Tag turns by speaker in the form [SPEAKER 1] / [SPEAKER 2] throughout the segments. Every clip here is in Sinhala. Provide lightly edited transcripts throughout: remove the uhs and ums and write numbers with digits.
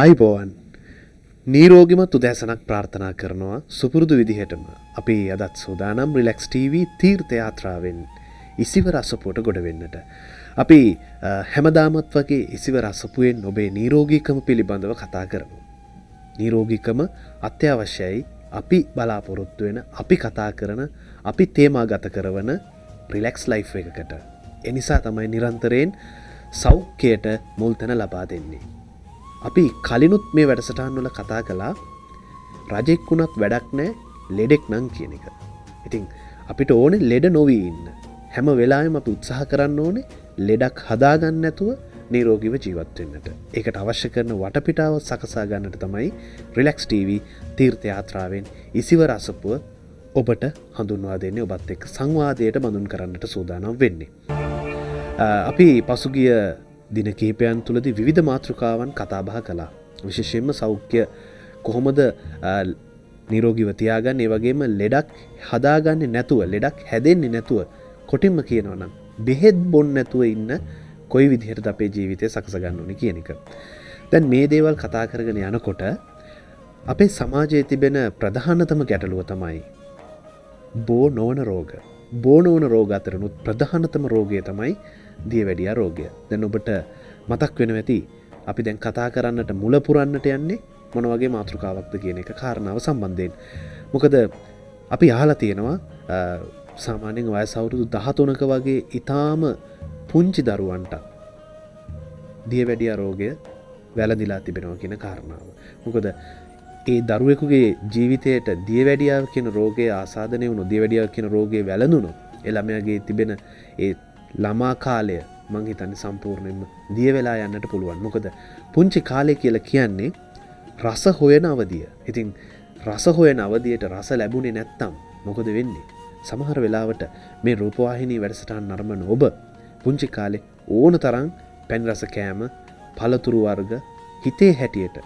[SPEAKER 1] ආයිබෝවන් නිරෝගිමත් උදෑසනක් ප්‍රාර්ථනා කරනවා සුපුරුදු විදිහටම අපි අදත් සූදානම් රිලැක්ස් ටීවී තීර්ථ යාත්‍රාවෙන් ඉසිවර අසපුවට ගොඩ වෙන්නට. අපි හැමදාමත් වගේ ඉසිවර අසපුවෙන් ඔබේ නිරෝගීකම පිළිබඳව කතා කරමු. නිරෝගීකම අත්‍යවශ්‍යයි අපි බලාපොරොත්තු වෙන අපි කතා කරන අපි තේමාගත කරන රිලැක්ස් ලයිෆ් එකකට. ඒ නිසා තමයි නිරන්තරයෙන් සෞඛ්‍යයට මුල් තැන ලබා දෙන්නේ. අපි කලිනුත් මේ වැඩසටහන් වල කතා කළා රජෙක් වුණත් වැඩක් නැහැ ලෙඩෙක් නම් කියන එක. ඉතින් අපිට ඕනේ ලෙඩ නොවී ඉන්න. හැම වෙලාවෙම අපි උත්සාහ කරන්න ඕනේ ලෙඩක් හදාගන්න නැතුව නිරෝගීව ජීවත් වෙන්නට. ඒකට අවශ්‍ය කරන වටපිටාව සකසා ගන්නට තමයි රිලැක්ස් ටීවී තීර්ථ යාත්‍රාවෙන් ඉසිවර අසපුව ඔබට හඳුන්වා දෙන්නේ ඔබත් එක්ක සංවාදයට බඳුන් කරන්නට සූදානම් වෙන්නේ. අපි පසුගිය දින කිහිපයන් තුළදී විවිධ මාතෘකාවන් කතා බහ කළා. විශේෂයෙන්ම සෞඛ්‍ය කොහොමද නිරෝගීව තියාගන්නේ, ඒ වගේම ලෙඩක් හදාගන්නේ නැතුව, ලෙඩක් හැදෙන්නේ නැතුව කොටින්ම කියනවා නම් බෙහෙත් බොන්න නැතුව ඉන්න කොයි විදිහටද අපේ ජීවිතය සකස ගන්න ඕනේ කියන එක. දැන් මේ දේවල් කතා කරගෙන යනකොට අපේ සමාජයේ තිබෙන ප්‍රධානතම ගැටලුව තමයි බෝ නොවන රෝග. බෝ නොවන රෝග අතරිනුත් ප්‍රධානතම රෝගය තමයි දියවැඩියා රෝගය. දැන් ඔබට මතක් වෙනවා ඇති අපි දැන් කතා කරන්නට මුල පුරන්නට යන්නේ මොන වගේ මාතෘකාවක්ද කියන එක කාරණාව සම්බන්ධයෙන්. මොකද අපි අහලා තියෙනවා සාමාන්‍යයෙන් වයස අවුරුදු 13ක වගේ ඊටාම පුංචි දරුවන්ට දියවැඩියා රෝගය වැළඳිලා තිබෙනවා කියන කාරණාව. මොකද ඒ දරුවෙකුගේ ජීවිතයට දියවැඩියාව කියන රෝගය ආසාදනය වුණොත්, දියවැඩියාව කියන රෝගය වැළඳුණොත් ඒ ළමයාගේ තිබෙන ඒ ළමා කාලය මං හිතන්නේ සම්පූර්ණයෙන්ම දිය වෙලා යන්නට පුළුවන්. මොකද පුංචි කාලය කියලා කියන්නේ රස හොයන අවධිය. ඉතින් රස හොයන අවධියට රස ලැබුණේ නැත්තම් මොකද වෙන්නේ? සමහර වෙලාවට මේ රූපවාහිනී වැඩසටහන් නරඹන ඔබ පුංචි කාලේ ඕන තරම් පැණි රස කෑම, පළතුරු වර්ග හිතේ හැටියට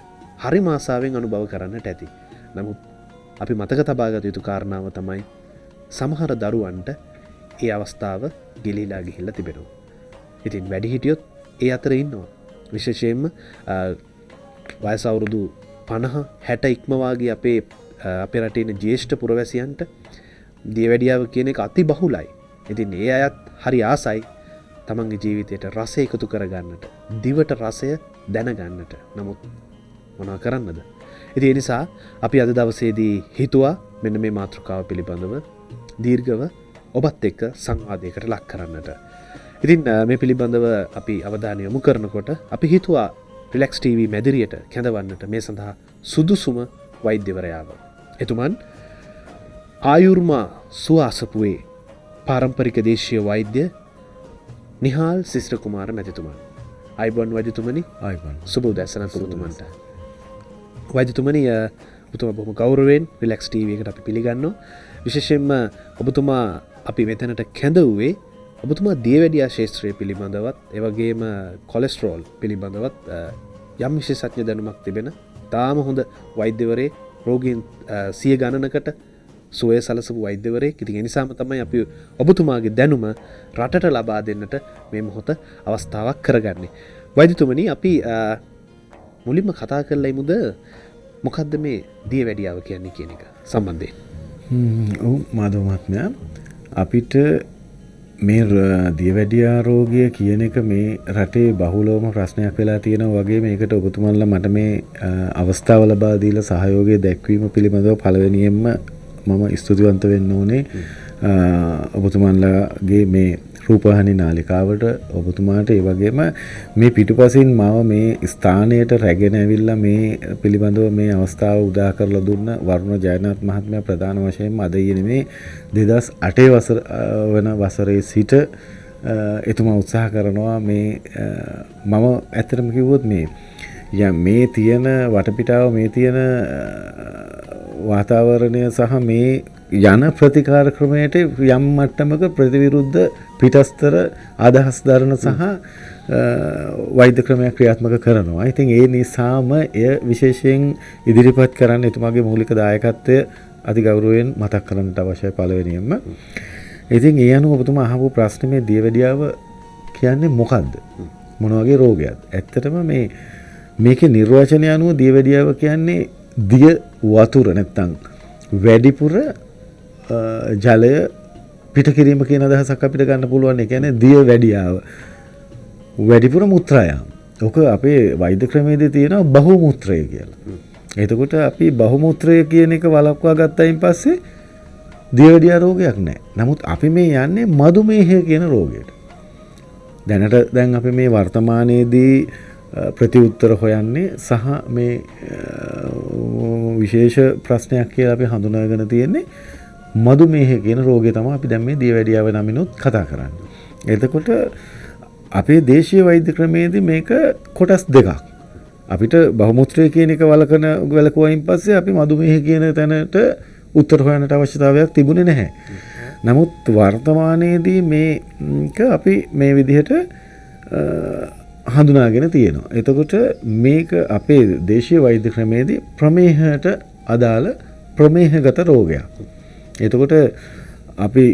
[SPEAKER 1] හරි මාසාවෙන් අනුභව කරන්නට ඇති. නමුත් අපි මතක තබා ගත යුතු කාරණාව තමයි සමහර දරුවන්ට ඒ අවස්ථාව ගිලිලා ගිහිල්ලා තිබෙනවා. ඉතින් වැඩිහිටියොත් ඒ අතර ඉන්නවා. විශේෂයෙන්ම වයස අවුරුදු 50 60 ඉක්මවා ගිය අපේ රටේ ඉන්න ජ්‍යෙෂ්ඨ පුරවැසියන්ට දියවැඩියාව කියන එක අති බහුලයි. ඉතින් ඒ අයත් හරි ආසයි තමන්ගේ ජීවිතයට රස එකතු කරගන්නට, දිවට රසය දැනගන්නට. නමුත් මොනවා කරන්නද? ඉතින් ඒ නිසා අපි අද දවසේදී හිතුවා මෙන්න මේ මාතෘකාව පිළිබඳව දීර්ඝව ඔබත් එක්ක සංවාදයකට ලක් කරන්නට. ඉතින් මේ පිළිබඳව අපි අවධානය යොමු කරනකොට අපි හිතුවා රිලැක්ස් ටීවී මැදිරියට කැඳවන්නට මේ සඳහා සුදුසුම වෛද්‍යවරයාව. එතුමන් ආයුර්මා සුවාසපුවේ පාරම්පරික දේශීය වෛද්‍ය නිහාල් සිසිර කුමාර මැතිතුමන්. ආයුබෝවන් වෛද්‍යතුමනි. ආයුබෝවන්. සුබ උදෑසනක් ඔබතුමන්ට. වෛද්‍යතුමනි, ඔබතුමා බොහොම ගෞරවයෙන් රිලැක්ස් ටීවී එකට අපි පිළිගන්නවා. විශේෂයෙන්ම ඔබතුමා අපි මෙතනට කැඳවුවේ ඔබතුමා දියවැඩියා ශාස්ත්‍රය පිළිබඳවත්, ඒ වගේම කොලෙස්ටරෝල් පිළිබඳවත් යම් විශේෂඥ දැනුමක් තිබෙන තාම හොඳ වෛද්‍යවරයෙක්, රෝගීන් 100 ගණනකට සුවය සලසපු වෛද්‍යවරයෙක්. ඉතින් ඒ නිසාම තමයි අපි ඔබතුමාගේ දැනුම රටට ලබා දෙන්නට මේ මොහොත අවස්ථාවක් කරගන්නේ. වෛද්‍යතුමනි, අපි මුලින්ම කතා කරලා ඉමුද මොකද්ද මේ දියවැඩියාව කියන්නේ කියන එක සම්බන්ධයෙන්?
[SPEAKER 2] ඔව් මාධව මහත්මයා, අපිට මේ දියවැඩියා රෝගය කියන එක මේ රටේ බහුලවම ප්‍රශ්නයක් වෙලා තියෙනවා වගේ. මේකට ඔබතුමන්ලා මට මේ අවස්ථාව ලබා දීලා සහයෝගය දැක්වීම පිළිබඳව පළවෙනියෙන්ම මම ස්තුතිවන්ත වෙන්න ඕනේ ඔබතුමන්ලාගේ මේ රූපවාහිනී නාලිකාවට, ඔබතුමාට, ඒ වගේම මේ පිටුපසින් මාව මේ ස්ථානයට රැගෙන ඇවිල්ලා මේ පිළිබඳව මේ අවස්ථාව උදා කරලා දුන්න වරුණ ජයනාත් මහත්මයා ප්‍රධාන වශයෙන්ම අද ඊයේ මේ 2008 වන වසරේ සිට එතුමා උත්සාහ කරනවා මේ මම ඇත්තටම කිව්වොත් මේ තියෙන වටපිටාව, මේ තියෙන වාතාවරණය සහ මේ යන ප්‍රතිකාර ක්‍රමයට යම් මට්ටමක ප්‍රතිවිරුද්ධ පිටස්තර අදහස් දරන සහ වෛද්‍ය ක්‍රමයක් ක්‍රියාත්මක කරනවා. ඉතින් ඒ නිසාම එය විශේෂයෙන් ඉදිරිපත් කරන්න එතුමාගේ මූලික දායකත්වය අති ගෞරවයෙන් මතක් කරන්නට අවශ්‍යයි පළවෙනියෙන්ම. ඉතින් ඒ අනුව ඔබතුමා අහපු ප්‍රශ්නේ මේ දියවැඩියාව කියන්නේ මොකද්ද? මොන වගේ රෝගයක්ද? ඇත්තටම මේකේ නිර්වචනය අනුව දියවැඩියාව කියන්නේ දිය වතුර නැත්තම් වැඩිපුර ජලය පිට කිරීම කියන අදහසක් අපිට ගන්න පුළුවන්. ඒ කියන්නේ දියවැඩියාව වැඩිපුර මුත්‍රා යාම. ඔක අපේ වෛද්‍ය ක්‍රමයේදී තියෙනවා බහුමුත්‍රය කියලා. එතකොට අපි බහුමුත්‍රය කියන එක වළක්වා ගත්තයින් පස්සේ දියවැඩියා රෝගයක් නැහැ. නමුත් අපි මේ යන්නේ මధుමේහය කියන රෝගයට. දැන් අපි මේ වර්තමානයේදී ප්‍රතිඋත්තර හොයන්නේ සහ මේ විශේෂ ප්‍රශ්නයක් කියලා අපි හඳුනාගෙන තියෙන්නේ මధుමේහය කියන රෝගය තමයි අපි දැන් මේ දියවැඩියාව නමිනුත් කතා කරන්නේ. එතකොට අපේ දේශීය වෛද්‍ය ක්‍රමයේදී මේක කොටස් දෙකක්. අපිට බහුමුත්‍රය කියන එක වලකුවයින් පස්සේ අපි මధుමේහ කියන තැනට උත්තර හොයන්නට අවශ්‍යතාවයක් තිබුණේ නැහැ. නමුත් වර්තමානයේදී මේක අපි මේ විදිහට හඳුනාගෙන තියෙනවා. එතකොට මේක අපේ දේශීය වෛද්‍ය ක්‍රමයේදී ප්‍රමේහයට අදාළ ප්‍රමේහගත රෝගයක්. එතකොට අපි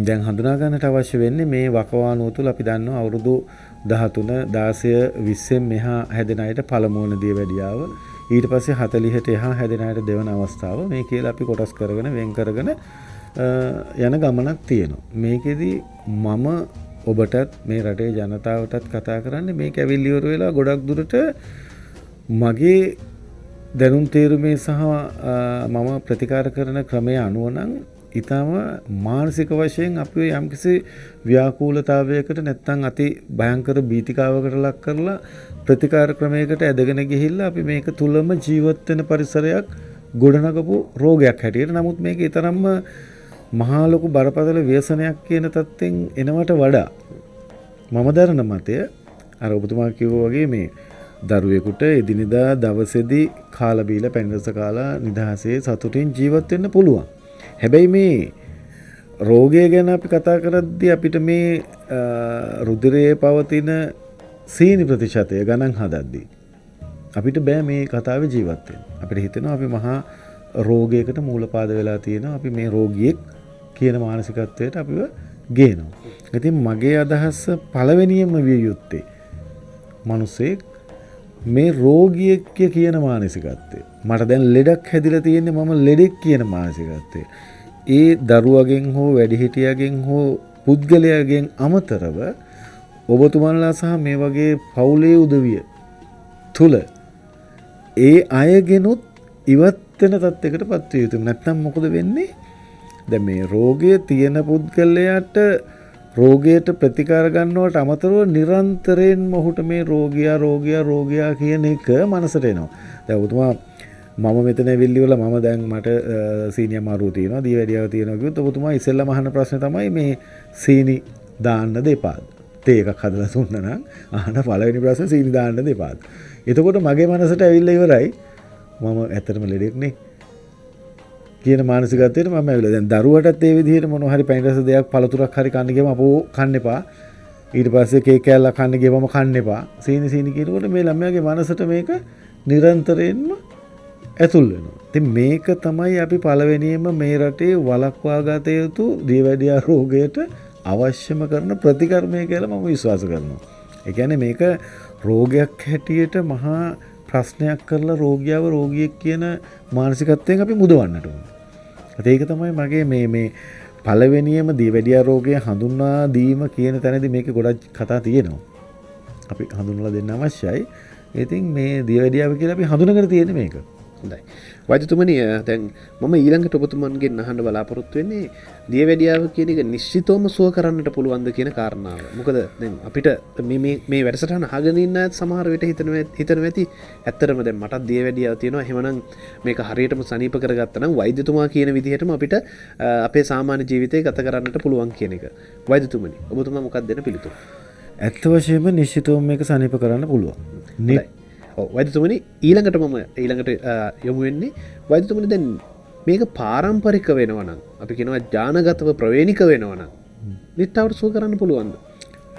[SPEAKER 2] දැන් හඳුනා ගන්නට අවශ්‍ය වෙන්නේ මේ වකවානුව තුළ අපි දන්නවා අවුරුදු 13 16 20 මෙහා හැදෙන අයට පළමුවන දියවැඩියාව, ඊට පස්සේ 40ට එහා හැදෙන අයට දෙවන අවස්ථාව, මේ කියලා අපි කොටස් කරගෙන වෙන් කරගෙන යන ගමනක් තියෙනවා. මේකෙදි මම ඔබටත් මේ රටේ ජනතාවටත් කතා කරන්නේ මේක ඇවිල්ලි ඉවර වෙලා ගොඩක් දුරට මගේ දැනුම් තේරුමේ සහ මම ප්‍රතිකාර කරන ක්‍රමයේ අනුව නම් ඊටම මානසික වශයෙන් අපි යම්කිසි ව්‍යාකූලතාවයකට නැත්නම් අති භයංකර බීතිකාවකට ලක් කරලා ප්‍රතිකාර ක්‍රමයකට ඇදගෙන ගිහිල්ලා අපි මේක තුලම ජීවත් වෙන පරිසරයක් ගොඩනගපු රෝගයක් හැටියට. නමුත් මේක ඊතරම්ම මහා ලොකු බරපතල ව්‍යසනයක් කියන තත්ත්වෙන් එනවට වඩා මම දරන මතය අර ඔබතුමා කිව්වා වගේ මේ දරුවෙකුට එදිනෙදා දවසේදී කාලා බීලා පැණි කාලා නිදහසේ සතුටින් ජීවත් වෙන්න පුළුවන්. හැබැයි මේ රෝගය ගැන අපි කතා කරද්දී අපිට මේ රුධිරයේ පවතින සීනි ප්‍රතිශතය ගණන් හදද්දී අපිට බෑ මේ කතාවේ ජීවත් වෙන්න. අපිට හිතෙනවා අපි මහා රෝගයකට මූලපාද වෙලා තියෙනවා. අපි මේ රෝගියෙක් කියන මානසිකත්වයට අපිව ගේනවා. ඉතින් මගේ අදහස පළවෙනියෙන්ම විය යුත්තේ මිනිසෙක් මේ රෝගියෙක් කියන මානසිකත්වය. මට දැන් ලෙඩක් හැදිලා තියෙන්නේ මම ලෙඩෙක් කියන මානසිකත්වය. ඒ දරුවගෙන් හෝ වැඩිහිටියගෙන් හෝ පුද්ගලයාගෙන් අමතරව ඔබතුමන්ලා සහ මේ වගේ පවුලේ උදවිය තුල ඒ අයගෙනුත් ඉවත් වෙන තත්යකට පත් විය යුතුයි. නැත්නම් මොකද වෙන්නේ? දැන් මේ රෝගය තියෙන පුද්ගලයාට රෝගයට ප්‍රතිකාර ගන්නවට අමතරව නිරන්තරයෙන්ම ඔහුට මේ රෝගියා කියන එක මනසට එනවා. දැන් ඔබතුමා මම මෙතන ඇවිල්ලි වල මම දැන් මට සීනි අමාරුව තියෙනවා, දියවැඩියාව තියෙනවා කිව්වොත් ඔබතුමා ඉස්සෙල්ලාම අහන ප්‍රශ්නේ තමයි මේ සීනි දාන්න දෙපාද? තේ එකක් හදලා දුන්නා නම් අහන පළවෙනි ප්‍රශ්නේ සීනි දාන්න දෙපාද? එතකොට මගේ මනසට ඇවිල්ලා ඉවරයි. මම ඇත්තටම ලෙඩෙක් නේ කියන මානසිකත්වයට මම ඇවිල්ලා. දැන් දරුවටත් ඒ විදිහට මොනවා හරි පැණි රස දෙයක් පළතුරක් හරි කන්න ගියම අපෝ කන්න එපා. ඊට පස්සේ කේක් කෑල්ලක් කන්න ගියවම කන්න එපා. සීනි කියනකොට මේ ළමයාගේ මනසට මේක නිරන්තරයෙන්ම ඇතුල් වෙනවා. ඉතින් මේක තමයි අපි පළවෙනියෙන්ම මේ රටේ වළක්වා ගත යුතු දියවැඩියා රෝගයට අවශ්‍යම කරන ප්‍රතිකර්මය කියලා මම විශ්වාස කරනවා. ඒ කියන්නේ මේක රෝගයක් හැටියට මහා ප්‍රශ්නයක් කරලා රෝගියෙක් කියන මානසිකත්වයෙන් අපි මුදවන්නට ඕනේ. ඒක තමයි මගේ මේ පළවෙනියම දියවැඩියා රෝගය හඳුන්වා දීම කියන තැනදී මේක ගොඩක් කතා තියෙනවා. අපි හඳුන්වලා දෙන්න අවශ්‍යයි. ඉතින් මේ දියවැඩියාව කියලා අපි හඳුනගෙන තියෙන්නේ මේක.
[SPEAKER 1] හොඳයි. වෛද්‍යතුමනි දැන් මම ඊළඟට ඔබතුමන්ගෙන් අහන්න බලාපොරොත්තු වෙන්නේ දියවැඩියාව කියන එක නිශ්චිතවම සුව කරන්නට පුළුවන්ද කියන කාරණාව. මොකද දැන් අපිට මේ වැඩසටහන අහගෙන ඉන්න අයත් සමහර විට හිතනවා ඇති ඇත්තටම දැන් මටත් දියවැඩියාව තියෙනවා. එහෙමනම් මේක හරියටම සනීප කරගත්තා නම් වෛද්‍යතුමා කියන විදිහටම අපිට අපේ සාමාන්‍ය ජීවිතය ගත කරන්නට පුළුවන් කියන එක. වෛද්‍යතුමනි ඔබතුමා මොකක්ද දෙන පිළිතුර?
[SPEAKER 2] ඇත්ත වශයෙන්ම නිශ්චිතවම මේක සනීප කරන්න පුළුවන්.
[SPEAKER 1] වෛද්‍යතුමනි ඊළඟට යොමු වෙන්නේ වෛද්‍යතුමනි දැන් මේක පාරම්පරික වෙනවා නම් අපි කියනවා ජානගතව ප්‍රවේණික වෙනවා නම් නිට්ටාවට සුව කරන්න පුළුවන්ද?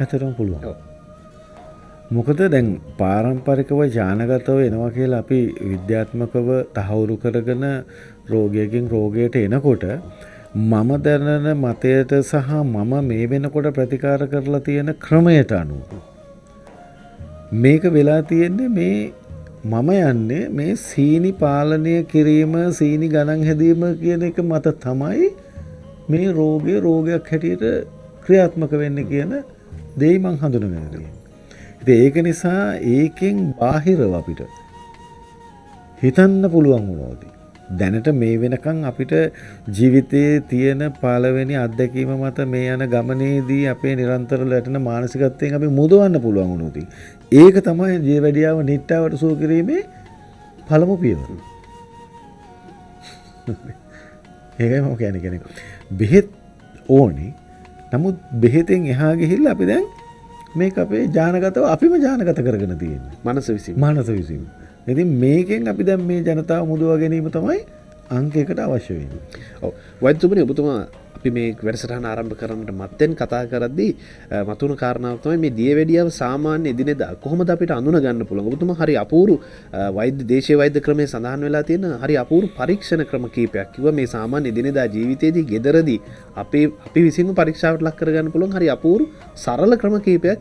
[SPEAKER 2] ඇත්තටම පුළුවන්. මොකද දැන් පාරම්පරිකව ජානගතව එනවා කියලා අපි විද්‍යාත්මකව තහවුරු කරගෙන රෝගයකින් රෝගයට එනකොට මම දැනන මතයට සහ මම මේ වෙනකොට ප්‍රතිකාර කරලා තියෙන ක්‍රමයට අනුව මේක වෙලා තියෙන්නේ මේ මම යන්නේ මේ සීනි පාලනය කිරීම සීනි ගණන් හැදීම කියන එක මත තමයි මේ රෝගයක් හැටියට ක්‍රියාත්මක වෙන්නේ කියන දෙයි මං හඳුනගෙන තියෙන්නේ. ඉතින් ඒක නිසා ඒකෙන් බාහිරව අපිට හිතන්න පුළුවන් වුණොත් දැනට මේ වෙනකන් අපිට ජීවිතයේ තියෙන පළවෙනි අත්දැකීම මත මේ යන ගමනේදී අපේ නිරන්තර ලැටෙන මානසිකත්වයෙන් අපි මුදවන්න පුළුවන් වුණොත් ඒක තමයි ජීවැඩියාව නිට්ටාවට සුව කිරීමේ පළමු පියවර. ඒකයි මම කියන්නේ බෙහෙත් ඕනේ. නමුත් බෙහෙතෙන් එහා ගිහිල්ලා අපි දැන් මේක අපේ ඥානගතව අපිම ඥානගත කරගෙන තියෙන්නේ.
[SPEAKER 1] මනස විසින්.
[SPEAKER 2] මනස විසින්. ඉතින් මේකෙන් අපි දැන් මේ ජනතාව මුදවා ගැනීම තමයි අංක 1ට අවශ්‍ය වෙන්නේ.
[SPEAKER 1] ඔව්. වෛද්‍යතුමනි ඔබතුමා අපි මේ වැඩසටහන ආරම්භ කරන්නට මත්තෙන් කතා කරද්දී මතුණු කාරණාව තමයි මේ දියවැඩියාව සාමාන්‍ය එදිනෙදා කොහොමද අපිට අඳුන ගන්න පුළුවන්. ඔබතුමා හරි අපූර්ව දේශීය වෛද්‍ය ක්‍රමයේ සඳහන් වෙලා තියෙන හරි අපූර්ව පරීක්ෂණ ක්‍රම කීපයක් කිව්වා මේ සාමාන්‍ය එදිනෙදා ජීවිතයේදී ගෙදරදී අපි විසින්ම පරීක්ෂාවට ලක් කරගන්න පුළුවන් හරි අපූර්ව සරල ක්‍රම කීපයක්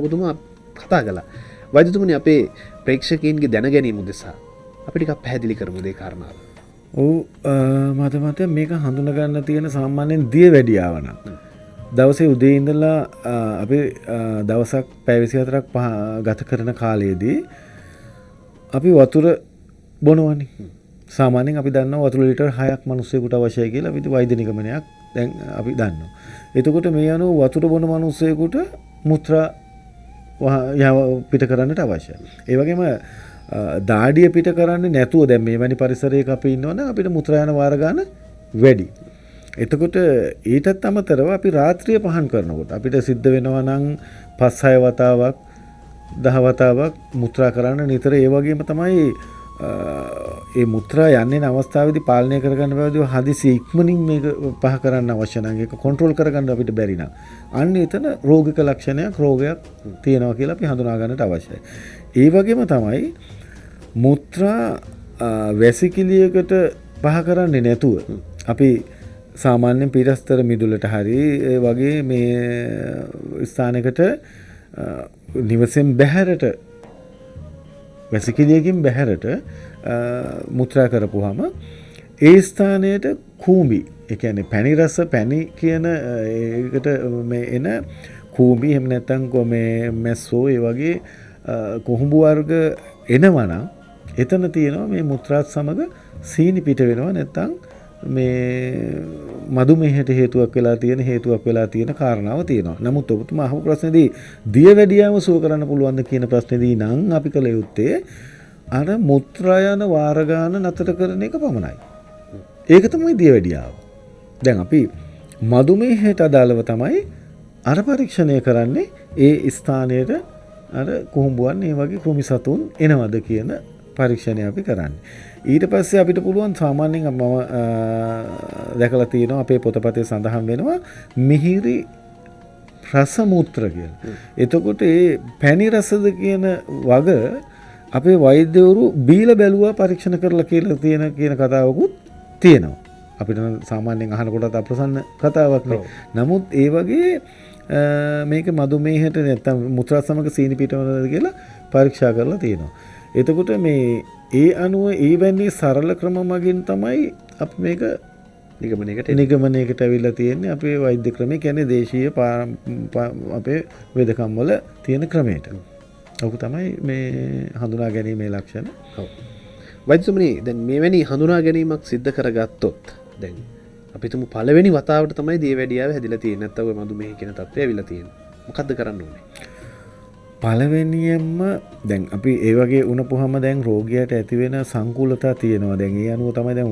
[SPEAKER 1] ඔබතුමා කතා කළා. වෛද්‍යතුමනි අපේ ප්‍රේක්ෂකයන්ගේ දැන ගැනීම උදෙසා අපි ටිකක් පැහැදිලි කරමු මේ කාරණාව.
[SPEAKER 2] ඔව් මට මේක හඳුනගන්න තියෙන සාමාන්‍යයෙන් දියවැඩියාව නම් දවසේ උදේ ඉඳලා අපි දවසක් පැය 24ක් ගත කරන කාලයේදී අපි වතුර බොනවනේ. සාමාන්‍යයෙන් අපි දන්නවා වතුර ලීටර් 6ක් මිනිස්සුෙකුට අවශ්‍යයි කියලා අපි වෛද්‍ය නිගමනයක් දැන් අපි දන්නවා. එතකොට මේ අනුව වතුර බොන මිනිස්සෙකුට මුත්‍රා පිට කරන්නට අවශ්‍යයි. ඒ වගේම දාඩිය පිට කරන්නේ නැතුව දැන් මේ වැනි පරිසරයක අපි ඉන්නවනම් අපිට මුත්‍රා යන වාර ගන්න වැඩි. එතකොට ඊටත් අමතරව අපි රාත්‍රිය පහන් කරනකොට අපිට සිද්ධ වෙනවා නම් 5-6 වතාවක් 10 වතාවක් මුත්‍රා කරන්න නිතර ඒ වගේම තමයි ඒ මුත්‍රා යන්නේ අවස්ථාවේදී පාලනය කරගන්න බැරිව හදිසි ඉක්මනින් මේක පහ කරන්න අවශ්‍ය නම් ඒක කන්ට්‍රෝල් කරගන්න අපිට බැරි නම් අන්න එතන රෝගික ලක්ෂණයක් රෝගයක් තියෙනවා කියලා අපි හඳුනා ගන්නට අවශ්‍යයි. ඒ වගේම තමයි මුත්‍රා වැසිකිළියකට පහ කරන්නේ නැතුව අපි සාමාන්‍යයෙන් පිටස්තර මිදුලට හරි ඒ වගේ මේ ස්ථානයකට නිවසෙන් බැහැරට වැසිකිළියකින් බැහැරට මුත්‍රා කරපුවාම ඒ ස්ථානයට කූඹි ඒ කියන්නේ පැණි රස පැණි කියන ඒකට මේ එන කූඹි එහෙම නැත්නම් මේ මැස්සෝ ඒ වගේ කුහුඹු වර්ග එනවා නම් එතන තියෙනවා මේ මුත්‍රාත් සමග සීනි පිට වෙනවා නැත්නම් මේ මදුමේහයට හේතුවක් වෙලා තියෙන කාරණාව තියෙනවා. නමුත් ඔබතුමා අහපු ප්‍රශ්නේදී දියවැඩියාව සුව කරන්න පුළුවන්ද කියන ප්‍රශ්නේදී නම් අපි කළ යුත්තේ අර මුත්‍රා යන වාර ගන්න නතර කරන එක පමණයි. ඒක තමයි දියවැඩියාව. දැන් අපි මදුමේහයට අදාළව තමයි අර පරීක්ෂණය කරන්නේ ඒ ස්ථානයේ අර කුහුඹුවන් ඒ වගේ කෘමි සතුන් එනවද කියන පරීක්ෂණය අපි කරන්නේ. ඊට පස්සේ අපිට පුළුවන් සාමාන්‍යයෙන් මම දැකලා තියෙනවා අපේ පොතපතේ සඳහන් වෙනවා මිහිරි රස මූත්‍ර කියලා. එතකොට ඒ පැණි රසද කියන වග අපේ වෛද්‍යවරු බීලා බැලුවා පරීක්ෂණ කරලා කියලා කියන කතාවකුත් තියෙනවා. අපිට සාමාන්‍යයෙන් අහනකොටත් අප්‍රසන්න කතාවක් නේ. නමුත් ඒ වගේ මේක මදුමේහයට නැත්තම් මුත්‍රා සමග සීනි පිටවනද කියලා පරීක්ෂා කරලා තියෙනවා. එතකොට මේ ඒ අනුව ඒ වැන්නේ සරල ක්‍රම මගින් තමයි අපි මේක නිගමනයකට ඇවිල්ලා තියෙන්නේ අපේ වෛද්‍ය ක්‍රමය කියන්නේ දේශීය අපේ වේදකම් වල තියෙන ක්‍රමයට. ඔක තමයි මේ හඳුනා ගැනීමේ ලක්ෂණ.
[SPEAKER 1] ඔව්. වෛද්‍යතුමනි දැන් මෙවැනි හඳුනා ගැනීමක් සිද්ධ කරගත්තොත් දැන් අපි තුමු පළවෙනි වතාවට තමයි දියවැඩියාව හැදිලා තියෙන්නේ නැත්නම් ඔය මදුමේහ කියන තත්ත්වය ඇවිල්ලා තියෙන්නේ. මොකද්ද කරන්න ඕනේ?
[SPEAKER 2] පළවෙනියෙන්ම දැන් අපි ඒ වගේ වුණපුවාම දැන් රෝගියාට ඇතිවෙන සංකූලතා තියෙනවා. දැන් ඒ අනුව තමයි දැන්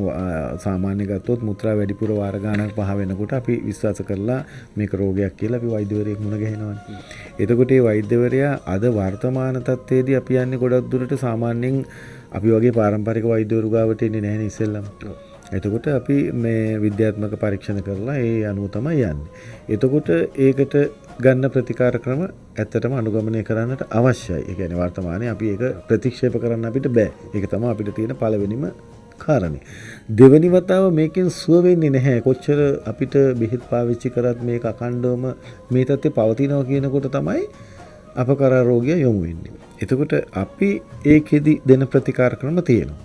[SPEAKER 2] සාමාන්‍ය ගත්තොත් මුත්‍රා වැඩිපුර වාර ගණනක් පහ වෙනකොට අපි විශ්වාස කරලා මේක රෝගයක් කියලා අපි වෛද්‍යවරයෙක් මුණ ගැහෙනවානේ. එතකොට ඒ වෛද්‍යවරයා අද වර්තමාන තත්ත්වයේදී අපි යන්නේ ගොඩක් දුරට සාමාන්‍යයෙන් අපි වගේ පාරම්පරික වෛද්‍යවරු ගාවට එන්නේ නැහැනේ ඉස්සෙල්ලම. එතකොට අපි මේ විද්‍යාත්මක පරීක්ෂණ කරලා ඒ අනුව තමයි යන්නේ. එතකොට ඒකට ගන්න ප්‍රතිකාර ක්‍රම ඇත්තටම අනුගමනය කරන්නට අවශ්‍යයි. ඒ කියන්නේ වර්තමානයේ අපි ඒක ප්‍රතික්ෂේප කරන්න අපිට බෑ. ඒක තමයි අපිට තියෙන පළවෙනිම කාරණේ. දෙවෙනි වතාව මේකෙන් සුව වෙන්නේ නැහැ. කොච්චර අපිට බෙහෙත් පාවිච්චි කරත් මේක අකණ්ඩවම මේ තත්ත්වේ පවතිනවා කියනකොට තමයි අප කරා රෝගියා යොමු වෙන්නේ. එතකොට අපි ඒකෙදි දෙන ප්‍රතිකාර ක්‍රම තියෙනවා.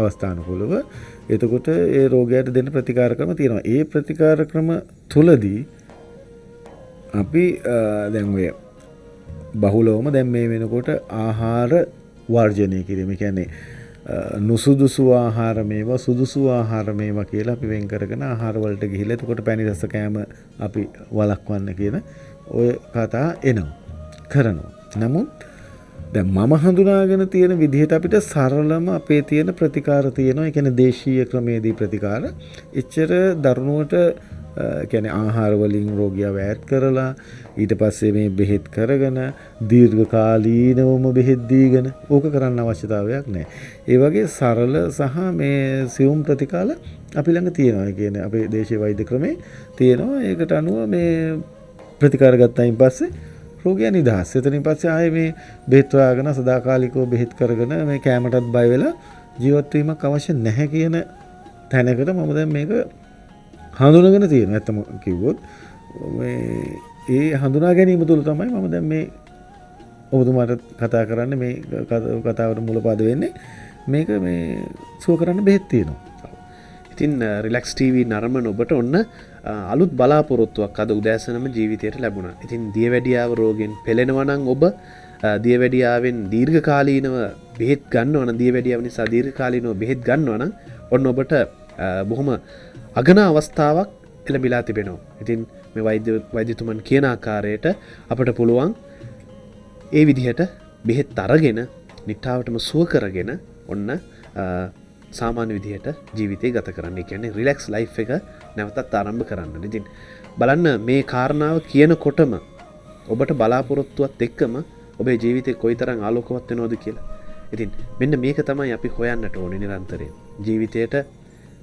[SPEAKER 2] අවස්ථානුකූලව එතකොට ඒ රෝගයට දෙන ප්‍රතිකාර ක්‍රම තියෙනවා. ඒ ප්‍රතිකාර ක්‍රම තුලදී අපි දැන් ඔය බහුලවම දැන් මේ වෙනකොට ආහාර වර්ජනය කිරීම. කියන්නේ නුසුදුසු ආහාර මේවා සුදුසු ආහාර මේවා කියලා අපි වෙන් කරගෙන ආහාර වලට ගිහිල්ලා එතකොට පැණි රස කෑම අපි වළක්වන්න කියන ඔය කතා එනවා කරනවා. නමුත් දැන් මම හඳුනාගෙන තියෙන විදිහට අපිට සරලම අපේ තියෙන ප්‍රතිකාර තියෙනවා. ඒ කියන්නේ දේශීය ක්‍රමේදී ප්‍රතිකාර. එච්චර දරුණුවට කියන්නේ ආහාර වලින් රෝගියා වැයත් කරලා ඊට පස්සේ මේ බෙහෙත් කරගෙන දීර්ඝ කාලීනවම බෙහෙත් දීගෙන ඕක කරන්න අවශ්‍යතාවයක් නැහැ. ඒ වගේ සරල සහ මේ සියුම් ප්‍රතිකාර අපි ළඟ තියෙනවා. ඒ කියන්නේ අපේ දේශීය වෛද්‍ය ක්‍රමේ තියෙනවා. ඒකට අනුව මේ ප්‍රතිකාර ගත්තයින් පස්සේ රෝගියා නිදහස්. එතනින් පස්සේ ආයේ මේ බෙහෙත් හොයාගෙන සදාකාලිකව බෙහෙත් කරගෙන මේ කැමටත් බය වෙලා ජීවත් වීමක් අවශ්‍ය නැහැ කියන තැනකට මම දැන් මේක හඳුනාගෙන තියෙනවා. ඇත්තම කිව්වොත් මේ ඒ හඳුනා ගැනීම තුළ තමයි මම දැන් මේ ඔබතුමාට කතා කරන්නේ මේ කතාවට මුලපද වෙන්නේ. මේක මේ සුව කරන්න බෙහෙත් තියෙනවා.
[SPEAKER 1] ඉතින් රිලැක්ස් ටීවී නරඹන ඔබට ඔන්න අලුත් බලාපොරොත්තුවක් අද උදෑසනම ජීවිතයට ලැබුණා. ඉතින් දියවැඩියාව රෝගෙන් පෙළෙනවා නම් ඔබ දියවැඩියාවෙන් දීර්ඝකාලීනව බෙහෙත් ගන්නවා නම් දියවැඩියාව නිසා දීර්ඝකාලීනව බෙහෙත් ගන්නවා නම් ඔන්න ඔබට බොහොම අගනා අවස්ථාවක් එළඹිලා තිබෙනවා. ඉතින් මේ වෛද්‍යතුමන් කියන ආකාරයට අපට පුළුවන් ඒ විදිහට බෙහෙත් අරගෙන නිට්ටාවටම සුව කරගෙන ඔන්න සාමාන්‍ය විදිහට ජීවිතය ගත කරන්න. ඒ කියන්නේ රිලැක්ස් ලයිෆ් එක නැවතත් ආරම්භ කරන්න. ඉතින් බලන්න මේ කාරණාව කියනකොටම ඔබට බලාපොරොත්තුවත් එක්කම ඔබේ ජීවිතේ කොයිතරම් ආලෝකවත් වෙනවද කියලා. ඉතින් මෙන්න මේක තමයි අපි හොයන්නට ඕනේ නිරන්තරයෙන්. ජීවිතයට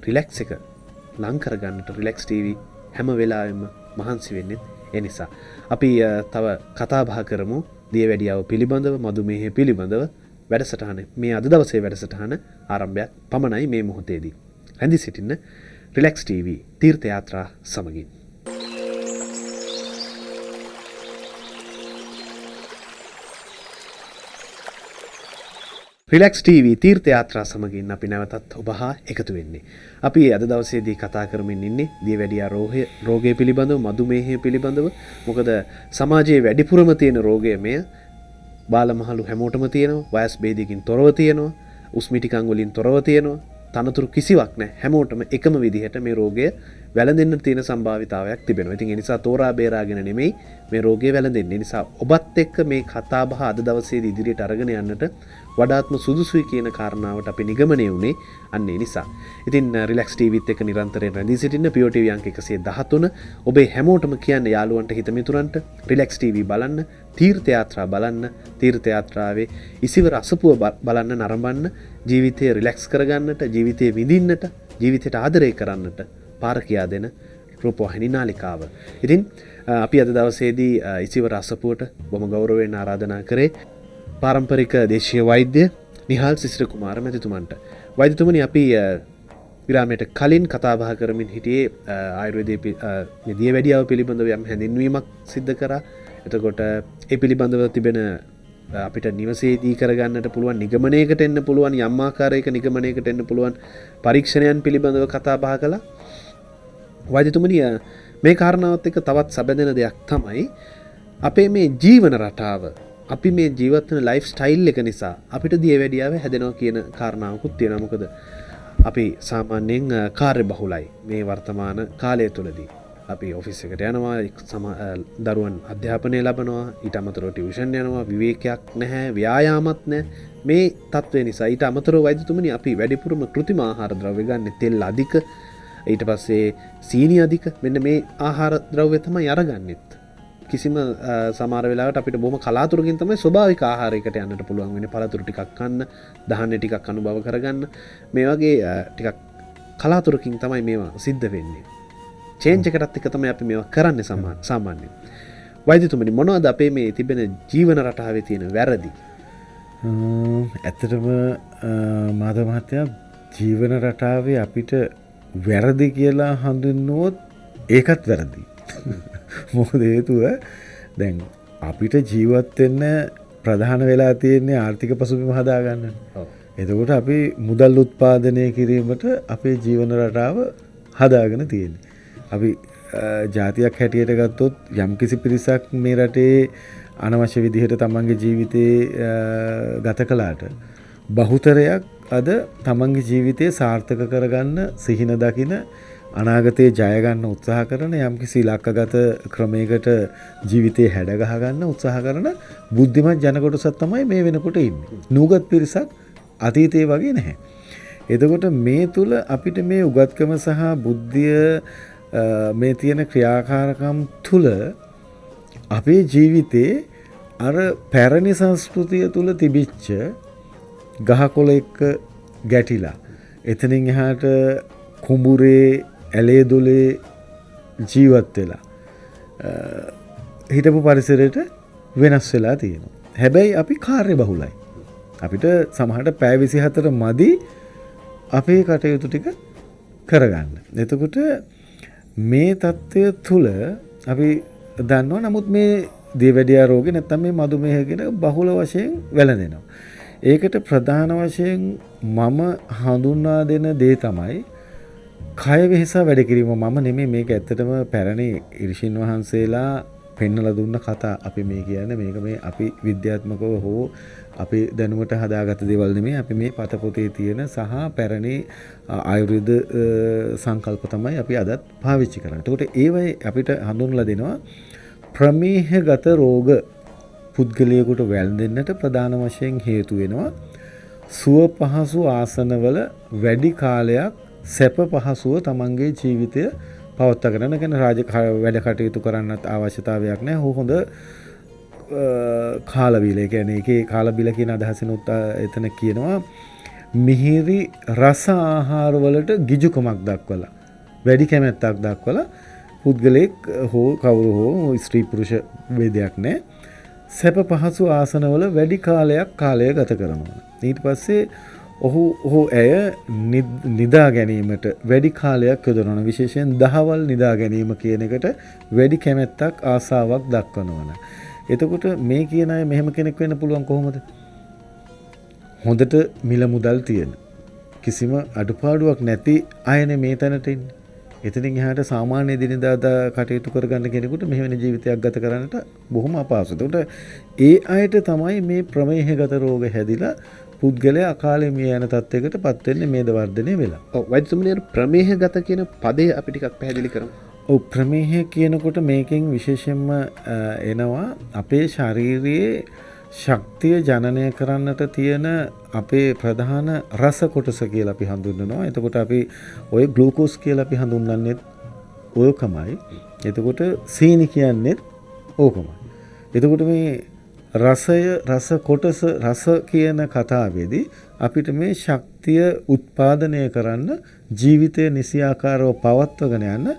[SPEAKER 1] රිලැක්ස් එක ලං කරගන්නට රිලැක්ස් ටීවී හැම වෙලාවෙම මහන්සි වෙන්නේ ඒ නිසා. අපි තව කතා බහ කරමු දියවැඩියාව පිළිබඳව, මధుමේහය පිළිබඳව. වැඩසටහන මේ අද දවසේ වැඩසටහන ආරම්භයක් පමණයි මේ මොහොතේදී. රැඳී සිටින්න රිලැක්ස් ටීවී තීර්ථ යාත්‍රා සමගින්. රිලැක්ස් ටීවී තීර්ථ යාත්‍රා සමගින් අපි නැවතත් ඔබ හා එකතු වෙන්නේ. අපි අද දවසේදී කතා කරමින් ඉන්නේ දියවැඩියා රෝගය පිළිබඳව, මధుමේහය පිළිබඳව. මොකද සමාජයේ වැඩිපුරම තියෙන රෝගය මෙය. බාලමහලු හැමෝටම තියෙනවා. වයස් භේදයකින් තොරව තියෙනවා. උස්මිටිකන් වලින් තොරව තියෙනවා. තනතුරු කිසිවක් නැහැ. හැමෝටම එකම විදිහට මේ රෝගය වැළඳෙන්න තියෙන සම්භාවිතාවයක් තිබෙනවා. ඉතින් ඒ නිසා තෝරා බේරාගෙන නෙමෙයි මේ රෝගය වැළඳෙන්නේ. ඒ නිසා ඔබත් එක්ක මේ කතා බහ අද දවසේදී ඉදිරියට අරගෙන යන්නට වඩාත්ම සුදුසුයි කියන කාරණාවට අපි නිගමනය වුණේ අන්න ඒ නිසා. ඉතින් රිලැක්ස් ටීවීත් එක්ක නිරන්තරයෙන් රැඳී සිටින්න පියෝ ටීවී අංක 113 ඔබේ හැමෝටම කියන්නේ යාළුවන්ට හිත මිතුරන්ට රිලැක්ස් ටීවී බලන්න, තීර්ථ යාත්‍රා බලන්න, තීර්ථ යාත්‍රාවේ ඉසිවර අසපුව බලන්න නරඹන්න, ජීවිතය රිලැක්ස් කරගන්නට, ජීවිතය විඳින්නට, ජීවිතයට ආදරය කරන්නට පාර කියා දෙන රූපවාහිනී නාලිකාව. ඉතින් අපි අද දවසේදී ඉසිවර අසපුවට බොහොම ගෞරවයෙන් ආරාධනා කරේ පාරම්පරික දේශීය වෛද්‍ය නිහාල් සිසිර කුමාර මැතිතුමන්ට. වෛද්‍යතුමනි, අපි විරාමයට කලින් කතා බහ කරමින් හිටියේ ආයුර්වේදයේ දියවැඩියාව පිළිබඳව යම් හැඳින්වීමක් සිද්ධ කරා. එතකොට ඒ පිළිබඳව තිබෙන අපිට නිවසේදී කරගන්නට පුළුවන් නිගමනයකට එන්න පුළුවන් යම් ආකාරයක නිගමනයකට එන්න පුළුවන් පරීක්ෂණයන් පිළිබඳව කතා බහ කළා. වෛද්‍යතුමනි, මේ කාරණාවත් එක්ක තවත් සැබඳෙන දෙයක් තමයි අපේ මේ ජීවන රටාව, අපි මේ ජීවත් වෙන ලයිෆ් ස්ටයිල් එක නිසා අපිට දියවැඩියාව හැදෙනවා කියන කාරණාවකුත් තියෙනවා. මොකද අපි සාමාන්‍යයෙන් කාර්යබහුලයි මේ වර්තමාන කාලය තුලදී. අපි ඔෆිස් එකට යනවා, දරුවන් අධ්‍යාපනය ලබනවා, ඊට අමතරව ටියුෂන් යනවා, විවේකයක් නැහැ, ව්‍යායාමත් නැහැ. මේ තත්ත්වය නිසා ඊට අමතරව වෛද්‍යතුමනි අපි වැඩිපුරම කෘත්‍රිම ආහාර ද්‍රව්‍ය ගන්න, තෙල් අධික, ඊට පස්සේ සීනි අධික, මෙන්න මේ ආහාර ද්‍රව්‍ය තමයි අරගන්නෙත්. කිසිම සමහර වෙලාවට අපිට බොහොම කලාතුරකින් තමයි ස්වභාවික ආහාරයකට යන්නට පුළුවන් වෙන්නේ. පළතුරු ටිකක් කන්න, ධාන්‍ය ටිකක් අනුභව කරගන්න, මේ වගේ ටිකක් කලාතුරකින් තමයි මේවා සිද්ධ වෙන්නේ. චේන්ජ් එකටත් එක තමයි අපි මේවා කරන්නේ සාමාන්‍යයෙන්. වෛද්‍යතුමනි, මොනවද අපේ මේ තිබෙන ජීවන රටාවේ තියෙන වැරදි?
[SPEAKER 2] ඇත්තටම මාධව මහත්තයා, ජීවන රටාවේ අපිට වැරදි කියලා හඳුන්වුවොත් ඒකත් වැරදි. මොකද හේතුව දැන් අපිට ජීවත් වෙන්න ප්‍රධාන වෙලා තියෙන්නේ ආර්ථික පසුබිම හදාගන්න. එතකොට අපි මුදල් උත්පාදනය කිරීමට අපේ ජීවන රටාව හදාගෙන තියෙන්නේ. අපි ජාතියක් හැටියට ගත්තොත් යම්කිසි පිරිසක් මේ රටේ අනවශ්‍ය විදිහට තමන්ගේ ජීවිතේ ගත කළාට බහුතරයක් අද තමන්ගේ ජීවිතය සාර්ථක කරගන්න සිහින දකින අනාගතයේ ජය ගන්න උත්සාහ කරන යම්කිසි ඉලක්කගත ක්‍රමයකට ජීවිතේ හැඩ ගහ ගන්න උත්සාහ කරන බුද්ධිමත් ජන කොටසක් තමයි මේ වෙනකොට ඉන්නේ. නූගත් පිරිසක් අතීතයේ වගේ නැහැ. එතකොට මේ තුල අපිට මේ උගත්කම සහ බුද්ධිය මේ තියෙන ක්‍රියාකාරකම් තුල අපේ ජීවිතේ අර පැරණි සංස්කෘතිය තුල තිබිච්ච ගහකොළ එක්ක ගැටිලා එතනින් එහාට කුඹුරේ ඇලේ දොලේ ජීවත් වෙලා හිටපු පරිසරයට වෙනස් වෙලා තියෙනවා. හැබැයි අපි කාර්යබහුලයි. අපිට සමහරට පැය 24 මදි අපේ කටයුතු ටික කරගන්න. එතකොට මේ தত্ত্বය තුල අපි දන්නවා නමුත් මේ දියවැඩියා රෝගේ නැත්නම් මේ මధుමේහ කියන බහුල වශයෙන් වැළඳෙනවා. ඒකට ප්‍රධාන වශයෙන් මම හඳුන්වා දෙන දේ තමයි කය වෙහසා වැඩ කිරීම. මම නෙමෙයි මේක ඇත්තටම පැරණි ඍෂින් වහන්සේලා පෙන්වලා දුන්න කතා. අපි මේ කියන්නේ මේක මේ අපි විද්‍යාත්මකව හෝ අපි දැනුමට හදාගත්ත දේවල් නෙමෙයි. අපි මේ පත පොතේ තියෙන සහ පැරණි ආයුර්වේද සංකල්ප තමයි අපි අදත් පාවිච්චි කරන්නේ. එතකොට ඒවයි අපිට හඳුන්වලා දෙනවා ප්‍රමේහගත රෝග පුද්ගලයෙකුට වැළඳෙන්නට ප්‍රධාන වශයෙන් හේතු වෙනවා සුව පහසු ආසනවල වැඩි කාලයක් සැප පහසුව තමන්ගේ ජීවිතය පවත්වාගෙන යන කෙන වැඩ කටයුතු කරන්නත් අවශ්‍යතාවයක් නැහැ. හොඳ කාලබිල. ඒ කියන්නේ ඒකේ කාලබිල කියන අදහසිනුත් එතන කියනවා මිහිරි රස ආහාර වලට ගිජුකමක් දක්වලා වැඩි කැමැත්තක් දක්වලා පුද්ගලෙක් හෝ කවුරු හෝ ස්ත්‍රී පුරුෂ ભેදයක් නැහැ. සැප පහසු ආසනවල වැඩි කාලයක් කාලය ගත කරනවා. ඊට පස්සේ ඔහු ඇය නිදා ගැනීමට වැඩි කාලයක් යොදවනවා. විශේෂයෙන් දහවල් නිදා ගැනීම කියන එකට වැඩි කැමැත්තක් ආසාවක් දක්වනවා. එතකොට මේ කියන අය මෙහෙම කෙනෙක් වෙන්න පුළුවන් කොහොමද? හොඳට මිල මුදල් තියෙන කිසිම අඩුපාඩුවක් නැති අයනේ මේ තැනට ඉන්නේ. එතනින් එහාට සාමාන්‍ය දිනදා කටයුතු කරගන්න කෙනෙකුට මෙහෙම ජීවිතයක් ගත කරන්නට බොහොම අපහසුයි. ඒකට ඒ අයට තමයි මේ ප්‍රමේහගත රෝග හැදිලා පුද්ගලයා අකාලේ මිය යන තත්යකට පත් වෙන්නේ මේද වර්ධනය වෙලා.
[SPEAKER 1] ඔව් වෛද්‍යතුමනි ප්‍රමේහගත කියන පදේ අපි ටිකක් පැහැදිලි කරමු.
[SPEAKER 2] ඔව් ප්‍රමේහ කියනකොට මේකෙන් විශේෂයෙන්ම එනවා අපේ ශාරීරියේ ශක්තිය ජනනය කරන්නට තියෙන අපේ ප්‍රධාන රස කොටස කියලා අපි හඳුන්වනවා. එතකොට අපි ওই ග්ලූකෝස් කියලා අපි හඳුන්වන්නේ ඕකමයි. එතකොට සීනි කියන්නේ ඕකමයි. එතකොට මේ රසය රස කොටස රස කියන කතාවේදී අපිට මේ ශක්තිය උත්පාදනය කරන්න ජීවිතය නිසියාකාරව පවත්වගෙන යන්න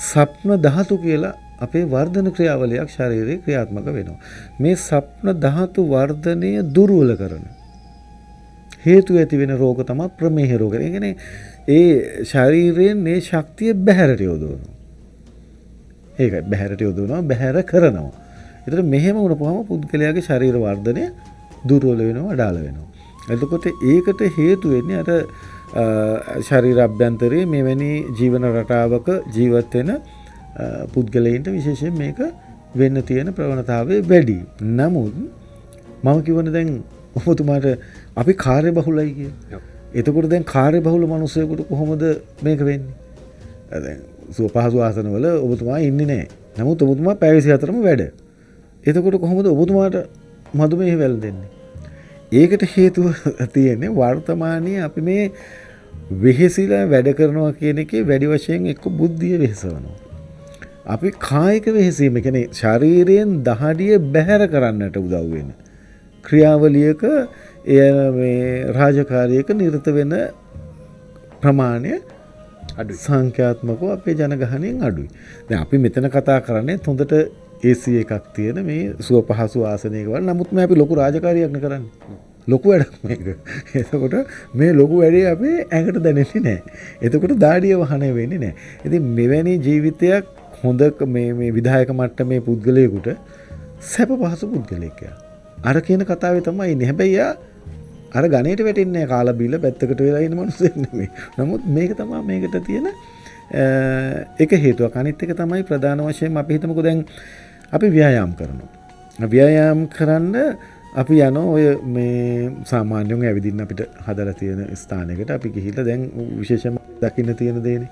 [SPEAKER 2] සප්න ධාතු කියලා අපේ වර්ධන ක්‍රියාවලියක් ශරීරයේ ක්‍රියාත්මක වෙනවා. මේ සප්න ධාතු වර්ධනය දුර්වල කරන හේතු ඇති වෙන රෝග තමයි ප්‍රමේහ රෝග. ඒ කියන්නේ ඒ ශරීරයෙන් මේ ශක්තිය බැහැරට යොදවනවා. ඒක බැහැරට යොදවනවා, බැහැර කරනවා. ඒතර මෙහෙම වුණපුවම පුද්ගලයාගේ ශරීර වර්ධනය දුර්වල වෙනවා, අඩාල වෙනවා. එතකොට ඒකට හේතු වෙන්නේ අර ශරීර අභ්‍යන්තරයේ මෙවැනි ජීවන රටාවක ජීවත් වෙන පුද්ගලයින්ට විශේෂයෙන් මේක වෙන්න තියෙන ප්‍රවණතාවය වැඩි. නමුත් මම කියවනේ දැන් ඔබතුමාට අපි කාර්යබහුලයි කියලා. එතකොට දැන් කාර්යබහුල මිනිසෙකුට කොහොමද මේක වෙන්නේ? දැන් සුව පහසු ආසනවල ඔබතුමා ඉන්නේ නැහැ. නමුත් ඔබතුමා පැය 24ම වැඩ. එතකොට කොහොමද ඔබතුමාට මధుමේහ වැළඳෙන්නේ? ඒකට හේතුව තියෙන්නේ වර්තමානයේ අපි මේ වෙහෙසිලා වැඩ කරනවා කියන එකේ වැඩි වශයෙන් එක්ක බුද්ධිය වෙහෙසවනවා. අපි කායික වෙහෙසීම කියන්නේ ශරීරයෙන් දහඩිය බැහැර කරන්නට උදව් වෙන ක්‍රියාවලියක මේ රාජකාරියක නිරත වෙන ප්‍රමාණය අඩුයි. සංඛ්‍යාත්මකව අපේ ජනගහණයෙන් අඩුයි. දැන් අපි මෙතන කතා කරන්නේ හොඳට AC එකක් තියෙන මේ සුව පහසු ආසනයක වල. නමුත් මේ අපි ලොකු රාජකාරියක් නේ කරන්නේ. ලොකු වැඩක් මේක. එතකොට මේ ලොකු වැඩේ අපේ ඇඟට දැනෙන්නේ නැහැ. එතකොට දාඩිය වහන වෙන්නේ නැහැ. ඉතින් මෙවැනි ජීවිතයක් හොඳ මේ විධායක මට්ටමේ පුද්ගලයෙකුට සැප පහසු පුද්ගලයෙක්. අර කියන කතාවේ තමයි ඉන්නේ. හැබැයි යා අර ගණේට වැටෙන්නේ කාලා බීලා පැත්තකට වෙලා ඉන්න මිනිස්සෙක් නෙමෙයි. නමුත් මේක තමයි මේකට තියෙන එක හේතුවක්. අනිත් එක තමයි ප්‍රධාන වශයෙන් අපි හිතමුකෝ දැන් අපි ව්‍යායාම් කරනවා. ව්‍යායාම් කරන්න අපි යනවා ඔය මේ සාමාන්‍යයෙන් ඇවිදින්න අපිට හදලා තියෙන ස්ථානයකට අපි ගිහිල්ලා දැන් විශේෂයෙන්ම දකින්න තියෙන දේනේ.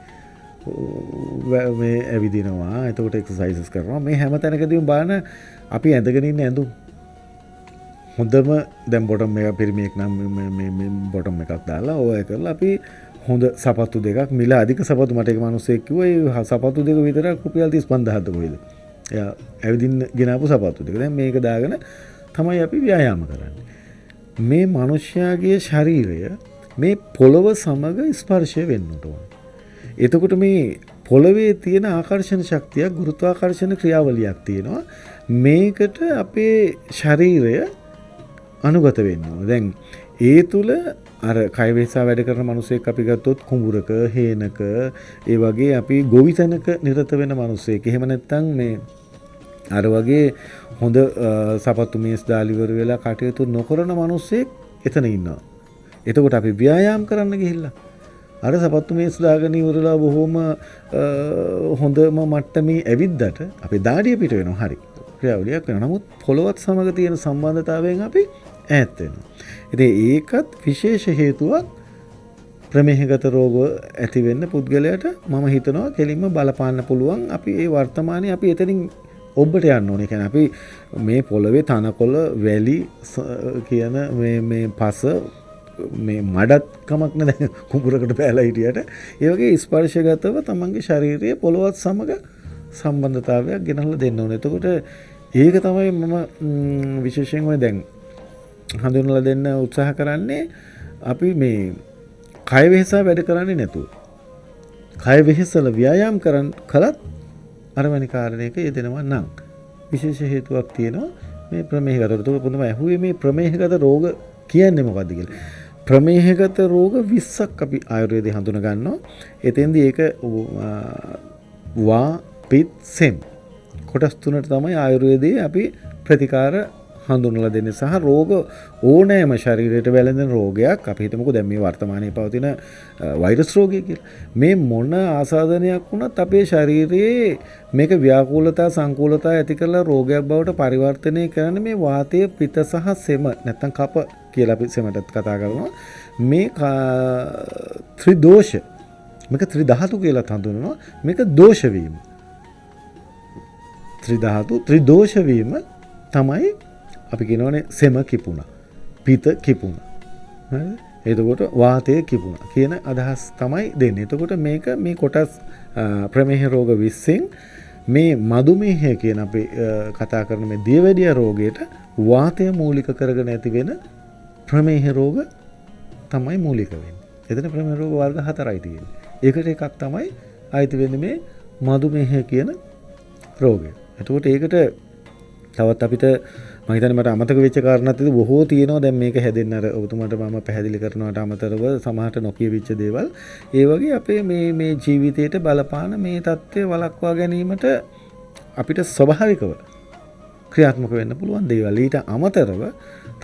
[SPEAKER 2] මේ ඇවිදිනවා. එතකොට එක්සර්සයිසස් කරනවා. මේ හැම තැනකදීම බලන අපි ඇඳගෙන ඉන්න ඇඳුම් හොඳම දැන් බොටම් එක පිරිමියෙක් නම් මේ බොටම් එකක් දාලා ඔය කරලා අපි හොඳ සපත්තු දෙකක් මිල අධික සපත්තු මට එක මිනිස්සෙක් කිව්වා ඒ සපත්තු දෙක විතරක් රුපියල් 35000ද කොහෙද? එයා ඇවිදින්න ගෙනාපු සපත්තු දෙක. දැන් මේක දාගෙන තමයි අපි ව්‍යායාම කරන්නේ. මේ මිනිස්යාගේ ශරීරය මේ පොළව සමග ස්පර්ශය වෙන්න ඕන. එතකොට මේ පොළවේ තියෙන ආකර්ෂණ ශක්තියක් ගුරුත්වාකර්ෂණ ක්‍රියාවලියක් තියෙනවා. මේකට අපේ ශරීරය අනුගත වෙන්න ඕන. දැන් ඒ තුල අර කය වේසා වැඩ කරන මිනිසෙක් අපි ගත්තොත් කුඹුරක, හේනක, ඒ වගේ අපි ගොවිතැනක නිරත වෙන මිනිසෙක්. එහෙම නැත්නම් මේ අර වගේ හොඳ සපත්තු මේස් දාලා ඉවර වෙලා කටයුතු නොකරන මිනිසෙක් එතන ඉන්නවා. එතකොට අපි ව්‍යායාම් කරන්න ගිහිල්ලා අර සපත්තු මේස් දාගෙන ඉවරලා බොහොම හොඳම මට්ටමේ ඇවිද්දට අපි දාඩිය පිට වෙනවා. හරි. ක්‍රියාවලියක් වෙනවා. නමුත් පොළවත් සමග තියෙන සම්බන්ධතාවයෙන් අපි ඈත් වෙනවා. ඉතින් ඒකත් විශේෂ හේතුවක් ප්‍රමේහගත රෝග ඇති වෙන්න පුද්ගලයාට මම හිතනවා කෙලින්ම බලපාන්න පුළුවන්. අපි ඒ වර්තමානයේ අපි එතනින් ඔබට යන්න ඕනේ. කියන්නේ අපි මේ පොළවේ තනකොළ වැලි කියන මේ පස මේ මඩත් කමක් නැහැ කුඹුරකට බෑලා හිටියට ඒ වගේ ස්පර්ශගතව තමන්ගේ ශාරීරික පොළවත් සමග සම්බන්ධතාවයක් ගෙනල්ලා දෙන්න ඕනේ. එතකොට ඒක තමයි මම විශේෂයෙන් ඔය දැන් හඳුන්වලා දෙන්න උත්සාහ කරන්නේ. අපි මේ කය වෙහසා වැඩ කරන්නේ නැතුව කය වෙහසල ව්‍යායාම් කළත් අරවැනි කාරණයක යෙදෙනවා නම් විශේෂ හේතුවක් තියෙනවා මේ ප්‍රමේහගත රෝග. පොදුම ඇහුවේ මේ ප්‍රමේහගත රෝග කියන්නේ මොකක්ද කියලා. ප්‍රමේහගත රෝග 20ක් අපි ආයුර්වේදයේ හඳුනා ගන්නවා. එතෙන්දී ඒක වා පිත් සෙම් කොටස් තුනට තමයි ආයුර්වේදයේ අපි ප්‍රතිකාර හඳුන්වලා දෙන්නේ. සහ රෝග ඕනෑම ශරීරයට වැළඳෙන රෝගයක් අපි හිතමුකෝ දැන් මේ වර්තමානයේ පවතින වෛරස් රෝගය කියලා. මේ මොන ආසාදනයක් වුණත් අපේ ශරීරයේ මේක ව්‍යාකූලතා සංකූලතා ඇති කරලා රෝගයක් බවට පරිවර්තනය කරන්නේ මේ වාතය පිත සහ සෙම නැත්නම් කප කියලා අපි සෙමටත් කතා කරනවා. මේ ත්‍රිදෝෂ මේක ත්‍රිධාතු කියලා හඳුන්වනවා. මේක දෝෂ වීම. ත්‍රිධාතු ත්‍රිදෝෂ වීම තමයි අපි කියනවානේ සෙම කිපුණා, පිත කිපුණා. හරිද? එතකොට වාතය කිපුණා කියන අදහස් තමයි දෙන්නේ. එතකොට මේක මේ කොටස් ප්‍රමේහ රෝග 20න් මේ මధుමේහය කියන අපි කතා කරන මේ දියවැඩිය රෝගයට වාතය මූලික කරගෙන ඇති වෙන ප්‍රමේහ රෝග තමයි මූලික වෙන්නේ. එතන ප්‍රමේහ රෝග වර්ග 4යි තියෙන්නේ. ඒකට එකක් තමයි අයිති වෙන්නේ මේ මధుමේහය කියන රෝගය. එතකොට ඒකට තවත් අපිට මම හිතන්නේ මට අමතක වෙච්ච කාරණාත් ඉතින් බොහෝ තියෙනවා. දැන් මේක හැදෙන්න අර ඔබතුමාට මම පැහැදිලි කරනවට අමතරව සමහරට නොකියවිච්ච දේවල් ඒ වගේ අපේ මේ ජීවිතයට බලපාන මේ தත්ත්වය වළක්වා ගැනීමට අපිට ස්වභාවිකව ක්‍රියාත්මක වෙන්න පුළුවන් දේවල්. ඊට අමතරව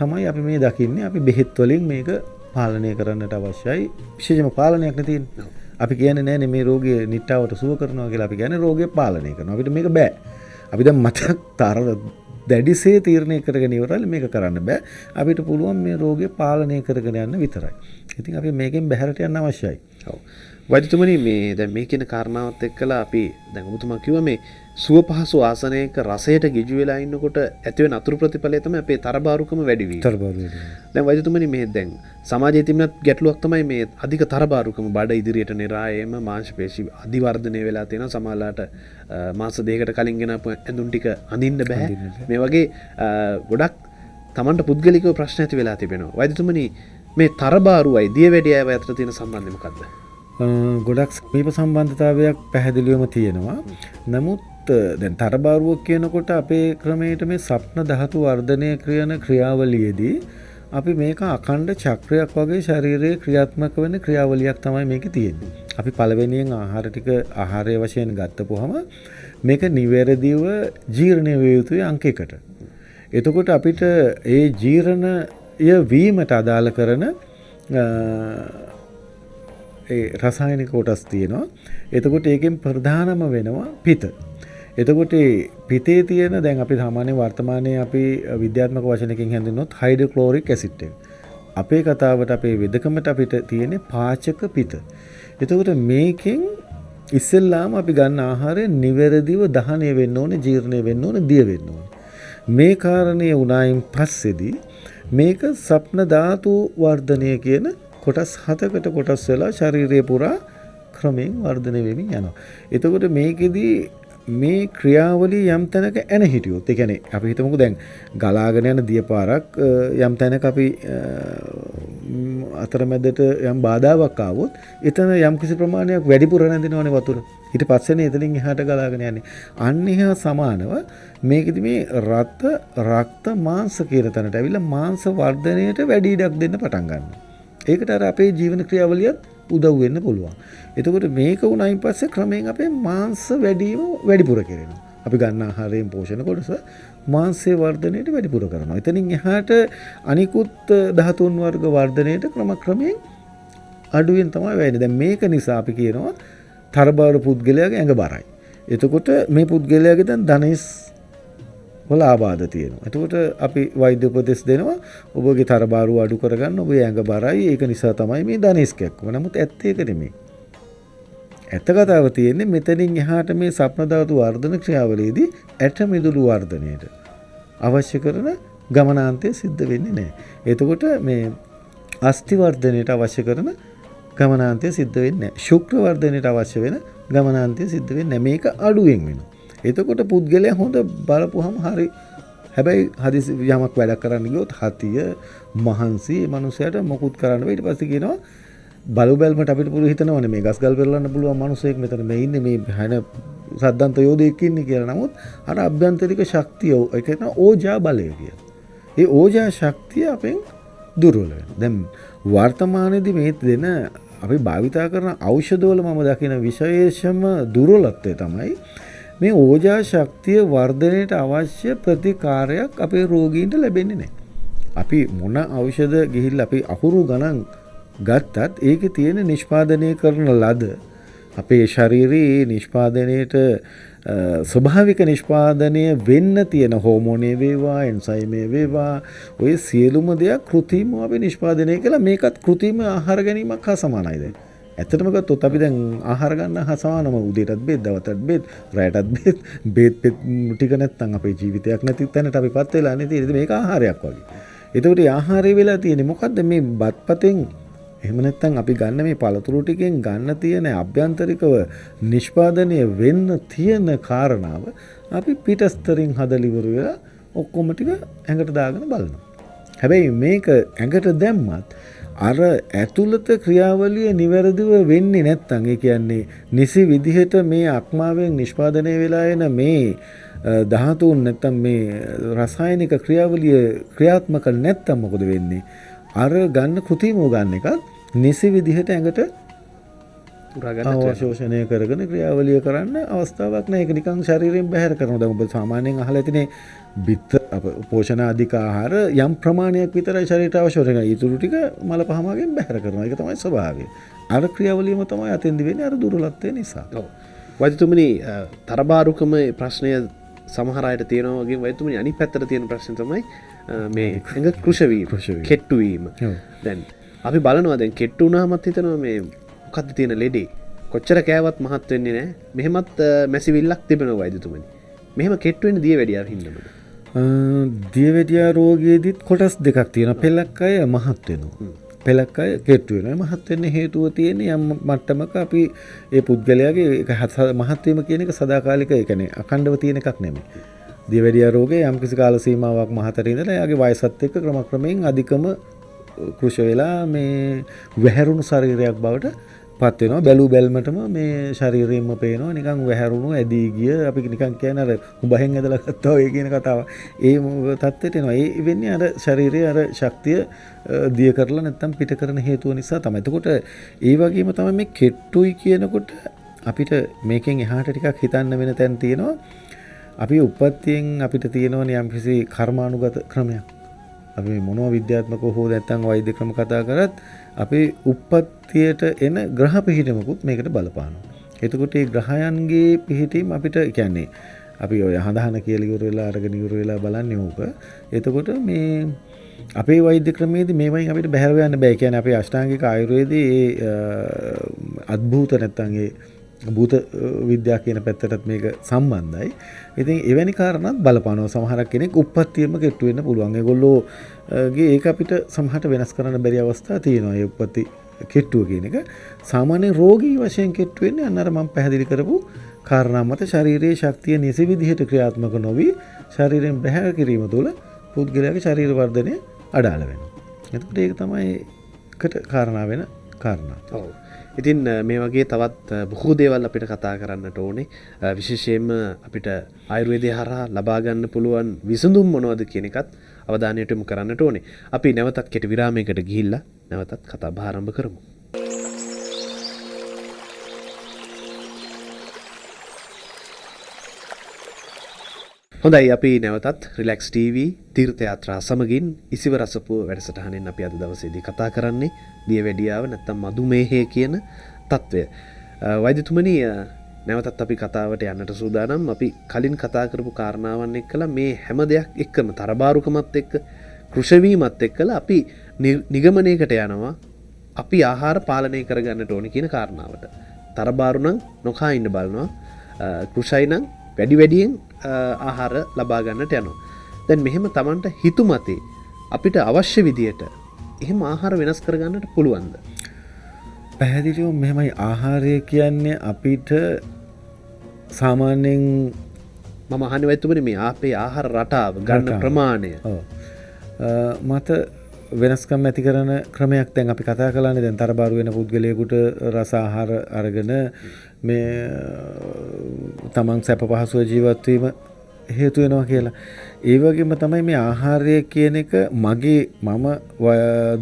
[SPEAKER 2] තමයි අපි මේ දකින්නේ අපි බෙහෙත් වලින් මේක පාලනය කරන්නට අවශ්‍යයි. විශේෂම පාලනයක් නෙතිනේ. අපි කියන්නේ නෑනේ මේ රෝගය නිට්ටාවට සුව කරනවා කියලා. අපි කියන්නේ රෝගය පාලනය කරනවා. අපිට මේක බෑ. අපි දැන් මතක් තර දැඩිසේ තීරණය කරගෙන ඉවරලා මේක කරන්න බෑ. අපිට පුළුවන් මේ රෝගය පාලනය කරගෙන යන්න විතරයි. ඉතින් අපි මේකෙන් බැහැරට යන්න අවශ්‍යයි.
[SPEAKER 1] ඔව්. වෛද්‍යතුමනි මේ දැන් මේ කියන කාරණාවත් එක්කලා අපි දැන් ඔබතුමා කිව්වා මේ සුව පහසු ආසනයක රසයට ගිජු වෙලා ඉන්නකොට ඇති වෙන අතුරු ප්‍රතිඵලය තමයි අපේ තරබාරුකම වැඩි වීම. දැන් වෛද්‍යතුමනි මේ දැන් සමාජයේ තිබෙන ගැටලුවක් තමයි මේ අධික තරබාරුකම බඩ ඉදිරියට නිරායම මාංශ පේශි අධිවර්ධනය වෙලා තියෙනවා. සමහරලාට මාස දෙකකට කලින් ගෙනාපු ඇඳුම් ටික අඳින්න බෑ. මේ වගේ ගොඩක් Tamanට පුද්ගලිකව ප්‍රශ්න ඇති වෙලා තිබෙනවා. වෛද්‍යතුමනි මේ තරබාරුවයි දියවැඩියයි අතර තියෙන සම්බන්ධය මොකක්ද?
[SPEAKER 2] ගොඩක් සමීප සම්බන්ධතාවයක් පැහැදිලිවම තියෙනවා. නමුත් දැන් තරබාරුවක් කියනකොට අපේ ක්‍රමයට මේ සප්න ධාතු වර්ධනය කරන ක්‍රියාවලියේදී අපි මේක අඛණ්ඩ චක්‍රයක් වගේ ශරීරයේ ක්‍රියාත්මක වෙන ක්‍රියාවලියක් තමයි මේකේ තියෙන්නේ. අපි පළවෙනියෙන් ආහාර ටික ආහාරය වශයෙන් ගත්තපුවම මේක නිවැරදිව ජීර්ණය විය යුතුයි අංක 1ට. එතකොට අපිට ඒ ජීර්ණය වීමට අදාළ කරන ඒ රසායනික කොටස් තියෙනවා. එතකොට ඒකෙන් ප්‍රධානම වෙනවා පිත. එතකොට පිතේ තියෙන දැන් අපි සාමාන්‍ය වර්තමානයේ අපි විද්‍යාත්මක වචනකින් හැඳින්වුවොත් හයිඩ්‍රොක්ලෝරික් ඇසිඩ් එක. අපේ කතාවට අපේ වෙදකමට අපිට තියෙන පාචක පිත. එතකොට මේකෙන් ඉස්සෙල්ලාම අපි ගන්න ආහාරය නිවැරදිව දහනය වෙන්න ඕනේ, ජීර්ණය වෙන්න ඕනේ, දිය වෙන්න ඕනේ. මේ කාරණේ උනායින් පස්සේදී මේක සප්න ධාතු වර්ධනය කියන කොටස් 7කට කොටස් වෙලා ශරීරය පුරා ක්‍රමයෙන් වර්ධනය වෙමින් යනවා. එතකොට මේකෙදී මේ ක්‍රියාවලිය යම් තැනක එන හිටියොත්, ඒ කියන්නේ අපි හිතමුකෝ දැන් ගලාගෙන යන දියපාරක් යම් තැනක අපි අතරමැදට යම් බාධාවක් ආවොත් එතන යම් කිසි ප්‍රමාණයක් වැඩිපුර නැඳිනවනේ වතුර. ඊට පස්සේනේ එතනින් එහාට ගලාගෙන යන්නේ. අන්න එහා සමානව මේකෙදි මේ රක්ත මාංශ කියන තැනට ඇවිල්ලා මාංශ වර්ධනයට වැඩි ඉඩක් දෙන්න පටන් ගන්නවා. ඒකට අර අපේ ජීවන ක්‍රියාවලියත් උදව් වෙන්න පුළුවන්. එතකොට මේක උනායින් පස්සේ ක්‍රමයෙන් අපේ මාංශ වැඩිපුර කරනවා. අපි ගන්න ආහාරයෙන් පෝෂණ කොටස මාංශයේ වර්ධනයට වැඩිපුර කරනවා. එතනින් එහාට අනිකුත් ධාතුන් වර්ග වර්ධනයට ක්‍රමයෙන් අඩුවෙන් තමයි වෙන්නේ. දැන් මේක නිසා අපි කියනවා තරබාරු පුද්ගලයාගේ ඇඟ බරයි. එතකොට මේ පුද්ගලයාගේ දැන් ධනෙස් වල ආබාධ තියෙනවා. එතකොට අපි වෛද්‍ය උපදෙස් දෙනවා ඔබගේ තරබාරු අඩු කරගන්න, ඔබේ ඇඟ බරයි, ඒක නිසා තමයි මේ ධනෙස් කැක්කුම. නමුත් ඇත්ත ඒක නෙමෙයි. ඇත්ත කතාව තියෙන්නේ මෙතනින් එහාට මේ සප්න ධාතු වර්ධන ක්‍රියාවලියේදී ඇට මිදුළු වර්ධනයට අවශ්‍ය කරන ගමනාන්තය සිද්ධ වෙන්නේ නැහැ. එතකොට මේ අස්ථි වර්ධනයට අවශ්‍ය කරන ගමනාන්තය සිද්ධ වෙන්නේ නැහැ. ශුක්‍ර වර්ධනයට අවශ්‍ය වෙන ගමනාන්තය සිද්ධ වෙන්නේ නැහැ. මේක අඩුවෙන් වෙනවා. එතකොට පුද්ගලයා හොඳ බලපුවහම හරි. හැබැයි හදිසි යමක් වැඩක් කරන්න ගියොත් හතිය මහන්සි මනුස්සයාට මොකුත් කරන්න බෑ. ඊට පස්සේ කියනවා බලු බැලමට අපිට පුළුවන් හිතනවනේ මේ ගස් ගල් පෙරලන්න පුළුවන් මිනිසෙක් මෙතන මේ ඉන්නේ මේ හැන සද්දන්ත යෝධයෙක් ඉන්නේ කියලා. නමුත් අර අභ්‍යන්තරික ශක්තිය ඒ කියන ඕජා බලය කියලා. ඒ ඕජා ශක්තිය අපෙන් දුර්වල වෙනවා. දැන් වර්තමානයේදී මේ දෙන අපි භාවිතා කරන ඖෂධවල මම දකින විශේෂම දුර්වලත්වය තමයි මේ ඕජා ශක්තිය වර්ධනයට අවශ්‍ය ප්‍රතිකාරයක් අපේ රෝගීන්ට ලැබෙන්නේ නැහැ. අපි මොන ඖෂධ ගිහිල්ලා අපි අහුරු ගණන් ගත්තත් ඒකේ තියෙන නිෂ්පාදනය කරන ලද අපේ ශරීරයේ නිෂ්පාදනයට ස්වභාවික නිෂ්පාදනය වෙන්න තියෙන හෝමෝනේ වේවා, එන්සයිමේ වේවා, ඔය සියලුම දේක් කෘත්‍රිමව අපි නිෂ්පාදනය කළා. මේකත් කෘත්‍රිම ආහාර ගැනීමක් හා සමානයි දැන්. ඇත්තටම ගත්තොත් අපි දැන් ආහාර ගන්න හා සමානම උදේටත් බෙහෙත්, දවල්ටත් බෙහෙත්, රාත්‍රියටත් බෙහෙත් ටික නැත්තම් අපේ ජීවිතයක් නැති තැනට අපිපත් වෙලා නේද? මේක ආහාරයක් වගේ. එතකොට මේ ආහාරය වෙලා තියෙන්නේ මොකද්ද? මේ බත්පතෙන් එහෙම නැත්නම් අපි ගන්න මේ පළතුරු ටිකෙන් ගන්න තියෙන අභ්‍යන්තරිකව නිෂ්පාදනය වෙන්න තියෙන කාරණාව අපි පිටස්තරින් හදලා ඉවර වෙලා ඔක්කොම ටික ඇඟට දාගෙන බලනවා. හැබැයි මේක ඇඟට දැම්මත් අර ඇතුළත ක්‍රියාවලිය නිවැරදිව වෙන්නේ නැත්නම්, ඒ කියන්නේ නිසි විදිහට මේ අක්මාවෙන් නිෂ්පාදනය වෙලා එන මේ ධාතුන් නැත්නම් මේ රසායනික ක්‍රියාවලිය ක්‍රියාත්මක නැත්නම් මොකද වෙන්නේ? අර ගන්න කෘත්‍රිමව ගන්න එකත් නිසි විදිහට ඇඟට අවශෝෂණය කරගෙන ක්‍රියාවලිය කරන්න අවස්ථාවක් නැහැ. ඒක නිකන් ශරීරයෙන් බැහැර කරනවා. දැන් ඔබ සාමාන්‍යයෙන් අහලා ඇතිනේ බිත්ත පෝෂණ අධික ආහාර යම් ප්‍රමාණයක් විතරයි ශරීරයට අවශ්‍ය වෙන්නේ. ඊටු ටික මල පහමගෙන් බැහැර කරනවා. ඒක තමයි ස්වභාවය. අර ක්‍රියාවලියම තමයි අතෙන්දි වෙන්නේ අර දුර්වලත්වය නිසා.
[SPEAKER 1] ඔව්. වෛද්‍යතුමනි, තරබාරුකම ප්‍රශ්නය සමහර අයට තියෙනවා වගේ වෛද්‍යතුමනි අනිත් පැත්තට තියෙන ප්‍රශ්නේ තමයි මේ ඇඟ කෘෂ වීම, කෙට්ටු වීම. දැන් අපි බලනවා දැන් කෙට්ටු වුණාමත් හිතනවා මේ මොකද්ද තියෙන ලෙඩේ? කොච්චර කෑවත් මහත් වෙන්නේ නැහැ. මෙහෙමත් මැසිවිල්ලක් තිබෙනවා වෛද්‍යතුමනි. මෙහෙම කෙට්ටු වෙන දියවැඩියාව හින්දාමද?
[SPEAKER 2] දියවැඩියා රෝගයේදීත් කොටස් දෙකක් තියෙනවා. පෙලක් අය මහත් වෙනවා. පෙලක් අය කෙට්ටු වෙනවා. මහත් වෙන්න හේතුව තියෙන්නේ යම් මට්ටමක අපි ඒ පුද්ගලයාගේ මහත් වීම කියන එක සදාකාලික, ඒ කියන්නේ අඛණ්ඩව තියෙන එකක් නෙමෙයි. දියවැඩියා රෝගය යම් කිසි කාල සීමාවක් මහතර ඉඳලා එයාගේ වයසත් එක්ක ක්‍රමක්‍රමයෙන් අධිකම කෘෂ වෙලා මේ වැහැරුණු ශරීරයක් බවට පත් වෙනවා. බැලූ බැල්මටම මේ ශරීරයෙන්ම පේනවා නිකන් වැහැරුණු ඇදී ගිය, අපි නිකන් කියන්නේ අර උඹහෙන් ඇදලා ගත්තා වගේ කියන කතාව. ඒ තත්ත්වයට එනවා. ඒ වෙන්නේ අර ශරීරයේ අර ශක්තිය දිය කරලා නැත්තම් පිට කරන හේතුව නිසා තමයි. එතකොට ඒ වගේම තමයි මේ කෙට්ටුයි කියනකොට අපිට මේකෙන් එහාට ටිකක් හිතන්න වෙන තැන් තියෙනවා. අපි උප්පත්තියෙන් අපිට තියෙනවනේ යම්කිසි කර්මානුගත ක්‍රමයක්. අපි මොනවා විද්‍යාත්මකව හෝ නැත්නම් වෛද්‍ය ක්‍රම කතා කරත් අපි උප්පත්තියට එන ග්‍රහ පිහිටමකුත් මේකට බලපානවා. එතකොට මේ ග්‍රහයන්ගේ පිහිටීම අපිට කියන්නේ අපි ඔය හඳහන කියලා ඉවර වෙලා අරගෙන ඉවර වෙලා බලන්නේ ඕක. එතකොට මේ අපේ වෛද්‍ය ක්‍රමයේදී මේවයින් අපිට බැහැර යන්න බෑ. කියන්නේ අපේ අෂ්ටාංගික ආයුර්වේදයේ අద్භූත නැත්නම් ඒ භූත විද්‍යාව කියන පැත්තටත් මේක සම්බන්ධයි. ඉතින් එවැනි කාරණාත් බලපානවා. සමහරක් කෙනෙක් උප්පත්තියම කෙට්ටු වෙන්න පුළුවන්. ඒගොල්ලෝගේ ඒක අපිට සමහරට වෙනස් කරන්න බැරි අවස්ථා තියෙනවා. ඒ උප්පත්ති කෙට්ටුව කියන එක සාමාන්‍ය රෝගී වශයෙන් කෙට්ටු වෙන්නේ අන්නර මම පැහැදිලි කරපු කාරණා මත ශාරීරික ශක්තිය නිසි විදිහට ක්‍රියාත්මක නොවි ශරීරයෙන් බැහැර කිරීම තුළ පුද්ගලයාගේ ශරීර වර්ධනය අඩාල වෙනවා. එතකොට ඒක තමයි එකට කාරණා වෙන කාරණා.
[SPEAKER 1] ඔව්. ඉතින් මේ වගේ තවත් බොහෝ දේවල් අපිට කතා කරන්නට ඕනේ. විශේෂයෙන්ම අපිට ආයුර්වේදය හරහා ලබා ගන්න පුළුවන් විසඳුම් මොනවද කියන එකත් අවධානයට යොමු කරන්නට ඕනේ. අපි නැවතත් කෙටි විරාමයකට ගිහිල්ලා නැවතත් කතා බහ ආරම්භ කරමු. හොඳයි අපි නැවතත් රිලැක්ස් TV තීර්ථ යාත්‍රා සමගින් ඉසිවරසපුව වැඩසටහනෙන් අපි අද දවසේදී කතා කරන්නේ දියවැඩියාව නැත්නම් මధుමේහය කියන తত্ত্বය. වෛද්‍යතුමනි නැවතත් අපි කතාවට යන්නට සූදානම්. අපි කලින් කතා කරපු කාරණාවන් එක්කලා මේ හැම දෙයක් එක්කම තරබාරුකමත් එක්ක කෘෂවීමත් එක්කලා අපි නිගමනයකට යනවා අපි ආහාර පාලනය කරගන්නට ඕනේ කියන කාරණාවට. තරබාරු නම් නොකා ඉන්න බලනවා. කෘෂයි නම් වැඩියෙන් ආහාර ලබා ගන්නට යනවා. දැන් මෙහෙම Tamanට හිතුමතේ අපිට අවශ්‍ය විදියට එහෙම ආහාර වෙනස් කරගන්නට පුළුවන්ද?
[SPEAKER 2] පැහැදිලිව මෙහෙමයි ආහාරය කියන්නේ අපිට සාමාන්‍යයෙන්
[SPEAKER 1] මම අහන්නේ වෛද්‍යතුමනි මේ අපේ ආහාර රටාව ගන්න ප්‍රමාණය
[SPEAKER 2] මත වෙනස්කම් ඇති කරන ක්‍රමයක් දැන් අපි කතා කළානේ. දැන් තරබාරු වෙන පුද්ගලයෙකුට රස ආහාර අරගෙන මේ තමන් සැප පහසුව ජීවත් වීම හේතු වෙනවා කියලා. ඒ වගේම තමයි මේ ආහාරය කියන එක මම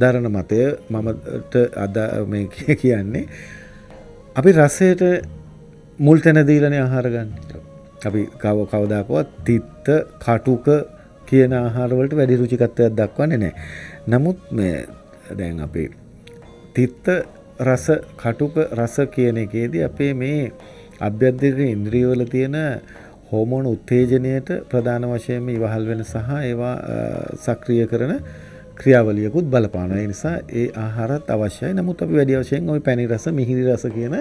[SPEAKER 2] දරන මතය මමට අද මේ කියන්නේ අපි රසයට මුල් තැන දීලානේ ආහාර ගන්න. අපි කවදාකවත් තිත්ත කටුක කියන ආහාර වලට වැඩි රුචිකත්වයක් දක්වන්නේ නැහැ. නමුත් මේ දැන් අපි තිත්ත රස කටුක රස කියන එකේදී අපේ මේ අභ්‍යන්තරික ඉන්ද්‍රියවල තියෙන හෝමෝන උත්තේජනයට ප්‍රධාන වශයෙන්ම ඉවහල් වෙන සහ ඒවා සක්‍රිය කරන ක්‍රියාවලියකුත් බලපානවා. ඒ නිසා ඒ ආහාරත් අවශ්‍යයි. නමුත් අපි වැඩි වශයෙන් ওই පැණි රස මිහිරි රස කියන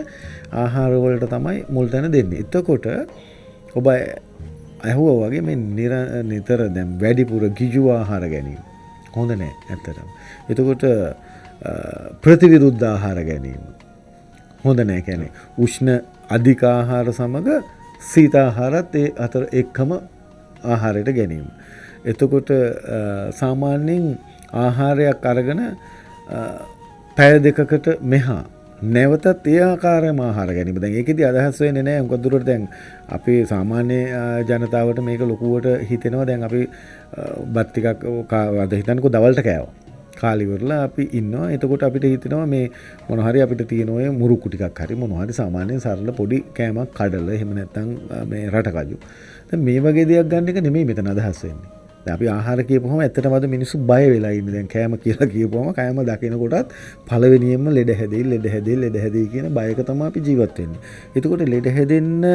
[SPEAKER 2] ආහාර වලට තමයි මුල් තැන දෙන්නේ. එතකොට ඔබ අහුවා වගේ මේ නිතර දැන් වැඩිපුර ගිජු ආහාර ගැනීම හොඳ නැහැ ඇත්තටම. එතකොට ප්‍රතිවිරුද්ධ ආහාර ගැනීම හොඳ නැහැ. කියන්නේ උෂ්ණ අධික ආහාර සමග සීත ආහාරත් ඒ අතර එක්කම ආහාරයට ගැනීම. එතකොට සාමාන්‍යයෙන් ආහාරයක් අරගෙන පැය දෙකකට මෙහා නැවතත් ඒ ආකාරයම ආහාර ගැනීම. දැන් ඒකෙදි අදහස් වෙන්නේ නැහැ මොකද දුරට දැන් අපේ සාමාන්‍ය ජනතාවට මේක ලොකුවට හිතෙනවා. දැන් අපි බත් ටිකක් අද හිතන්නකෝ දවල්ට කෑවා. කාලි වරලා අපි ඉන්නවා. එතකොට අපිට හිතෙනවා මේ මොන හරි අපිට තියෙන ඔය මුරුක්කු ටිකක් හරි මොන හරි සාමාන්‍යයෙන් සරල පොඩි කෑමක් කඩල එහෙම නැත්නම් මේ රටකජු. දැන් මේ වගේ දෙයක් ගන්න එක නෙමෙයි මෙතන අදහස් වෙන්නේ. දැන් අපි ආහාර කියපුවම ඇත්තටම අද මිනිස්සු බය වෙලා ඉන්නේ. දැන් කෑම කියලා කියපුවම කෑම දකිනකොටත් පළවෙනියෙන්ම ලෙඩ හැදෙයි කියන බයක තමයි අපි ජීවත් වෙන්නේ. එතකොට ලෙඩ හැදෙන්න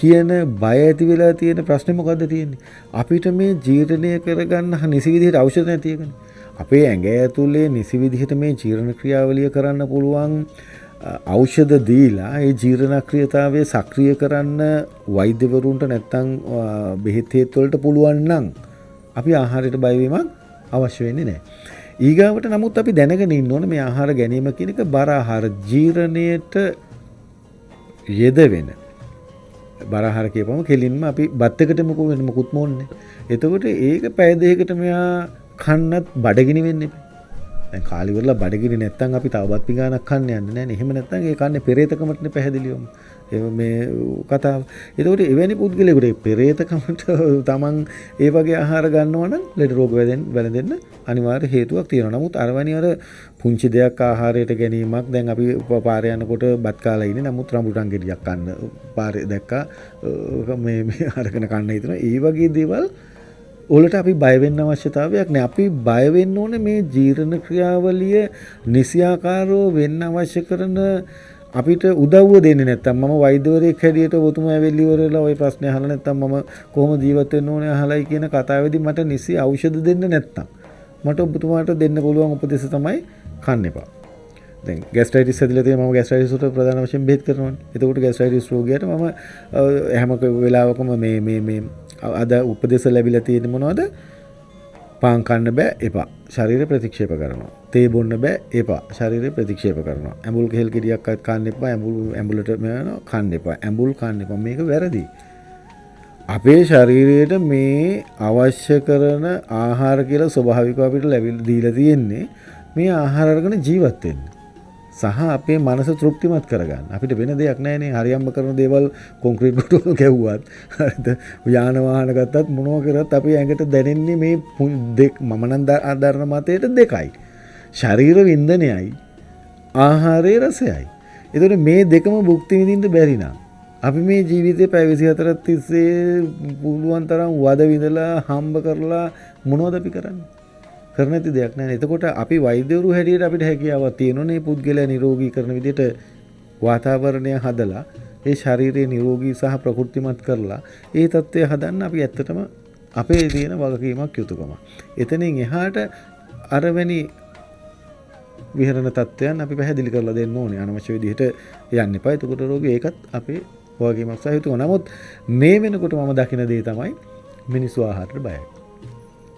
[SPEAKER 2] කියන බය ඇති වෙලා තියෙන ප්‍රශ්නේ මොකද්ද තියෙන්නේ? අපිට මේ ජීර්ණය කරගන්න නිසි විදිහට ඖෂධ නැති එකනේ. අපේ ඇඟ ඇතුලේ නිසි විදිහට මේ ජීර්ණ ක්‍රියාවලිය කරන්න පුළුවන් ඖෂධ දීලා ඒ ජීර්ණ ක්‍රියාතාවය සක්‍රිය කරන්න වෛද්‍යවරුන්ට නැත්තම් බෙහෙත් වලට පුළුවන් නම් අපි ආහාරයට බය වීමක් අවශ්‍ය වෙන්නේ නැහැ. ඊගාවට නමුත් අපි දැනගෙන ඉන්න ඕනේ මේ ආහාර ගැනීම කියන එක බර ආහාර ජීර්ණයට යෙදවෙන. බර ආහාර කියපුවම කෙලින්ම අපි බත් එකට මොකුත් මොන්නේ. එතකොට ඒක පැය දෙකකට මෙහා කන්නත් බඩගිනි වෙන්නේ. දැන් කාලි වල බඩගිනි නැත්තම් අපි තව බත් පිඟානක් කන්න යන්නේ නැහැ නේ. එහෙම නැත්තම් ඒ කන්නේ පෙරේතකමටනේ පැහැදිලිවම. මේ කතාව. එතකොට එවැනි පුද්ගලයෙකුට පෙරේතකමට තමන් ඒ වගේ ආහාර ගන්නවා නම් ලෙඩ රෝග වැළඳෙන්න අනිවාර්ය හේතුවක් තියෙනවා. නමුත් අරවැනි අර පුංචි දෙයක් ආහාරයට ගැනීමක් දැන් අපි පාරේ යනකොට බත් කාලා ඉන්නේ. නමුත් රඹුටන් ගෙඩියක් කන්න පාරේ දැක්කා මේ අරගෙන කන්න හිතනවා. ඒ වගේ දේවල් වලට අපි බය වෙන්න අවශ්‍යතාවයක් නැහැ. අපි බය වෙන්න ඕනේ මේ ජීර්ණ ක්‍රියාවලිය නිසියාකාරව වෙන්න අවශ්‍ය කරන අපිට උදව්ව දෙන්නේ නැත්තම් මම වෛද්‍යවරයෙක් හැටියට ඔබතුමා ඇවිල්ලි ඉවරලා ওই ප්‍රශ්නේ අහලා නැත්තම් මම කොහොම ජීවත් වෙන්න ඕනේ අහලයි කියන කතාවේදී මට නිසි ඖෂධ දෙන්න නැත්තම් මට ඔබතුමාට දෙන්න පුළුවන් උපදෙස් තමයි කන්න එපා. දැන් ગેස්ට්‍රයිටිස් හැදිලා තියෙන මම ગેස්ට්‍රයිටිස් වලට ප්‍රධාන වශයෙන් බෙහෙත් කරනවානේ. එතකොට ગેස්ට්‍රයිටිස් රෝගියාට මම හැම වෙලාවකම මේ අද උපදෙස් ලැබිලා තියෙන්නේ මොනවද? පාන් කන්න බෑ එපා. ශරීරය ප්‍රතික්ෂේප කරනවා. තේ බොන්න බෑ එපා. ශරීරය ප්‍රතික්ෂේප කරනවා. ඇඹුල් කෙහෙල් ගෙඩියක් කන්න එපා. ඇඹුලට කන්න එපා. ඇඹුල් කන්න එපා. මේක වැරදි. අපේ ශරීරයට මේ අවශ්‍ය කරන ආහාර කියලා ස්වභාවිකව අපිට දීලා තියෙන්නේ මේ ආහාර අරගෙන ජීවත් වෙන්න. සහ අපේ මනස තෘප්තිමත් කරගන්න. අපිට වෙන දෙයක් නැහැනේ. හරියම්ම කරන දේවල් කොන්ක්‍රීට් කොටවල ගැව්වත් හරිද? යාන වාහන ගත්තත් මොනවා කරත් අපේ ඇඟට දැනෙන්නේ මේ මම නම් ආදරන මතයට දෙකයි. ශරීර වින්දනයයි ආහාරයේ රසයයි. ඒතකොට මේ දෙකම භුක්ති විඳින්න බැරි නම් අපි මේ ජීවිතේ පැය 24ක් තිස්සේ පුළුවන් තරම් වද විඳලා හම්බ කරලා මොනවද අපි කරන්නේ? කරන නැති දෙයක් නෑ. එතකොට අපි වෛද්‍යවරු හැටියට අපිට හැකියාවක් තියෙනෝනේ පුද්ගලයා නිරෝගී කරන විදිහට වාතාවරණය හදලා ඒ ශරීරය නිරෝගී සහ ප්‍රකෘතිමත් කරලා ඒ தත්ත්වය හදන්න අපි ඇත්තටම අපේ තියෙන වගකීමක් යුතුයකම. එතනින් එහාට අරවැනි විහරණ තත්ත්වයන් අපි පැහැදිලි කරලා දෙන්න ඕනේ. අනවශ්‍ය විදිහට යන්න එපා. එතකොට රෝගී ඒකත් අපේ වගකීමක් සහ යුතුයකම. නමුත් මේ වෙනකොට මම දකින දේ තමයි මිනිස්සු ආහාරයට බයයි.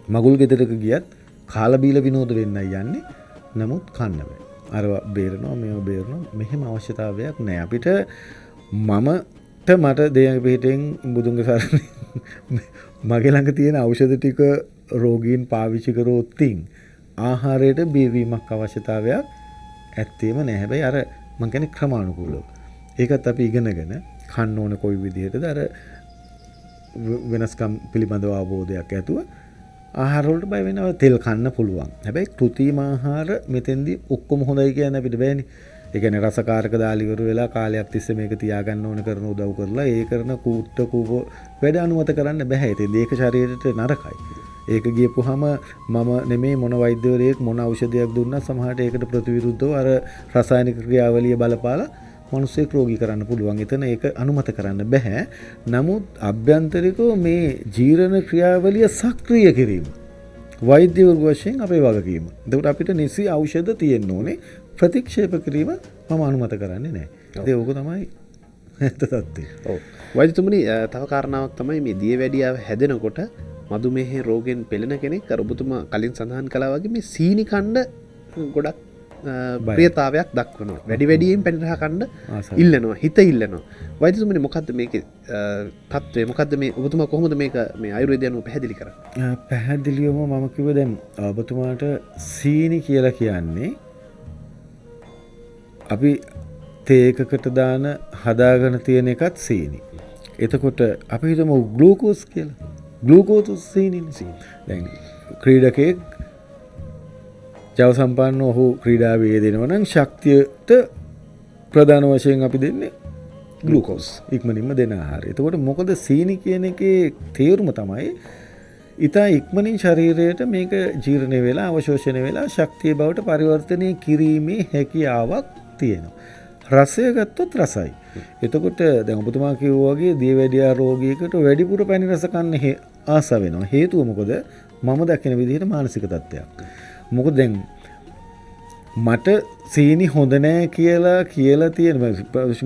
[SPEAKER 2] මගුල් ගෙදරක ගියත් කාලා බීලා විනෝද වෙන්නයි යන්නේ. නමුත් කන්න බෑ. අර බේරනවා මේව බේරනවා. මෙහෙම අවශ්‍යතාවයක් නැහැ. අපිට මට දෙයක් පිටින් බුදුන්ගේ සරණේ මගේ ළඟ තියෙන ඖෂධ ටික රෝගීන් පාවිච්චි කරොත් ආහාරයට බේවීමක් අවශ්‍යතාවයක් ඇත්තේම නැහැ. හැබැයි අර මම කියන්නේ ක්‍රමානුකූලව. ඒකත් අපි ඉගෙනගෙන කන්න ඕන කොයි විදිහටද අර වෙනස්කම් පිළිබඳව අවබෝධයක් ඇතුව ආහාර වලට බය වෙනවා. තෙල් කන්න පුළුවන්. හැබැයි කෘත්‍රිම ආහාර මෙතෙන්දී ඔක්කොම හොඳයි කියන්න අපිට බෑනේ. ඒ කියන්නේ රසකාරක දාලි ඉවර වෙලා කාලයක් තිස්සේ මේක තියාගන්න ඕන කරන උදව් කරලා ඒ කරන කූට්ට කූප වැඩ අනුමත කරන්න බෑ. ඒක ශරීරයට නරකයි. ඒක ගියපුවාම මම නෙමේ මොන වෛද්‍යවරයෙක් මොන ඖෂධයක් දුන්නා සමහරට ඒකට ප්‍රතිවිරුද්ධව අර රසායනික ක්‍රියාවලිය බලපාලා මිනිස්සෙක් රෝගී කරන්න පුළුවන්. එතන ඒක අනුමත කරන්න බෑ. නමුත් අභ්‍යන්තරිකව මේ ජීර්ණ ක්‍රියාවලිය සක්‍රිය කිරීම වෛද්‍යවරු වශයෙන් අපේ වගකීම. එතකොට අපිට නිසි ඖෂධ තියෙන්න ඕනේ. ප්‍රතික්ෂේප කිරීම මම අනුමත කරන්නේ නැහැ. ඒක ඕක තමයි තත්ත්වය.
[SPEAKER 1] ඔව්. වෛද්‍යතුමනි තව කාරණාවක් තමයි මේ දියවැඩියාව හැදෙනකොට මදුමේහ රෝගෙන් පෙළෙන කෙනෙක් අර ඔබතුමා කලින් සඳහන් කළා වගේ මේ සීනි කණ්ඩ ගොඩක් ප්‍රියතාවයක් දක්වනවා. වැඩියෙන් පැණි රහ කන්න ඉල්ලනවා. හිත ඉල්ලනවා. වෛද්‍යතුමනි මොකද්ද මේකේ තත්ත්වය? මොකද්ද මේ ඔබතුමා කොහොමද මේක මේ ආයුර්වේදය අනුව පැහැදිලි කරන්නේ?
[SPEAKER 2] පැහැදිලිවම මම කිව්ව දැන් ඔබතුමාට සීනි කියලා කියන්නේ අපි තේ එකකට දාන හදාගෙන තියෙන එකත් සීනි. එතකොට අපි හිතමු ග්ලූකෝස් කියලා. ග්ලූකෝස් සීනිනේ. දැන් ක්‍රීඩකයෙක් ජව සම්පන්න ඔහු ක්‍රීඩාවේ යෙදෙනවා නම් ශක්තියට ප්‍රධාන වශයෙන් අපි දෙන්නේ ග්ලූකෝස්. ඉක්මනින්ම දෙන ආහාරය. එතකොට මොකද සීනි කියන එකේ තේරුම තමයි ඉතා ඉක්මනින් ශරීරයට මේක ජීර්ණය වෙලා අවශෝෂණය වෙලා ශක්තිය බවට පරිවර්තනය කිරීමේ හැකියාවක් තියෙනවා. රසය ගත්තොත් රසයි. එතකොට දැන් ඔබතුමා කිව්වා වගේ දියවැඩියා රෝගියෙකුට වැඩිපුර පැණි රස කන්න ආස වෙනවා. හේතුව මොකද? මම දකින විදිහට මානසික තත්ත්වයක්. මොකද දැන් මට සීනි හොඳ නෑ කියලා තියෙන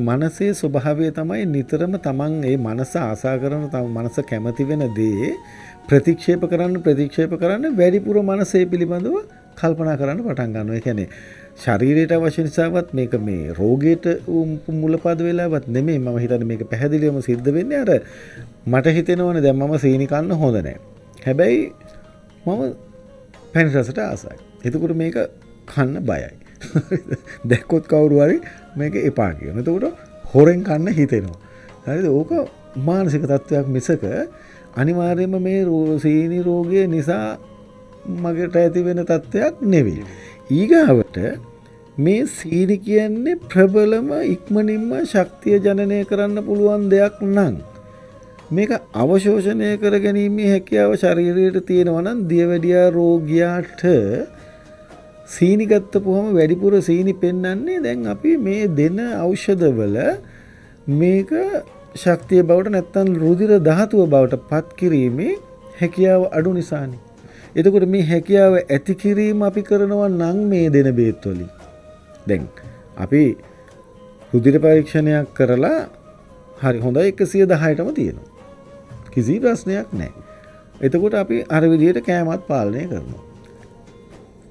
[SPEAKER 2] මනසේ ස්වභාවය තමයි නිතරම තමන් ඒ මනස ආසා කරන මනස කැමති වෙන දේ ප්‍රතික්ෂේප කරන්න වැඩිපුර මනසේ පිළිබඳව කල්පනා කරන්න පටන් ගන්නවා. ඒ කියන්නේ ශරීරයට අවශ්‍ය නිසාවත් මේක මේ රෝගයට මුලපද වෙලාවත් නෙමෙයි. මම හිතන්නේ මේක පැහැදිලිවම සිද්ධ වෙන්නේ අර මට හිතෙනවනේ දැන් මම සීනි කන්න හොඳ නෑ. හැබැයි මම පැණි රසට ආසයි. එතකොට මේක කන්න බයයි. දැක්කොත් කවුරු හරි මේක එපා කියනවා. එතකොට හොරෙන් කන්න හිතෙනවා. හරිද? ඕක මානසික තත්ත්වයක් මිසක අනිවාර්යයෙන්ම මේ සීනි රෝගය නිසා මගට ඇති වෙන තත්ත්වයක් නෙවෙයි. ඊගාවට මේ සීනි කියන්නේ ප්‍රබලම ඉක්මනින්ම ශක්තිය ජනනය කරන්න පුළුවන් දෙයක් නම් මේක අවශෝෂණය කර ගැනීමේ හැකියාව ශරීරයට තියෙනවා නම් දියවැඩියා රෝගියාට සීනි ගත්තපුවම වැඩිපුර සීනි පෙන්වන්නේ දැන් අපි මේ දෙන ඖෂධවල මේක ශක්තිය බවට නැත්තම් රුධිර ධාතුව බවට පත් කිරීමේ හැකියාව අඩු නිසානේ. එතකොට මේ හැකියාව ඇති කිරීම අපි කරනවා නම් මේ දෙන බේත් වලින්. දැන් අපි රුධිර පරීක්ෂණයක් කරලා හරි හොඳයි 110ටම තියෙනවා. කිසි ප්‍රශ්නයක් නැහැ. එතකොට අපි අර විදිහට කෑමත් පාලනය කරනවා.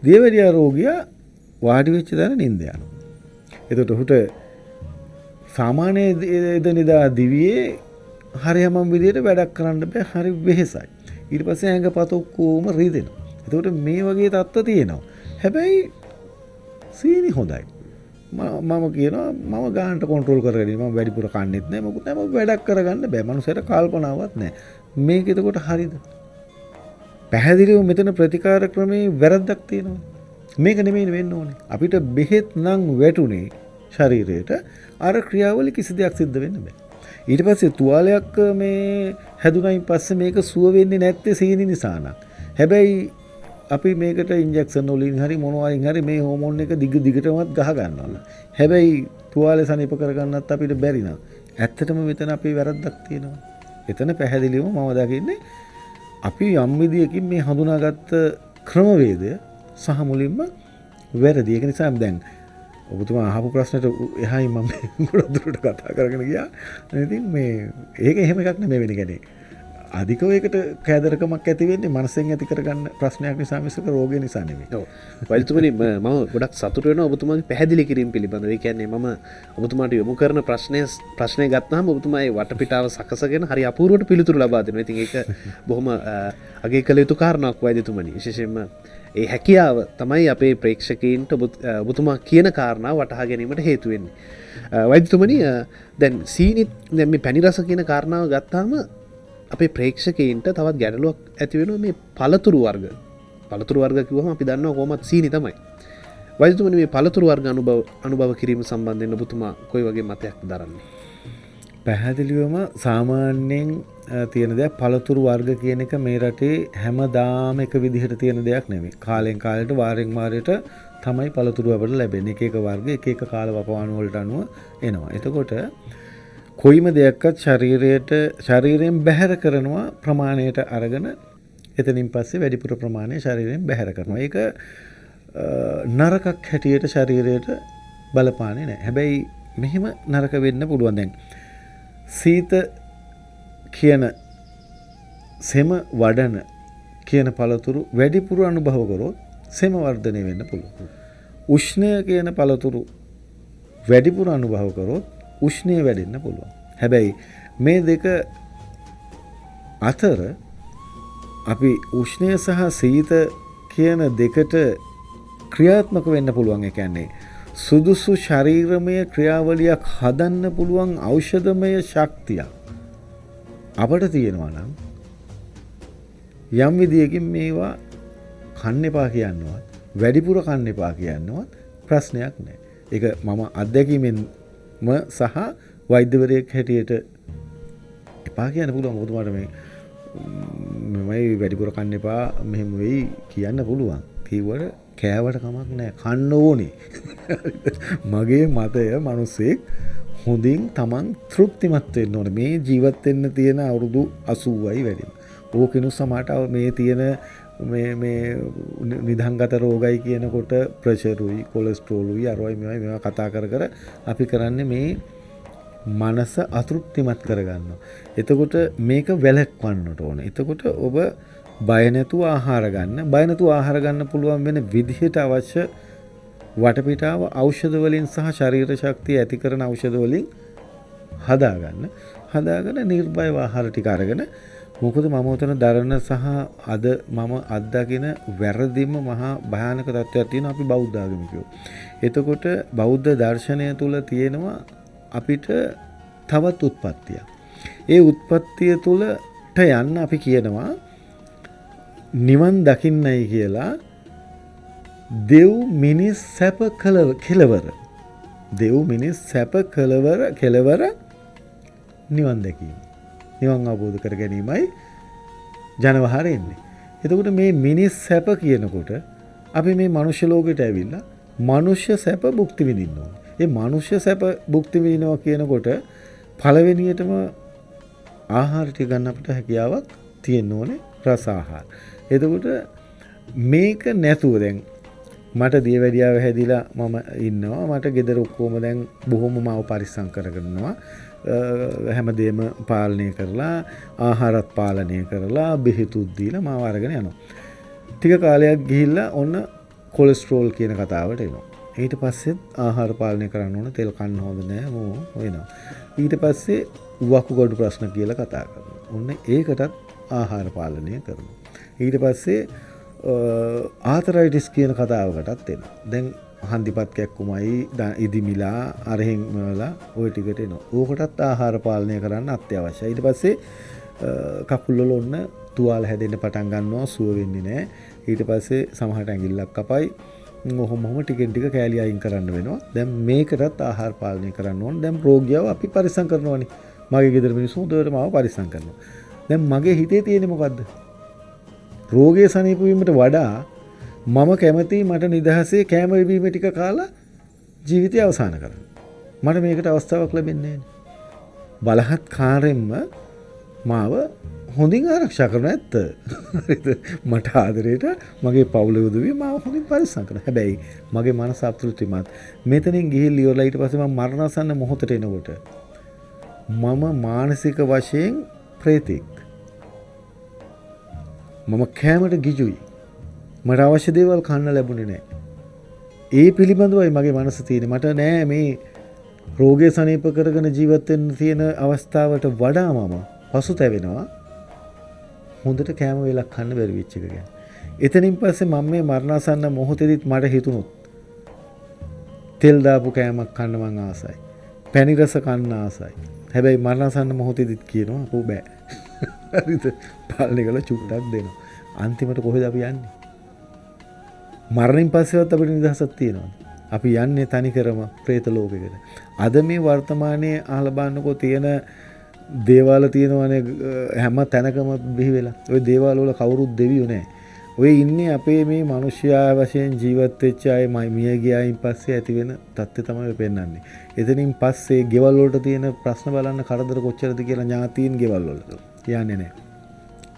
[SPEAKER 2] දියවැඩියා රෝගියා වාඩි වෙච්ච තැන නිින්ද යනවා. එතකොට ඔහුට සාමාන්‍ය එදිනෙදා දිවියේ හරියම විදිහට වැඩක් කරන්න බෑ. හරි වෙහෙසයි. ඊට පස්සේ ඇඟපත ඔක්කොම රිදෙනවා. එතකොට මේ වගේ තත්ත්ව තියෙනවා. හැබැයි සීනි හොඳයි. මම කියනවා මම ගානට කන්ට්‍රෝල් කරගෙන මම වැඩිපුර කන්නේත් නැහැ. මොකද මම වැඩක් කරගන්න බෑ. මනුස්සයට කල්පනාවක් නැහැ. මේක එතකොට හරිද? පැහැදිලිව මෙතන ප්‍රතිකාර ක්‍රමේ වැරද්දක් තියෙනවා. මේක නෙමෙයි වෙන්න ඕනේ. අපිට බෙහෙත් නම් වැටුනේ ශරීරයට අර ක්‍රියාවලිය කිසි දෙයක් සිද්ධ වෙන්න බෑ. ඊට පස්සේ තුවාලයක් මේ හැදුනයින් පස්සේ මේක සුව වෙන්නේ නැත්තේ සීනි නිසා නම්. හැබැයි අපි මේකට ඉන්ජෙක්ෂන් වලින් හරි මොනවායින් හරි මේ හෝමෝන් එක දිගටමත් ගහ ගන්නවා. හැබැයි තුවාලේ සනීප කරගන්නත් අපිට බැරි නම් ඇත්තටම මෙතන අපේ වැරද්දක් තියෙනවා. එතන පැහැදිලිවම මම දකින්නේ අපි යම් විදියකින් මේ හඳුනාගත්ත ක්‍රමවේදය සහ මුලින්ම වැරදි. ඒක නිසා දැන් ඔබතුමා අහපු ප්‍රශ්නෙට එහායි මම ගොඩක් දුරට කතා කරගෙන ගියා. ඉතින් මේ ඒක එහෙම එකක් නෙමෙයි වෙන්නේ කියන්නේ. අධිකව ඒකට කෑදරකමක් ඇති වෙන්නේ මනසෙන් ඇති කරගන්න ප්‍රශ්නයක් නිසා මිසක රෝගය නිසා නෙමෙයි.
[SPEAKER 1] ඔව්. වෛද්‍යතුමනි මම ගොඩක් සතුටු වෙනවා ඔබතුමාගේ පැහැදිලි කිරීම පිළිබඳව. ඒ කියන්නේ මම ඔබතුමාට යොමු කරන ප්‍රශ්නය ගත්තාම ඔබතුමා ඒ වටපිටාව සකසගෙන හරි අපූර්වට පිළිතුරු ලබා දෙනවා. ඉතින් ඒක බොහොම අගය කළ යුතු කාරණාවක් වෛද්‍යතුමනි. විශේෂයෙන්ම ඒ හැකියාව තමයි අපේ ප්‍රේක්ෂකයින්ට ඔබතුමා කියන කාරණාව වටහා ගැනීමට හේතු වෙන්නේ. වෛද්‍යතුමනි දැන් සීනි දැන් මේ පැණි රස කියන කාරණාව ගත්තාම අපේ ප්‍රේක්ෂකයින්ට තවත් ගැටලුවක් ඇති වෙනවා මේ පළතුරු වර්ග. පළතුරු වර්ග කිව්වම අපි දන්නවා කොහොමත් සීනි තමයි. වෛද්‍යතුමනි මේ පළතුරු වර්ග අනුභව කිරීම සම්බන්ධයෙන් ඔබතුමා කොයි වගේ මතයක් දරන්නේ?
[SPEAKER 2] පැහැදිලිවම සාමාන්‍යයෙන් තියෙන දෙයක් පළතුරු වර්ග කියන එක මේ රටේ හැමදාම එක විදිහට තියෙන දෙයක් නෙමෙයි. කාලෙන් කාලයට වාරෙන් වාරයට තමයි පළතුරු අපට ලැබෙන්නේ. එක එක වර්ග එක එක කාල වකවානු වලට අනුව එනවා. එතකොට කොයිම දෙයක්වත් ශරීරයෙන් බැහැර කරනවා ප්‍රමාණයට අරගෙන එතනින් පස්සේ වැඩිපුර ප්‍රමාණය ශරීරයෙන් බැහැර කරනවා. ඒක නරකක් හැටියට ශරීරයට බලපාන්නේ නැහැ. හැබැයි මෙහෙම නරක වෙන්න පුළුවන්. දැන් සීත කියන සෙම වඩන කියන පළතුරු වැඩිපුර අනුභව කරොත් සෙම වර්ධනය වෙන්න පුළුවන්. උෂ්ණය කියන පළතුරු වැඩිපුර අනුභව කරොත් උෂ්ණය වැඩෙන්න පුළුවන්. හැබැයි මේ දෙක අතර අපි උෂ්ණය සහ සීත කියන දෙකට ක්‍රියාත්මක වෙන්න පුළුවන්. ඒ කියන්නේ සුදුසු ශරීරමය ක්‍රියාවලියක් හදන්න පුළුවන් ඖෂධමය ශක්තිය අපට තියෙනවා නම් යම් විදියකින් මේවා කන්න එපා කියනවත් වැඩිපුර කන්න එපා කියනවත් ප්‍රශ්නයක් නැහැ. ඒක මම අත්දැකීමෙන්ම සහ වෛද්‍යවරයෙක් හැටියට එපා කියන්න පුළුවන්. ඔබතුමාට මේ වැඩිපුර කන්න එපා මෙහෙම වෙයි කියන්න පුළුවන්. කිව්වට කෑවට කමක් නැහැ. කන්න ඕනේ. මගේ මතය මිනිස්සෙක් හොඳින් තමන් තෘප්තිමත් වෙන්න ඕනේ. මේ ජීවත් වෙන්න තියෙන අවුරුදු 80යි වැඩි. ඕකිනු සමහරට මේ තියෙන මේ නිදහංගත රෝගයි කියනකොට ප්‍රෙෂරුයි කොලෙස්ටරෝලුයි අරවයි මේවා කතා කර අපි කරන්නේ මේ මනස අතෘප්තිමත් කරගන්නවා. එතකොට මේක වැළැක්වන්නට ඕනේ. එතකොට ඔබ බය නැතුව ආහාර ගන්න. බය නැතුව ආහාර ගන්න පුළුවන් වෙන විදිහට අවශ්‍ය වටපිටාව ඖෂධ වලින් සහ ශරීර ශක්තිය ඇති කරන ඖෂධ වලින් හදාගෙන නිර්භයව ආහාර ටික අරගෙන මොකද මම උතන දරන සහ අද මම අත්දකින වැරදිම මහා භයානක තත්ත්වයක් තියෙනවා අපි බෞද්ධ ආගමිකයෝ. එතකොට බෞද්ධ දර්ශනය තුල තියෙනවා අපිට තවත් උත්පත්තියක්. ඒ උත්පත්තිය තුළට යන්න අපි කියනවා නිවන් දකින්නයි කියලා දෙව් මිනිස් සැප කෙලවර. දෙව් මිනිස් සැප කෙලවර නිවන් දැකීම. නිවන් අවබෝධ කර ගැනීමයි ජනවහර එන්නේ. එතකොට මේ මිනිස් සැප කියනකොට අපි මේ මනුෂ්‍ය ලෝකෙට ඇවිල්ලා මනුෂ්‍ය සැප භුක්ති විඳින්න ඕනේ. ඒ මනුෂ්‍ය සැප භුක්ති විඳිනවා කියනකොට පළවෙනියටම ආහාර ටික ගන්න අපිට හැකියාවක් තියෙන්න ඕනේ, රස ආහාර. එතකොට මේක නැතුව දැන් මට දියවැඩියාව හැදිලා මම ඉන්නවා. මට ගෙදර ඔක්කොම දැන් බොහොම මාව පරිස්සම් කරගන්නවා. හැමදේම පාලනය කරලා ආහාරත් පාලනය කරලා බෙහෙතුත් දීලා මාව අරගෙන යනවා. ටික කාලයක් ගිහිල්ලා ඔන්න කොලෙස්ටරෝල් කියන කතාවට එනවා. ඊට පස්සේ ආහාර පාලනය කරන්න ඕන, තෙල් කන්න හොඳ නෑ මො වෙනවා. ඊට පස්සේ වකුගඩු ප්‍රශ්න කියලා කතා කරනවා. ඔන්න ඒකටත් ආහාර පාලනය කරනවා. ඊට පස්සේ ආතරයිටිස් කියන කතාවකටත් එනවා. දැන් හන්දිපත් කැක්කුමයි ඉදිමිලා අරහෙන් වල ওই ටිකට එනවා. ඕකටත් ආහාර පාලනය කරන්න අත්‍යවශ්‍යයි. ඊට පස්සේ කකුල් වල ඔන්න තුවාල හැදෙන්න පටන් ගන්නවා, සුව වෙන්නේ නැහැ. ඊට පස්සේ සමහරට ඇඟිල්ලක් කපයි. ඔහොමම ටිකෙන් ටික කෑලි අයින් කරන්න වෙනවා. දැන් මේකටත් ආහාර පාලනය කරන්න ඕන. දැන් රෝගියව අපි පරිස්සම් කරනවානේ. මගේ ගෙදර මිනිස්සු හොඳට මාව පරිස්සම් කරනවා. දැන් මගේ හිතේ තියෙන්නේ මොකද්ද? රෝගය සනීප වීමට වඩා මම කැමති මට නිදහසේ කෑම බීම ටික කාලා ජීවිතය අවසන් කරන්න. මට මේකට අවස්ථාවක් ලැබෙන්නේ නැහැ. බලහත්කාරයෙන්ම මාව හොඳින් ආරක්ෂා කරන ඇත්ත. හරිද? මට ආදරේට මගේ පවුල උදවිය මාව හොඳින් පරිස්සම් කරනවා. හැබැයි මගේ මනස අප්‍රතිමත්. මෙතනින් ගිහිල්ලා ඉවරලා ඊට පස්සේ මම මරණාසන්න මොහොතට එනකොට මම මානසික වශයෙන් ප්‍රේතෙක්. මම කැමරට ගිජුයි. මට අවශ්‍ය දේවල් කන්න ලැබුණේ නැහැ. ඒ පිළිබඳවයි මගේ මනස තියෙන්නේ. මට නෑ මේ රෝගය සනීප කරගෙන ජීවත් වෙන්න තියෙන අවස්ථාවට වඩා මම පසුතැවෙනවා. හොඳට කැම වේලක් කන්න බැරි වෙච්ච එක ගැන. එතනින් පස්සේ මම මේ මරණාසන්න මොහොතේදීත් මට හිතුණොත් තෙල් දාපු කෑමක් කන්න මං ආසයි. පැණි රස කන්න ආසයි. හැබැයි මරණාසන්න මොහොතේදීත් කියනවා අපෝ බෑ. හරිද? පාලනය කරලා චුට්ටක් දෙනවා. අන්තිමට කොහෙද අපි යන්නේ? මරණින් පස්සෙවත් අපිට නිදහසක් තියෙනවා. අපි යන්නේ තනිකරම പ്രേත ලෝකෙකට. අද මේ වර්තමානයේ අහලා බලනකොට තියෙන දේවාල තියෙනවානේ හැම තැනකම බිහි වෙලා. ওই දේවාල වල කවුරුත් දෙවියෝ නැහැ. ඔය ඉන්නේ අපේ මේ මිනිස්යා වශයෙන් ජීවත් වෙච්ච අය මිය ගියායින් පස්සේ ඇති වෙන තත්ත්වය තමයි පෙන්වන්නේ. එතනින් පස්සේ ගෙවල් වලට තියෙන ප්‍රශ්න බලන්න කරදර කොච්චරද කියලා ඥාතීන් ගෙවල් වලට කියන්නේ නැහැ.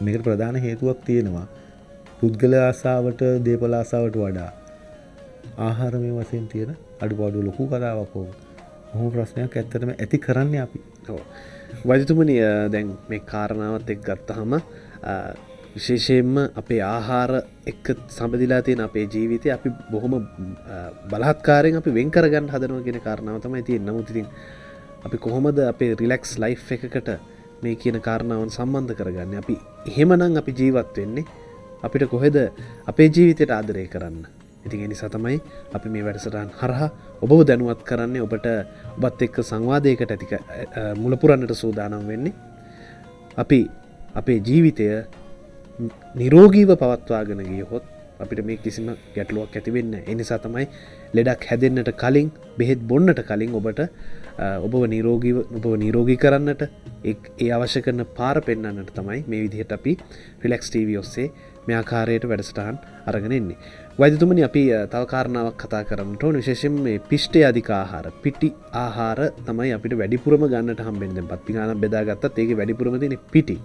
[SPEAKER 2] මේකට ප්‍රධාන හේතුවක් තියෙනවා. පුද්ගල ආසාවට, දේපල ආසාවට වඩා ආහාරමය වශයෙන් තියෙන අඩුපාඩු ලොකු කතාවක් ඕක. මොහොම ප්‍රශ්නයක් ඇත්තටම ඇති කරන්නේ අපි.
[SPEAKER 1] ඔව්. වෛද්‍යතුමනි දැන් මේ කාරණාවත් එක්ක ගත්තාම විශේෂයෙන්ම අපේ ආහාර එක්ක සම්බන්ධලා තියෙන අපේ ජීවිතය අපි බොහොම බලහත්කාරයෙන් අපි වෙන් කරගන්න හදනවා කියන කාරණාව තමයි තියෙන්නේ. නමුත් ඉතින් අපි කොහොමද අපේ රිලැක්ස් ලයිෆ් එකකට මේ කියන කාරණාවන් සම්බන්ධ කරගන්නේ? අපි එහෙමනම් අපි ජීවත් වෙන්නේ අපිට කොහෙද අපේ ජීවිතයට ආදරය කරන්න? ඉතින් ඒ නිසා තමයි අපි මේ වැඩසටහන් හරහා ඔබව දැනුවත් කරන්නේ, ඔබට ඔබත් එක්ක සංවාදයකට ඇති මුල පුරන්නට සූදානම් වෙන්නේ. අපි අපේ ජීවිතය නිරෝගීව පවත්වාගෙන ගියොත් අපිට මේ කිසිම ගැටලුවක් ඇති වෙන්නේ නැහැ. ඒ නිසා තමයි ලෙඩක් හැදෙන්නට කලින්, බෙහෙත් බොන්නට කලින් ඔබට ඔබව නිරෝගී කරන්නට ඒ අවශ්‍ය කරන පාර පෙන්වන්නට තමයි මේ විදිහට අපි රිලැක්ස් ටීවී ඔස්සේ මේ ආකාරයට වැඩසටහන් අරගෙන ඉන්නේ. වෛද්‍යතුමනි, අපි තව කාරණාවක් කතා කරන්නට ඕන. විශේෂයෙන් මේ පිෂ්ඨය අධික ආහාර, පිටි ආහාර තමයි අපිට වැඩිපුරම ගන්නට හම්බෙන්නේ. දැන් පත් පිඟානක් බෙදාගත්තත් ඒකේ වැඩිපුරම තියෙන්නේ පිටි.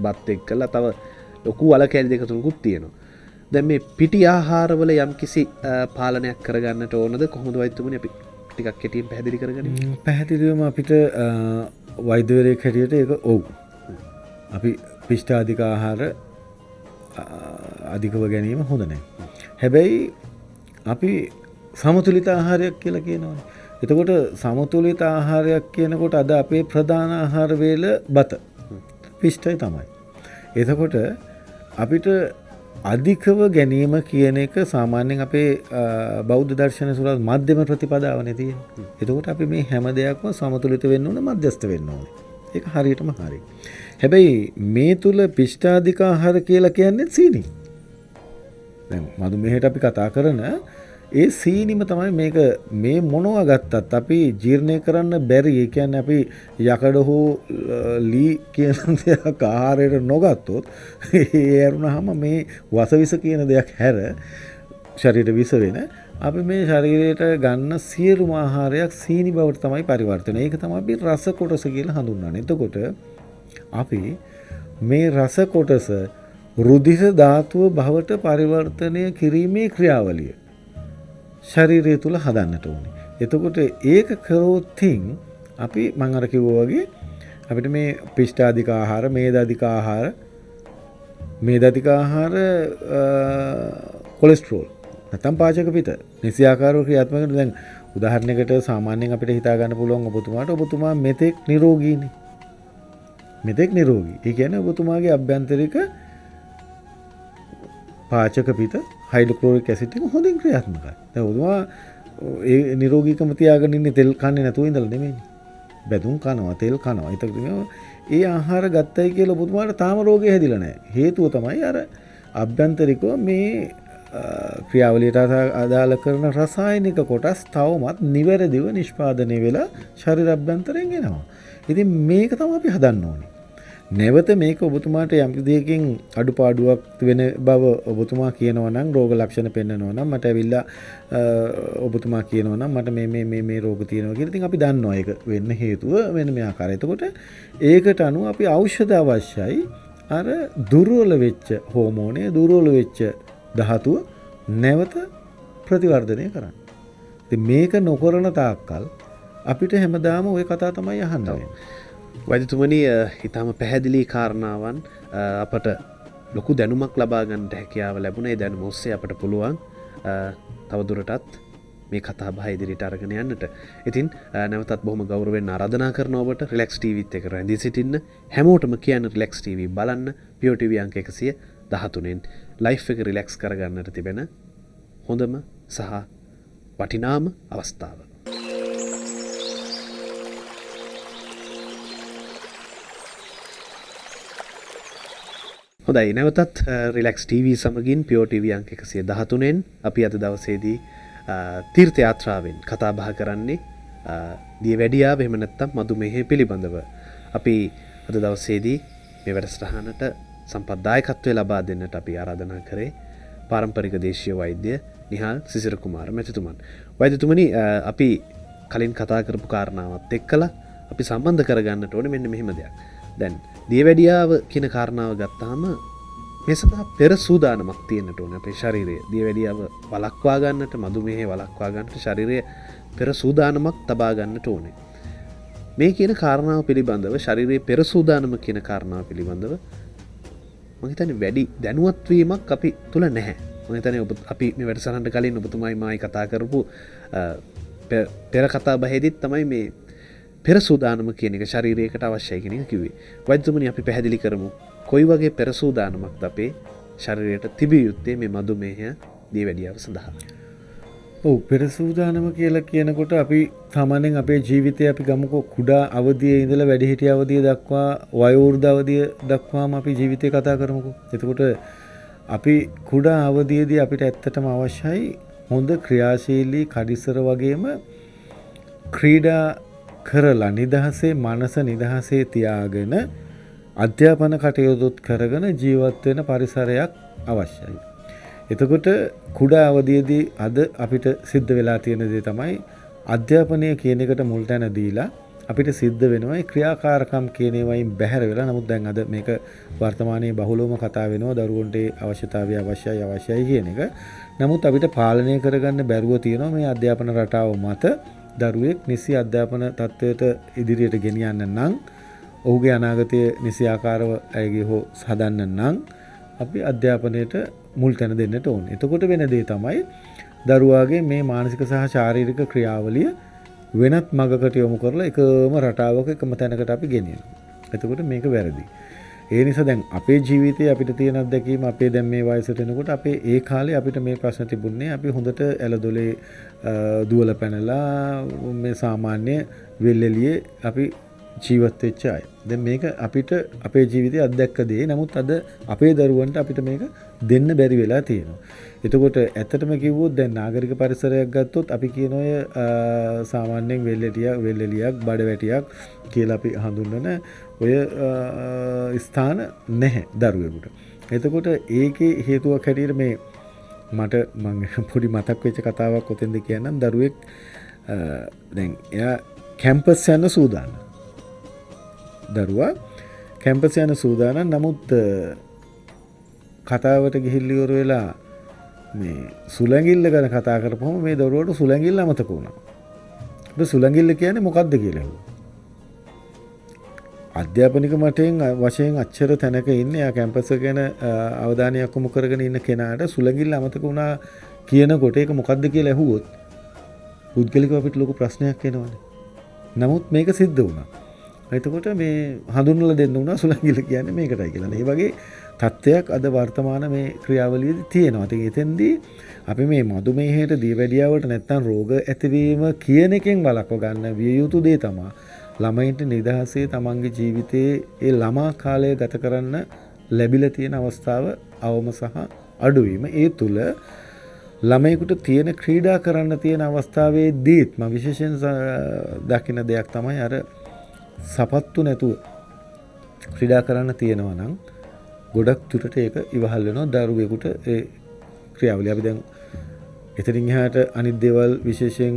[SPEAKER 1] බත් එක්කලා තව ලොකු වල කැලි දෙක තුනකුත් තියෙනවා. දැන් මේ පිටි ආහාරවල යම්කිසි පාලනයක් කරගන්නට ඕනද? කොහොමද වෛද්‍යතුමනි අපි ටිකක් කෙටියෙන් පැහැදිලි කරගන්නේ?
[SPEAKER 2] පැහැදිලිවම අපිට වෛද්‍යවරයෙක් හැටියට ඒක ඔව්. අපි පිෂ්ඨ අධික ආහාර අධිකව ගැනීම හොඳ නැහැ. හැබැයි අපි සමතුලිත ආහාරයක් කියලා කියනවානේ. එතකොට සමතුලිත ආහාරයක් කියනකොට අද අපේ ප්‍රධාන ආහාර වේල බත. පිෂ්ඨය තමයි. එතකොට අපිට අධිකව ගැනීම කියන එක සාමාන්‍යයෙන් අපේ බෞද්ධ දර්ශන තුළ මධ්‍යම ප්‍රතිපදාවනේ තියෙන්නේ. එතකොට අපි මේ හැම දෙයක්ම සමතුලිත වෙන්න ඕන, මධ්‍යස්ථ වෙන්න ඕනේ. ඒක හරියටම හරි. හැබැයි මේ තුල පිෂ්ඨාධික ආහාර කියලා කියන්නේ සීනි. දැන් මధుමේහයට අපි කතා කරන ඒ සීනිම තමයි මේක මේ මොනවා ගත්තත් අපි ජීර්ණය කරන්න බැරි. ඒ කියන්නේ අපි යකඩ හෝ ලී කියන දෙයක් ආහාරයට නොගත්තොත් ඒ ඇරුණාම මේ වසවිස කියන දෙයක් හැර ශරීර විස වෙන අපි මේ ශරීරයට ගන්න සියලුම ආහාරයක් සීනි බවට තමයි පරිවර්තනය. ඒක තමයි අපි රස කොටස කියලා හඳුන්වන්නේ. එතකොට අපි මේ රස කොටස රුධිර ධාතුව බවට පරිවර්තනය කිරීමේ ක්‍රියාවලිය ශරීරය තුල හදන්නට ඕනේ. එතකොට ඒක කරොත්ින් අපි මම අර කිව්වා වගේ අපිට මේ පිෂ්ඨාධික ආහාර, මේදාධික ආහාර කොලෙස්ටරෝල් නැත්නම් පාචක පිට නිසියාකාරව ක්‍රියාත්මක වෙන. දැන් උදාහරණයකට සාමාන්‍යයෙන් අපිට හිතා ගන්න පුළුවන් ඔබතුමා මෙතෙක් නිරෝගීනේ. මෙතෙක් නිරෝගී. ඒ කියන්නේ ඔබතුමාගේ අභ්‍යන්තරික පාචක පිට හයිඩ්‍රොක්ලොරික් ඇසිඩ් එක හොඳින් ක්‍රියාත්මකයි. දැන් ඔබතුමා ඒ නිරෝගීකම තියාගෙන ඉන්නේ තෙල් කන්නේ නැතුව ඉඳලා නෙමෙයිනේ. බැදුම් කනවා, තෙල් කනවා. ඒතකොට ඒ ආහාර ගත්තයි කියලා ඔබතුමාට තාම රෝගය හැදිලා නැහැ. හේතුව තමයි අර අභ්‍යන්තරිකව මේ ක්‍රියාවලියට අදාළ කරන රසායනික කොටස් තවමත් නිවැරදිව නිෂ්පාදනය වෙලා ශරීර අභ්‍යන්තරයෙන් එනවා. ඉතින් මේක තමයි අපි හදන්න ඕනේ. නැවත මේක ඔබතුමාට යම් දෙයකින් අඩුපාඩුවක් වෙන බව ඔබතුමා කියනවා නම්, රෝග ලක්ෂණ පෙන්නනවා නම්, මට ඇවිල්ලා ඔබතුමා කියනවා නම් මට මේ රෝග තියෙනවා කියලා. ඉතින් අපි දන්නවා ඒක වෙන්න හේතුව වෙන මේ ආකාරය. එතකොට ඒකට අනුව අපි ඖෂධ අවශ්‍යයි අර දුර්වල වෙච්ච හෝමෝනය, දුර්වල වෙච්ච ධාතුව නැවත ප්‍රතිවර්ධනය කරන්න. ඉතින් මේක නොකරන තාක්කල් අපිට හැමදාම ওই කතා තමයි අහන්න වෙන්නේ.
[SPEAKER 1] වෛද්‍යතුමනි, ඊටම පැහැදිලි කාරණාවන් අපට ලොකු දැනුමක් ලබා ගන්නට හැකියාව ලැබුණා. ඒ දැනුම ඔස්සේ අපට පුළුවන් තවදුරටත් මේ කතා බහ ඉදිරියට අරගෙන යන්නට. ඉතින් නැවතත් බොහොම ගෞරවයෙන් ආරාධනා කරනවා ඔබට රිලැක්ස් ටීවීත් එක්ක රැඳී සිටින්න. හැමෝටම කියන්න රිලැක්ස් ටීවී බලන්න. පියෝ ටීවී අංක 113න් ලයිෆ් එක රිලැක්ස් කරගන්නට තිබෙන හොඳම සහ වටිනාම අවස්ථාව. හොඳයි, නැවතත් රිලැක්ස් ටීවී සමගින් පියෝ ටීවී අංක 113න් අපි අද දවසේදී තීර්ථ යාත්‍රාවෙන් කතා බහ කරන්නේ දියවැඩියාව එහෙම නැත්නම් මధుමේහය පිළිබඳව. අපි අද දවසේදී මේ වැඩසටහනට සම්පත්දායකත්වය ලබා දෙන්නට අපි ආරාධනා කරේ පාරම්පරික දේශීය වෛද්‍ය නිහාල් සිසිර කුමාර මැතිතුමන්. වෛද්‍යතුමනි, අපි කලින් කතා කරපු කාරණාවත් එක්කලා අපි සම්බන්ධ කරගන්නට ඕනේ මෙන්න මෙහෙම දෙයක්. දැන් දියවැඩියාව කියන කාරණාව ගත්තාම මේ සඳහා පෙර සූදානමක් තියෙන්නට ඕනේ අපේ ශරීරයේ. දියවැඩියාව වළක්වා ගන්නට, මధుමේහය වළක්වා ගන්නට ශරීරයේ පෙර සූදානමක් තබා ගන්නට ඕනේ. මේ කියන කාරණාව පිළිබඳව, ශරීරයේ පෙර සූදානම කියන කාරණාව පිළිබඳව මම හිතන්නේ වැඩි දැනුවත් වීමක් අපි තුල නැහැ. මම හිතන්නේ අපි මේ වැඩසටහනට කලින් ඔබතුමායි මායි කතා කරපු පෙර කතා බහෙදිත් තමයි මේ පෙර සූදානම කියන එක ශරීරයකට අවශ්‍යයි කියන එක කිව්වේ. වෛද්‍යතුමනි, අපි පැහැදිලි කරමු කොයි වගේ පෙර සූදානමක්ද අපේ ශරීරයට තිබිය යුත්තේ මේ මధుමේහය දියවැඩියාව සඳහා.
[SPEAKER 2] ඔව්, පෙර සූදානම කියලා කියනකොට අපි සාමාන්‍යයෙන් අපේ ජීවිතය අපි ගමුකෝ කුඩා අවදියේ ඉඳලා වැඩිහිටිය අවදිය දක්වා, වයෝවෘද්ධ අවදිය දක්වාම අපි ජීවිතය කතා කරමුකෝ. එතකොට අපි කුඩා අවදියේදී අපිට ඇත්තටම අවශ්‍යයි හොඳ ක්‍රියාශීලී කඩිසර වගේම ක්‍රීඩා කරලා නිදහසේ, මනස නිදහසේ තියාගෙන අධ්‍යාපන කටයුතුත් කරගෙන ජීවත් වෙන පරිසරයක් අවශ්‍යයි. එතකොට කුඩා අවදියේදී අද අපිට සිද්ධ වෙලා තියෙන දේ තමයි අධ්‍යාපනය කියන එකට මුල් තැන දීලා අපිට සිද්ධ වෙනවා ඒ ක්‍රියාකාරකම් කියන ඒවායින් බැහැර වෙලා. නමුත් දැන් අද මේක වර්තමානයේ බහුලවම කතා වෙනවා දරුවන්ට අවශ්‍යතාවය අවශ්‍යයි කියන එක. නමුත් අපිට පාලනය කරගන්න බැරුව තියෙනවා මේ අධ්‍යාපන රටාව මත දරුවෙක් නිසි අධ්‍යාපන තත්ත්වයට ඉදිරියට ගෙනියන්න නම්, ඔහුගේ අනාගතය නිසි ආකාරව ඇයගේ හෝ සදන්න නම් අපි අධ්‍යාපනයට මුල් තැන දෙන්නට ඕනේ. එතකොට වෙන දේ තමයි දරුවාගේ මේ මානසික සහ ශාරීරික ක්‍රියාවලිය වෙනත් මගකට යොමු කරලා එකම රටාවක එකම තැනකට අපි ගෙනියනවා. එතකොට මේක වැරදි. ඒ නිසා දැන් අපේ ජීවිතයේ අපිට තියෙන අත්දැකීම අපේ දැන් මේ වයසට එනකොට අපේ ඒ කාලේ අපිට මේ ප්‍රශ්න තිබුණේ අපි හොඳට ඇලදොලේ දුවල පැනලා මේ සාමාන්‍ය වෙල්ෙලියේ අපි ජීවත් වෙච්ච අය. දැන් මේක අපිට අපේ ජීවිතයේ අත්දැක්ක දේ. නමුත් අද අපේ දරුවන්ට අපිට මේක දෙන්න බැරි වෙලා තියෙනවා. එතකොට ඇත්තටම කිව්වොත් දැන් නාගරික පරිසරයක් ගත්තොත් අපි කියන ඔය සාමාන්‍යයෙන් වෙල්ෙලියක් බඩවැටියක් කියලා අපි හඳුන්වන ඔය ස්ථාන නැහැ දරුවෙකුට. එතකොට ඒකේ හේතුවක් හැටියට මේ මට මම පොඩි මතක් වෙච්ච කතාවක් ඔතෙන්ද කියන්නම්. දරුවෙක් දැන් එයා කැම්පස් යන සූදානම්. දරුවා කැම්පස් යන සූදානම්. නමුත් කතාවට ගිහිල්ලා ඉවර වෙලා මේ සුලංගිල්ල ගැන කතා කරපුවම මේ දරුවට සුලංගිල්ල අමතක වුණා. ඒක සුලංගිල්ල කියන්නේ මොකක්ද කියලා ඇහුවා. අධ්‍යාපනික මටයෙන් වශයෙන් අච්චර තැනක ඉන්නේ යා කැම්පස් එක ගැන අවධානයක් යොමු කරගෙන ඉන්න කෙනාට සුලංගිල්ල අමතක වුණා කියනකොට ඒක මොකක්ද කියලා ඇහුවොත් පුද්ගලිකව අපිට ලොකු ප්‍රශ්නයක් එනවනේ. නමුත් මේක සිද්ධ වුණා. එතකොට මේ හඳුන්වලා දෙන්න උනා සුලංගිල්ල කියන්නේ මේකටයි කියලා. මේ වගේ තත්ත්වයක් අද වර්තමාන මේ ක්‍රියාවලියේදී තියෙනවා. ඉතින් එතෙන්දී අපි මේ මధుමේහයට දියවැඩියාවට නැත්තම් රෝග ඇතිවීම කියන එකෙන් වළක්ව ගන්න විය යුතු දේ තමයි ළමයින්ට නිදහසේ තමන්ගේ ජීවිතයේ ඒ ළමා කාලය ගත කරන්න ලැබිලා තියෙන අවස්ථාව අවම සහ අඩුවීම. ඒ තුල ළමයෙකුට තියෙන ක්‍රීඩා කරන්න තියෙන අවස්ථාවේදීත් මම විශේෂයෙන් දකින දෙයක් තමයි අර සපත්තු නැතුව ක්‍රීඩා කරන්න තියෙනවා නම් ගොඩක් දුරට ඒක ඉවහල් වෙනවා දරුවෙකුට ඒ ක්‍රියාවලිය. අපි දැන් එතනින් එහාට අනිත් දේවල් විශේෂයෙන්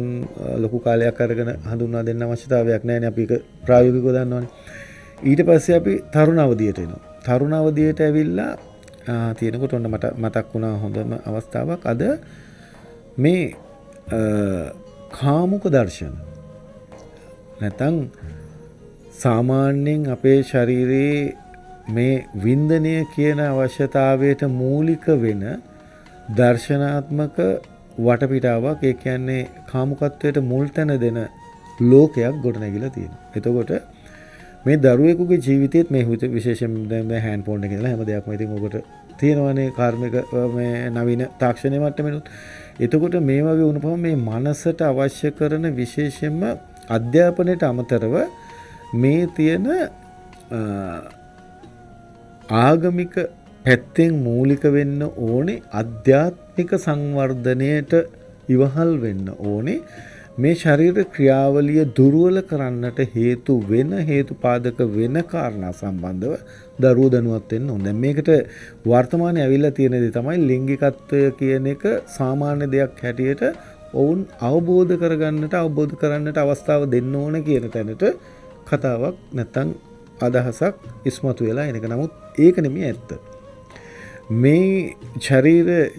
[SPEAKER 2] ලොකු කාලයක් අරගෙන හඳුන්වා දෙන්න අවශ්‍යතාවයක් නැහැ නේ. අපි ඒක ප්‍රායෝගිකව දන්නවනේ. ඊට පස්සේ අපි තරුණ අවදියට එනවා. තරුණ අවදියට ඇවිල්ලා තියෙනකොට ඔන්න මට මතක් වුණා හොඳම අවස්ථාවක් අද මේ කාමුක දර්ශන නැත්නම් සාමාන්‍යයෙන් අපේ ශරීරයේ මේ වින්දනය කියන අවශ්‍යතාවයට මූලික වෙන දර්ශනාත්මක වටපිටාවක් ඒ කියන්නේ කාමුකත්වයට මුල් තැන දෙන ලෝකයක් ගොඩනැගිලා තියෙනවා. එතකොට මේ දරුවෙකුගේ ජීවිතේත් මේ විශේෂයෙන් දැන් මේ හෑන්ඩ් ෆෝන් එකේ ඉඳලා හැම දෙයක්ම ඉතින් ඔකට තියෙනවානේ කාර්මික මේ නවීන තාක්ෂණයේ මට්ටමෙනුත්. එතකොට මේ වගේ වුණපම මේ මනසට අවශ්‍ය කරන විශේෂයෙන්ම අධ්‍යාපනයට අමතරව මේ තියෙන ආගමික පැත්තෙන් මූලික වෙන්න ඕනේ අධ්‍යාත්මික සංවර්ධනයට ඉවහල් වෙන්න ඕනේ මේ ශරීර ක්‍රියාවලිය දුර්වල කරන්නට හේතු වෙන හේතුපාදක වෙන කාරණා සම්බන්ධව දරුවෝ දැනුවත් වෙන්න ඕනේ. දැන් මේකට වර්තමානයේ ඇවිල්ලා තියෙන දේ තමයි ලිංගිකත්වය කියන එක සාමාන්‍ය දෙයක් හැටියට ඔවුන් අවබෝධ කරන්නට අවස්ථාව දෙන්න ඕන කියන තැනට කතාවක් නැත්තම් අදහසක් ඉස්මතු වෙලා එනක. නමුත් ඒක නෙමෙයි ඇත්ත. මේ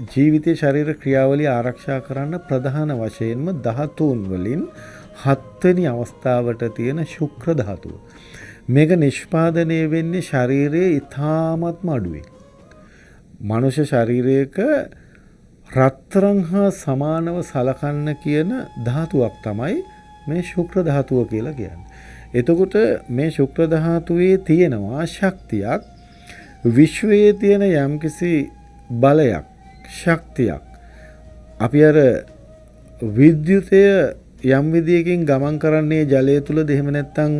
[SPEAKER 2] ජීවිතයේ ශරීර ක්‍රියාවලිය ආරක්ෂා කරන්න ප්‍රධාන වශයෙන්ම ධාතුන් වලින් 7 වෙනි අවස්ථාවට තියෙන ශුක්‍ර ධාතුව. මේක නිෂ්පාදනය වෙන්නේ ශරීරයේ ඊ타ත්ම අඩුවේ. මනුෂ්‍ය ශරීරයක රත්තරන් හා සමානව සලකන්න කියන ධාතුවක් තමයි මේ ශුක්‍ර ධාතුව කියලා කියන්නේ. එතකොට මේ ශුක්‍ර ධාතුවේ තියෙනවා ශක්තියක් විශ්වයේ තියෙන යම්කිසි බලයක් ශක්තියක් අපි අර විද්‍යුතය යම් විදියකින් ගමන් කරන්නේ ජලය තුලද එහෙම නැත්නම්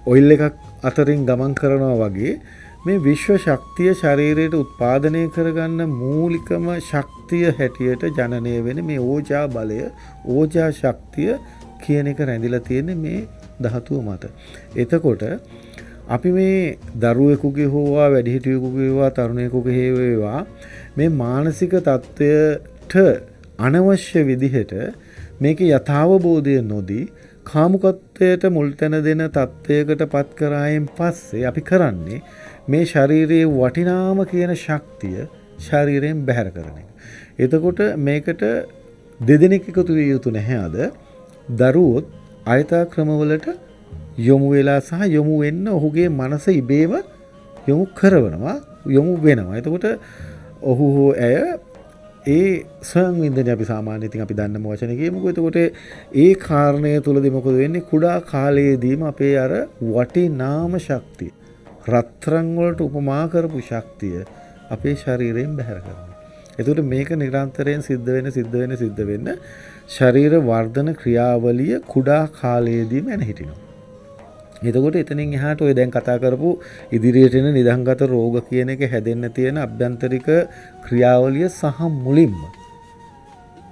[SPEAKER 2] ඔයිල් එකක් අතරින් ගමන් කරනවා වගේ මේ විශ්ව ශක්තිය ශරීරයට උත්පාදනය කරගන්න මූලිකම ශක්තිය හැටියට ජනනය වෙන මේ ඕජා බලය ඕජා ශක්තිය කියන එක රැඳිලා තියෙන්නේ මේ ධාතුව මත. එතකොට අපි මේ දරුවෙකුගේ හෝවා වැඩිහිටියෙකුගේ හෝවා තරුණයෙකුගේ හේවේවා මේ මානසික තත්ත්වයට අනවශ්‍ය විදිහට මේකේ යථාබෝධය නොදී කාමුකත්වයට මුල් තැන දෙන තත්ත්වයකට පත් කරායින් පස්සේ අපි කරන්නේ මේ ශරීරයේ වටිනාම කියන ශක්තිය ශරීරයෙන් බැහැර කරන එක. එතකොට මේකට දෙදෙනෙක් එකතු විය යුතු නැහැ අද. දරුවොත් ආයතා ක්‍රමවලට යොමු වෙලා සහ යොමු වෙන්න ඔහුගේ මනස ඉබේම යොමු කරනවා යොමු වෙනවා. එතකොට ඔහු හෝ ඇය ඒ සංවින්දනය අපි සාමාන්‍යයෙන් ඉතින් අපි දන්නම වචනේ කියමුකෝ. එතකොට ඒ කාරණය තුලදී මොකද වෙන්නේ? කුඩා කාලයේදීම අපේ අර වටිනාම ශක්තිය රත්තරන් වලට උපමා කරපු ශක්තිය අපේ ශරීරයෙන් බැහැර කරනවා. එතකොට මේක නිරන්තරයෙන් සිද්ධ වෙන්න ශරීර වර්ධන ක්‍රියාවලිය කුඩා කාලයේදීම එන හිටිනවා. එතකොට එතනින් එහාට ඔය දැන් කතා කරපු ඉදිරියට එන නිදහංගත රෝග කියන එක හැදෙන්න තියෙන අභ්‍යන්තරික ක්‍රියාවලිය සහ මුලින්ම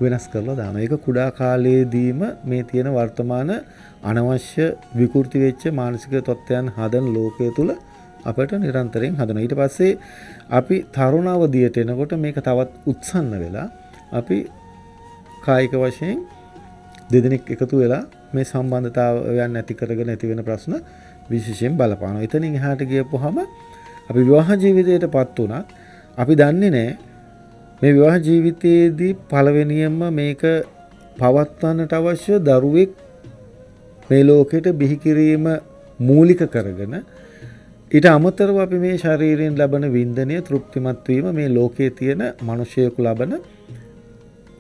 [SPEAKER 2] වෙනස් කරලා දානවා. ඒක කුඩා කාලයේදීම මේ තියෙන වර්තමාන අනවශ්‍ය විකෘති වෙච්ච මානසික තත්ත්වයන් හදන ලෝකයේ තුල අපට නිරන්තරයෙන් හදනවා. ඊට පස්සේ අපි තරුණ අවදියට එනකොට මේක තවත් උත්සන්න වෙලා අපි කායික වශයෙන් දෙදෙනෙක් එකතු වෙලා මේ සම්බන්ධතාවයන් නැති කරගෙන ඇති වෙන ප්‍රශ්න විශේෂයෙන් බලපානවා. එතනින් එහාට ගියපුවාම අපි විවාහ ජීවිතයටපත් උනත් අපි දන්නේ නැහැ මේ විවාහ ජීවිතයේදී පළවෙනියෙන්ම මේක පවත්වන්නට අවශ්‍ය දරුවෙක් මේ ලෝකෙට බිහි කිරීම මූලික කරගෙන ඊට අමතරව අපි මේ ශරීරයෙන් ලබන වින්දනය තෘප්තිමත් වීම මේ ලෝකයේ තියෙන මිනිසෙකු ලබන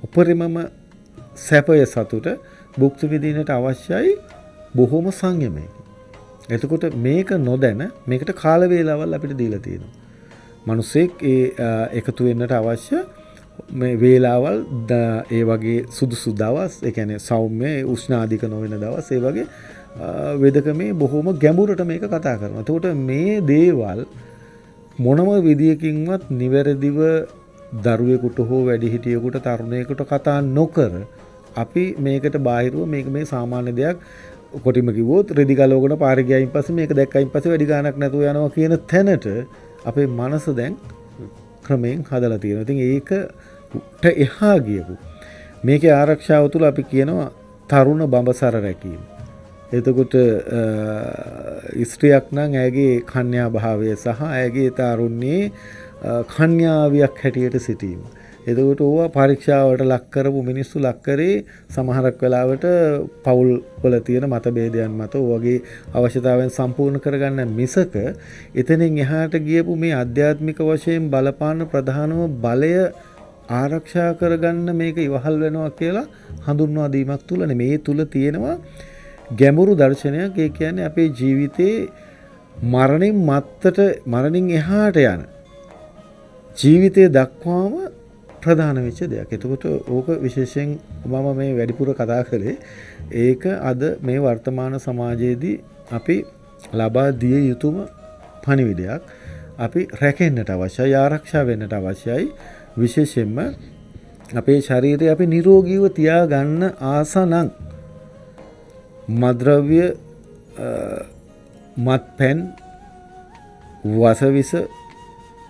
[SPEAKER 2] උපරිමම සැපය සතුට භුක්ති විඳින්නට අවශ්‍යයි බොහොම සංයමයෙන්. එතකොට මේක නොදැන මේකට කාල වේලාවල් අපිට දීලා තියෙනවා. මිනිසෙක් එකතු වෙන්නට අවශ්‍ය මේ වේලාවල් ඒ වගේ සුදුසු දවස්, ඒ කියන්නේ සෞම්‍ය උෂ්ණ අධික නොවන දවස්, ඒ වගේ වේදකමේ බොහොම ගැඹුරට මේක කතා කරනවා. එතකොට මේ දේවල් මොනම විදියකින්වත් නිවැරදිව දරුවෙකුට හෝ වැඩිහිටියෙකුට තරුණයෙකුට කතා නොකර අපි මේකට බාහිරව මේක මේ සාමාන්‍ය දෙයක් කොටිම කිව්වොත් රෙදි ගලවගෙන පාරේ ගියයින් පස්සේ මේක දැක්කයින් පස්සේ වැඩි ගාණක් නැතුව යනවා කියන තැනට අපේ මනස දැන් ක්‍රමයෙන් හදලා තියෙනවා. ඉතින් ඒකට එහා ගියපු මේකේ ආරක්ෂාව තුළ අපි කියනවා තරුණ බඹසර රැකීම. එතකොට ස්ත්‍රියක් නම් ඇයගේ කන්‍යා භාවය සහ ඇයගේ තරුණියේ කන්‍යාවියක් හැටියට සිටීම. එතකොට ඕවා පරීක්ෂාවට ලක් කරපු මිනිස්සු ලක් කරේ සමහරක් වෙලාවට පවුල් වල තියෙන මතභේදයන් මත ඔයගේ අවශ්‍යතාවයන් සම්පූර්ණ කරගන්න මිසක එතනින් එහාට ගියපු මේ ආධ්‍යාත්මික වශයෙන් බලපාන ප්‍රධානම බලය ආරක්ෂා කරගන්න මේක ඉවහල් වෙනවා කියලා හඳුන්වා දීමක් තුල මේ තුල තියෙනවා ගැඹුරු දර්ශනයක්. ඒ කියන්නේ අපේ ජීවිතේ මරණින් එහාට යන ජීවිතය දක්වාම ප්‍රධාන වෙච්ච දෙයක්. එතකොට ඕක විශේෂයෙන් මම මේ වැඩිපුර කතා කළේ ඒක අද මේ වර්තමාන සමාජයේදී අපි ලබා දිය යුතුම පණිවිඩයක්. අපි රැකෙන්නට අවශ්‍යයි, ආරක්ෂා වෙන්නට අවශ්‍යයි. විශේෂයෙන්ම අපේ ශරීරය අපි නිරෝගීව තියාගන්න ආස නම් මද්ද්‍රව්‍ය, මත්පැන්, වසවිස,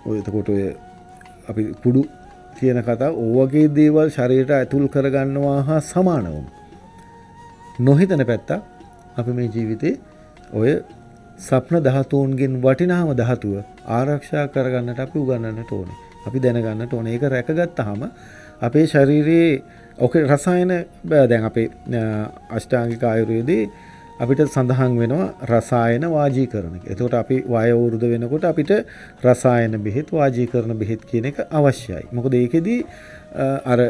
[SPEAKER 2] ඔය එතකොට ඔය අපි කුඩු කියන කතා ඕවගේ දේවල් ශරීරයට ඇතුල් කරගන්නවා හා සමානවම නොහිතන පැත්ත අපි මේ ජීවිතේ ඔය සප්න ධාතුන්ගෙන් වටිනාම ධාතුව ආරක්ෂා කරගන්නට අපි උගන්වන්නට ඕනේ. අපි දැනගන්නට ඕනේ. ඒක රැකගත්තාම අපේ ශරීරයේ ඔකේ රසායන දැන් අපේ අෂ්ටාංගික ආයුර්වේදයේ අපිට සඳහන් වෙනවා රසායන වාජීකරණ. එතකොට අපි වයෝ වෘද්ධ වෙනකොට අපිට රසායන බෙහෙත් වාජීකරණ බෙහෙත් කියන එක අවශ්‍යයි. මොකද ඒකෙදි අර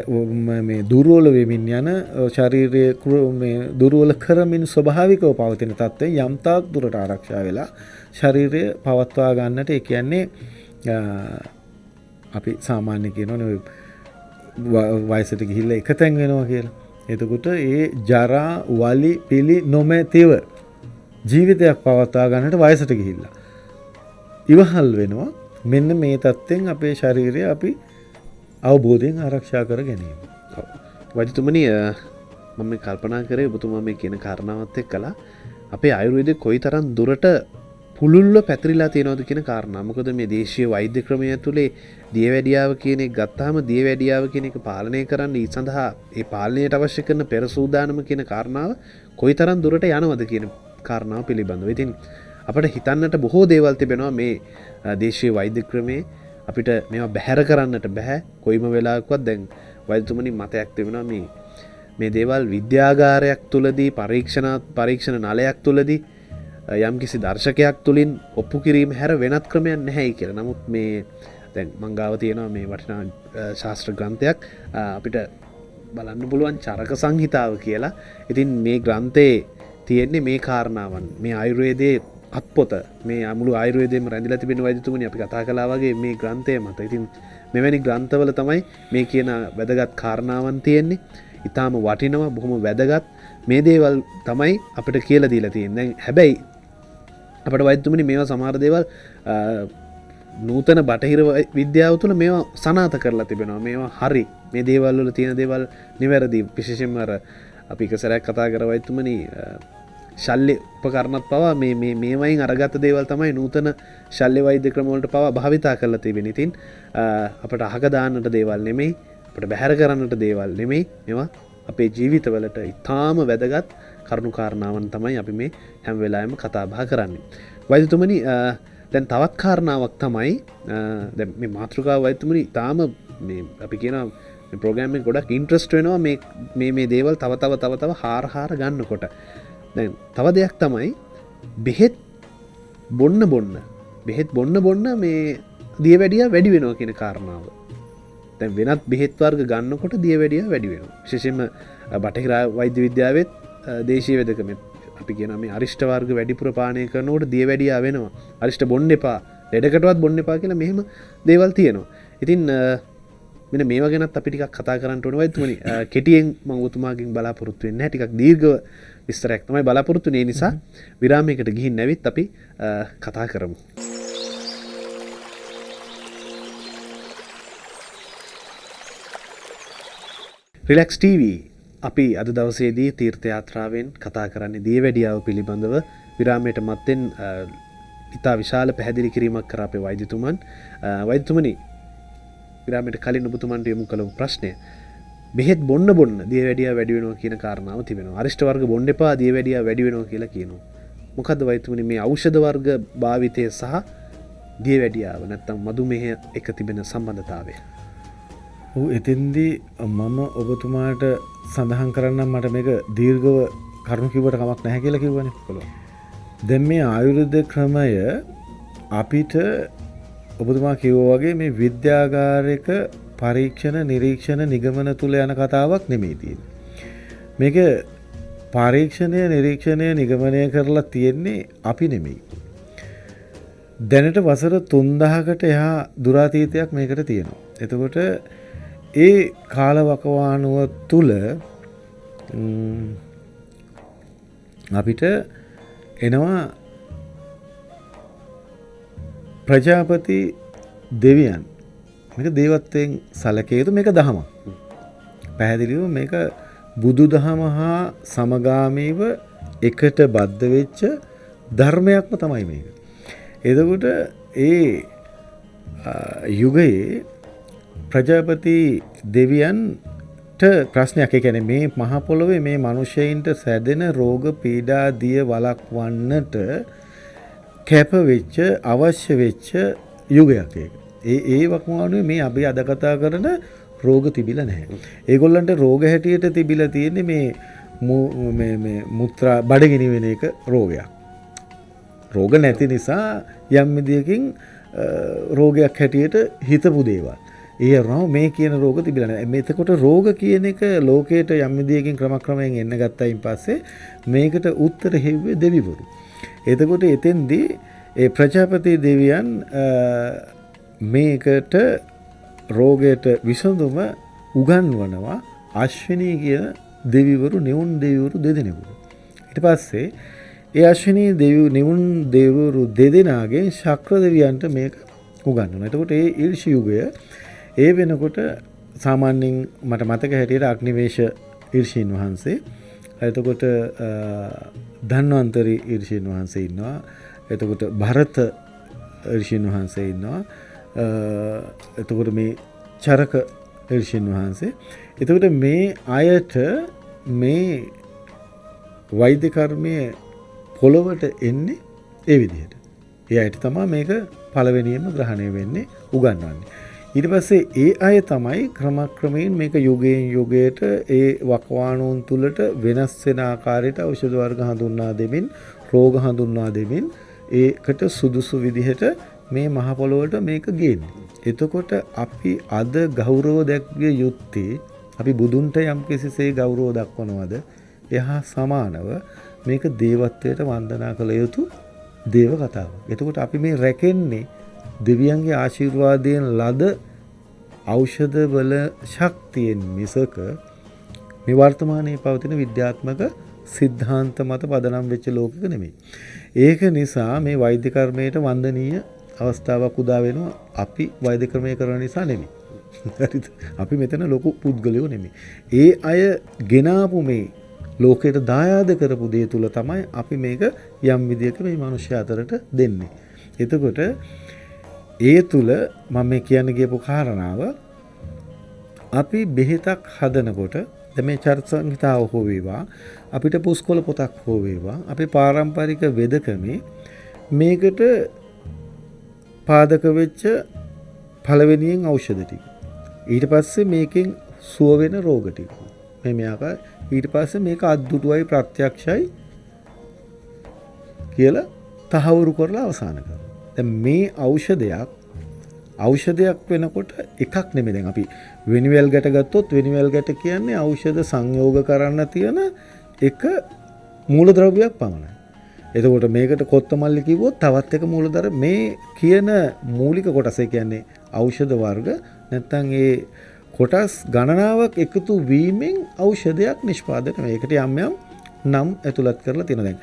[SPEAKER 2] මේ දුර්වල වෙමින් යන ශාරීරික මේ දුර්වල කරමින් ස්වභාවිකව පවතින තත්ත්වය යම් තාක් දුරට ආරක්ෂා වෙලා ශරීරය පවත්වා ගන්නට ඒ කියන්නේ අපි සාමාන්‍ය කියනවනේ වයසට ගිහිල්ලා එකතෙන් වෙනවා කියලා. එතකොට ඒ ජරා වලි පිලි නොමැතිව ජීවිතයක් පවත්වා ගන්නට වයසට ගිහිල්ලා ඉවහල් වෙනවා. මෙන්න මේ தත්ත්වෙන් අපේ ශරීරය අපි අවබෝධයෙන් ආරක්ෂා කර ගැනීම.
[SPEAKER 1] වෛද්‍යතුමනි මම කල්පනා කරේ ඔබතුමා මේ කියන කාරණාවත් එක්කලා අපේ ආයුර්වේදයේ කොයිතරම් දුරට පුළුල්ව පැතිරිලා තියෙනවද කියන කාරණා. මොකද මේ දේශීය වෛද්‍ය ක්‍රමය ඇතුලේ දියවැඩියාව කියන එක ගත්තාම දියවැඩියාව කියන එක පාලනය කරන්න ඊ සඳහා ඒ පාලනයට අවශ්‍ය කරන පෙර සූදානම කියන කාරණාව කොයිතරම් දුරට යනවද කියන කාරණාව පිළිබඳව. ඉතින් අපිට හිතන්නට බොහෝ දේවල් තිබෙනවා මේ දේශීය වෛද්‍ය ක්‍රමේ අපිට මේවා බැහැර කරන්නට බෑ. කොයිම වෙලාවකවත් දැන් වෛද්‍යතුමනි මතයක් තිබෙනවා මේ දේවල් විද්‍යාගාරයක් තුලදී පරීක්ෂණ නලයක් තුලදී යම් කිසි දර්ශකයක් තුලින් ඔප්පු කිරීම හැර වෙනත් ක්‍රමයක් නැහැයි කියලා. නමුත් මේ දැන් මං ගාව තියෙනවා මේ වටිනා ශාස්ත්‍ර ග්‍රන්ථයක් අපිට බලන්න පුළුවන් චරක සංහිතාව කියලා. ඉතින් මේ ග්‍රන්ථයේ තියෙන්නේ මේ කාරණාවන් මේ ආයුර්වේදයේ අත්පොත මේ අමුළු ආයුර්වේදයේම රැඳිලා තිබෙන වෛද්‍යතුමනි අපි කතා කළා වගේ මේ ග්‍රන්ථය මත. ඉතින් මෙවැනි ග්‍රන්ථවල තමයි මේ කියන වැදගත් කාරණාවන් තියෙන්නේ. ඊටාම වටිනවා, බොහොම වැදගත් මේ දේවල් තමයි අපිට කියලා දීලා තියෙන්නේ. දැන් හැබැයි අපිට වෛද්‍යතුමනි මේවා සමහර දේවල් නූතන බටහිර විද්‍යාව තුළ මේවා සනාථ කරලා තිබෙනවා. මේවා හරි. මේ දේවල් වල තියෙන දේවල් නිවැරදි. විශේෂයෙන්ම අර අපි එක සැරයක් කතා කරා වෛද්‍යතුමනි ශල්‍ය උපකරණත් පවා මේවයින් අරගත්ත දේවල් තමයි නූතන ශල්‍ය වෛද්‍ය ක්‍රම වලට පවා භාවිතා කරලා තිබෙන්නේ. ඉතින් අපිට අහක දාන්නට දේවල් නෙමෙයි, අපිට බැහැර කරන්නට දේවල් නෙමෙයි. මේවා අපේ ජීවිතවලට ඉතාම වැදගත් කරුණු කාරණාවන් තමයි අපි මේ හැම වෙලාවෙම කතා බහ කරන්නේ. වෛද්‍යතුමනි දැන් තවත් කාරණාවක් තමයි දැන් මේ මාතෘකාව වෛද්‍යතුමනි ඉතාම මේ අපි කියනවා මේ ප්‍රෝග්‍රෑම් එක ගොඩක් ඉන්ට්‍රස්ට් වෙනවා මේ දේවල් තව හාර ගන්නකොට. දැන් තව දෙයක් තමයි බෙහෙත් බොන්න මේ දියවැඩියා වැඩි වෙනවා කියන කාරණාව. දැන් වෙනත් බෙහෙත් වර්ග ගන්නකොට දියවැඩියා වැඩි වෙනවා. විශේෂයෙන්ම බටහිර වෛද්‍ය විද්‍යාවෙත් දේශීය වෙදකමෙත් අපි කියනවා මේ අරිෂ්ඨ වර්ග වැඩිපුර පානය කරනකොට දියවැඩියා වෙනවා. අරිෂ්ඨ බොන්න එපා, ලෙඩකටවත් බොන්න එපා කියලා මෙහෙම දේවල් තියෙනවා. ඉතින් මෙන්න මේවා ගැනත් අපි ටිකක් කතා කරන්න ඕනේ වෛද්‍යතුමනි. කෙටියෙන් මම ඔබතුමාගෙන් බලාපොරොත්තු වෙන්නේ නැහැ. ටිකක් දීර්ඝව විස්තරයක් තමයි බලාපොරොත්තු වෙන්නේ. නිසා විරාමයකට ගිහින් නැවිත් අපි කතා කරමු. රිලැක්ස් TV අපි අද දවසේදී තීර්ථ යාත්‍රාවෙන් කතා කරන්නේ දියවැඩියාව පිළිබඳව. විරාමයට මත්තෙන් ඉතා විශාල පැහැදිලි කිරීමක් කරා අපේ වෛද්‍යතුමන්. වෛද්‍යතුමනි විරාමයට කලින් ඔබතුමන්ට යොමු කළ ප්‍රශ්නය බෙහෙත් බොන්න දියවැඩියා වැඩි වෙනවා කියන කාරණාව තිබෙනවා. අරිෂ්ඨ වර්ග බොන්න එපා, දියවැඩියා වැඩි වෙනවා කියලා කියනවා. මොකද්ද වෛද්‍යතුමනි මේ ඖෂධ වර්ග භාවිතය සහ දියවැඩියාව නැත්නම් මధుමේහ එක තිබෙන සම්බන්ධතාවය?
[SPEAKER 2] එතෙන්දී මම ඔබතුමාට සඳහන් කරන්නම් මට මේක දීර්ඝව කරුණු කිව්වට කමක් නැහැ කියලා කිව්වනේ. පුළුවන්. දැන් මේ ආයුර්වේද ක්‍රමය අපිට ඔබතුමා කිව්වා වගේ මේ විද්‍යාගාරයක පරීක්ෂණ නිරීක්ෂණ නිගමන තුල යන කතාවක් නෙමෙයි තියෙන්නේ. මේක පරීක්ෂණය නිරීක්ෂණය නිගමනය කරලා තියෙන්නේ අපි නෙමෙයි. දැනට වසර 3000කට එහා දුරාතීතයක් මේකට තියෙනවා. එතකොට ඒ කාලවකවානුව තුල අපිට එනවා ප්‍රජාපති දෙවියන්. මේක දේවත්වයෙන් සැලකිය යුතු මේක දහමක්. පැහැදිලිව මේක බුදුදහම හා සමගාමීව එකට බද්ධ වෙච්ච ධර්මයක්ම තමයි මේක. එතකොට ඒ යුගයේ ප්‍රජාපති දෙවියන්ට ප්‍රශ්නයක්. ඒ කියන්නේ මේ මහ පොළොවේ මේ මිනිසෙයින්ට සැදෙන රෝග පීඩා දිය වළක්වන්නට කැප වෙච්ච අවශ්‍ය වෙච්ච යුගයක් ඒක. ඒ වකවානුවේ මේ අපි අද කතා කරන රෝග තිබිලා නැහැ. ඒගොල්ලන්ට රෝග හැටියට තිබිලා තියෙන්නේ මේ මුත්‍රා බඩගිනි වෙන එක රෝගයක්. රෝග නැති නිසා යම් විදියකින් රෝගයක් හැටියට හිතපු දේවල්. ඒ වුණා මේ කියන රෝග තිබිලා නැහැ. මේකට රෝග කියන එක ලෝකයට යම් විදියකින් ක්‍රමක්‍රමයෙන් එන්න ගත්තයින් පස්සේ මේකට උත්තර හෙව්වේ දෙවිවරු. එතකොට එතෙන්දී ඒ ප්‍රජාපති දෙවියන් මේකට රෝගයට විසඳුම උගන්වනවා අශ්විනී කියන දෙවිවරු නිවුන් දෙවිවරු දෙදෙනෙකුට. ඊට පස්සේ ඒ අශ්විනී නිවුන් දෙවිවරු දෙදෙනාගෙන් ශක්‍ර දෙවියන්ට මේක උගන්වනවා. එතකොට ඒ ඊර්ෂ්‍ය යුගය ඒ වෙනකොට සාමාන්‍යයෙන් මට මතක හැටියට අග්නිවේශ ඊර්ෂීන් වහන්සේ, එතකොට ධන්වන්තරි ඊර්ෂීන් වහන්සේ ඉන්නවා, එතකොට භරත ඊර්ෂීන් වහන්සේ ඉන්නවා, එතකොට මේ චරක ඊර්ෂීන් වහන්සේ. එතකොට මේ අයට මේ වෛද්‍ය කර්මයේ පොළවට එන්නේ ඒ විදිහට. ඒ අයට තමයි මේක පළවෙනියෙන්ම ග්‍රහණය වෙන්නේ, උගන්වන්නේ. ඊට පස්සේ ඒ අය තමයි ක්‍රමක්‍රමයෙන් මේක යුගයෙන් යුගයට ඒ වකවානුන් තුලට වෙනස් වෙන ආකාරයට ඖෂධ වර්ග හඳුන්වා දෙමින්, රෝග හඳුන්වා දෙමින් ඒකට සුදුසු විදිහට මේ මහ පොළොවට මේක ගේන්නේ. එතකොට අපි අද ගෞරව දැක්විය යුත්තේ අපි බුදුන්ට යම් කිසිසේ ගෞරව දක්වනවද? එහා සමානව මේක දේවත්වයට වන්දනා කළ යුතු දේව කතාවක්. එතකොට අපි මේ රැකෙන්නේ දෙවියන්ගේ ආශිර්වාදයෙන් ලද ඖෂධ වල ශක්තියෙන් මිසක මේ වර්තමානයේ පවතින විද්‍යාත්මක සිද්ධාන්ත මත පදනම් වෙච්ච ලෝකෙක නෙමෙයි. ඒක නිසා මේ වෛද්‍ය කර්මයට වන්දනීය අවස්ථාවක් උදා වෙනවා අපි වෛද්‍ය ක්‍රමය කරන නිසා නෙමෙයි. හරිද? අපි මෙතන ලොකු පුද්ගලයෝ නෙමෙයි. ඒ අය ගෙනාපු මේ ලෝකයට දායාද කරපු දේ තුල තමයි අපි මේක යම් විදියක මේ මිනිස්සු අතරට දෙන්නේ. එතකොට ඒ තුල මම මේ කියන්න ගියපු කාරණාව අපි බෙහෙතක් හදනකොට දැන් මේ චරිත සංහිතාව හෝ වේවා අපිට පුස්කොළ පොතක් හෝ වේවා අපේ පාරම්පරික වෙදකමේ මේකට පාදක වෙච්ච පළවෙනියෙන් ඖෂධ ටික. ඊට පස්සේ මේකෙන් සුව වෙන රෝග ටික. මේක ඊට පස්සේ මේක අද්දුටුවයි ප්‍රත්‍යක්ෂයි කියලා තහවුරු කරලා අවසන් කරනවා. දැන් මේ ඖෂධයක් වෙනකොට එකක් නෙමෙයි. දැන් අපි වෙනිවැල් ගැට ගත්තොත් වෙනිවැල් ගැට කියන්නේ ඖෂධ සංයෝග කරන්න තියෙන එක මූලද්‍රව්‍යයක් පමණයි. එතකොට මේකට කොත්තමල්ලි කිව්වොත් තවත් එක මූලධර්ම මේ කියන මූලික කොටස කියන්නේ ඖෂධ වර්ග නැත්නම් ඒ කොටස් ගණනාවක් එකතු වීමෙන් ඖෂධයක් නිෂ්පාදනය වෙනවා. ඒකට යම් නම් ඇතුළත් කරලා තියෙනවා. දැන්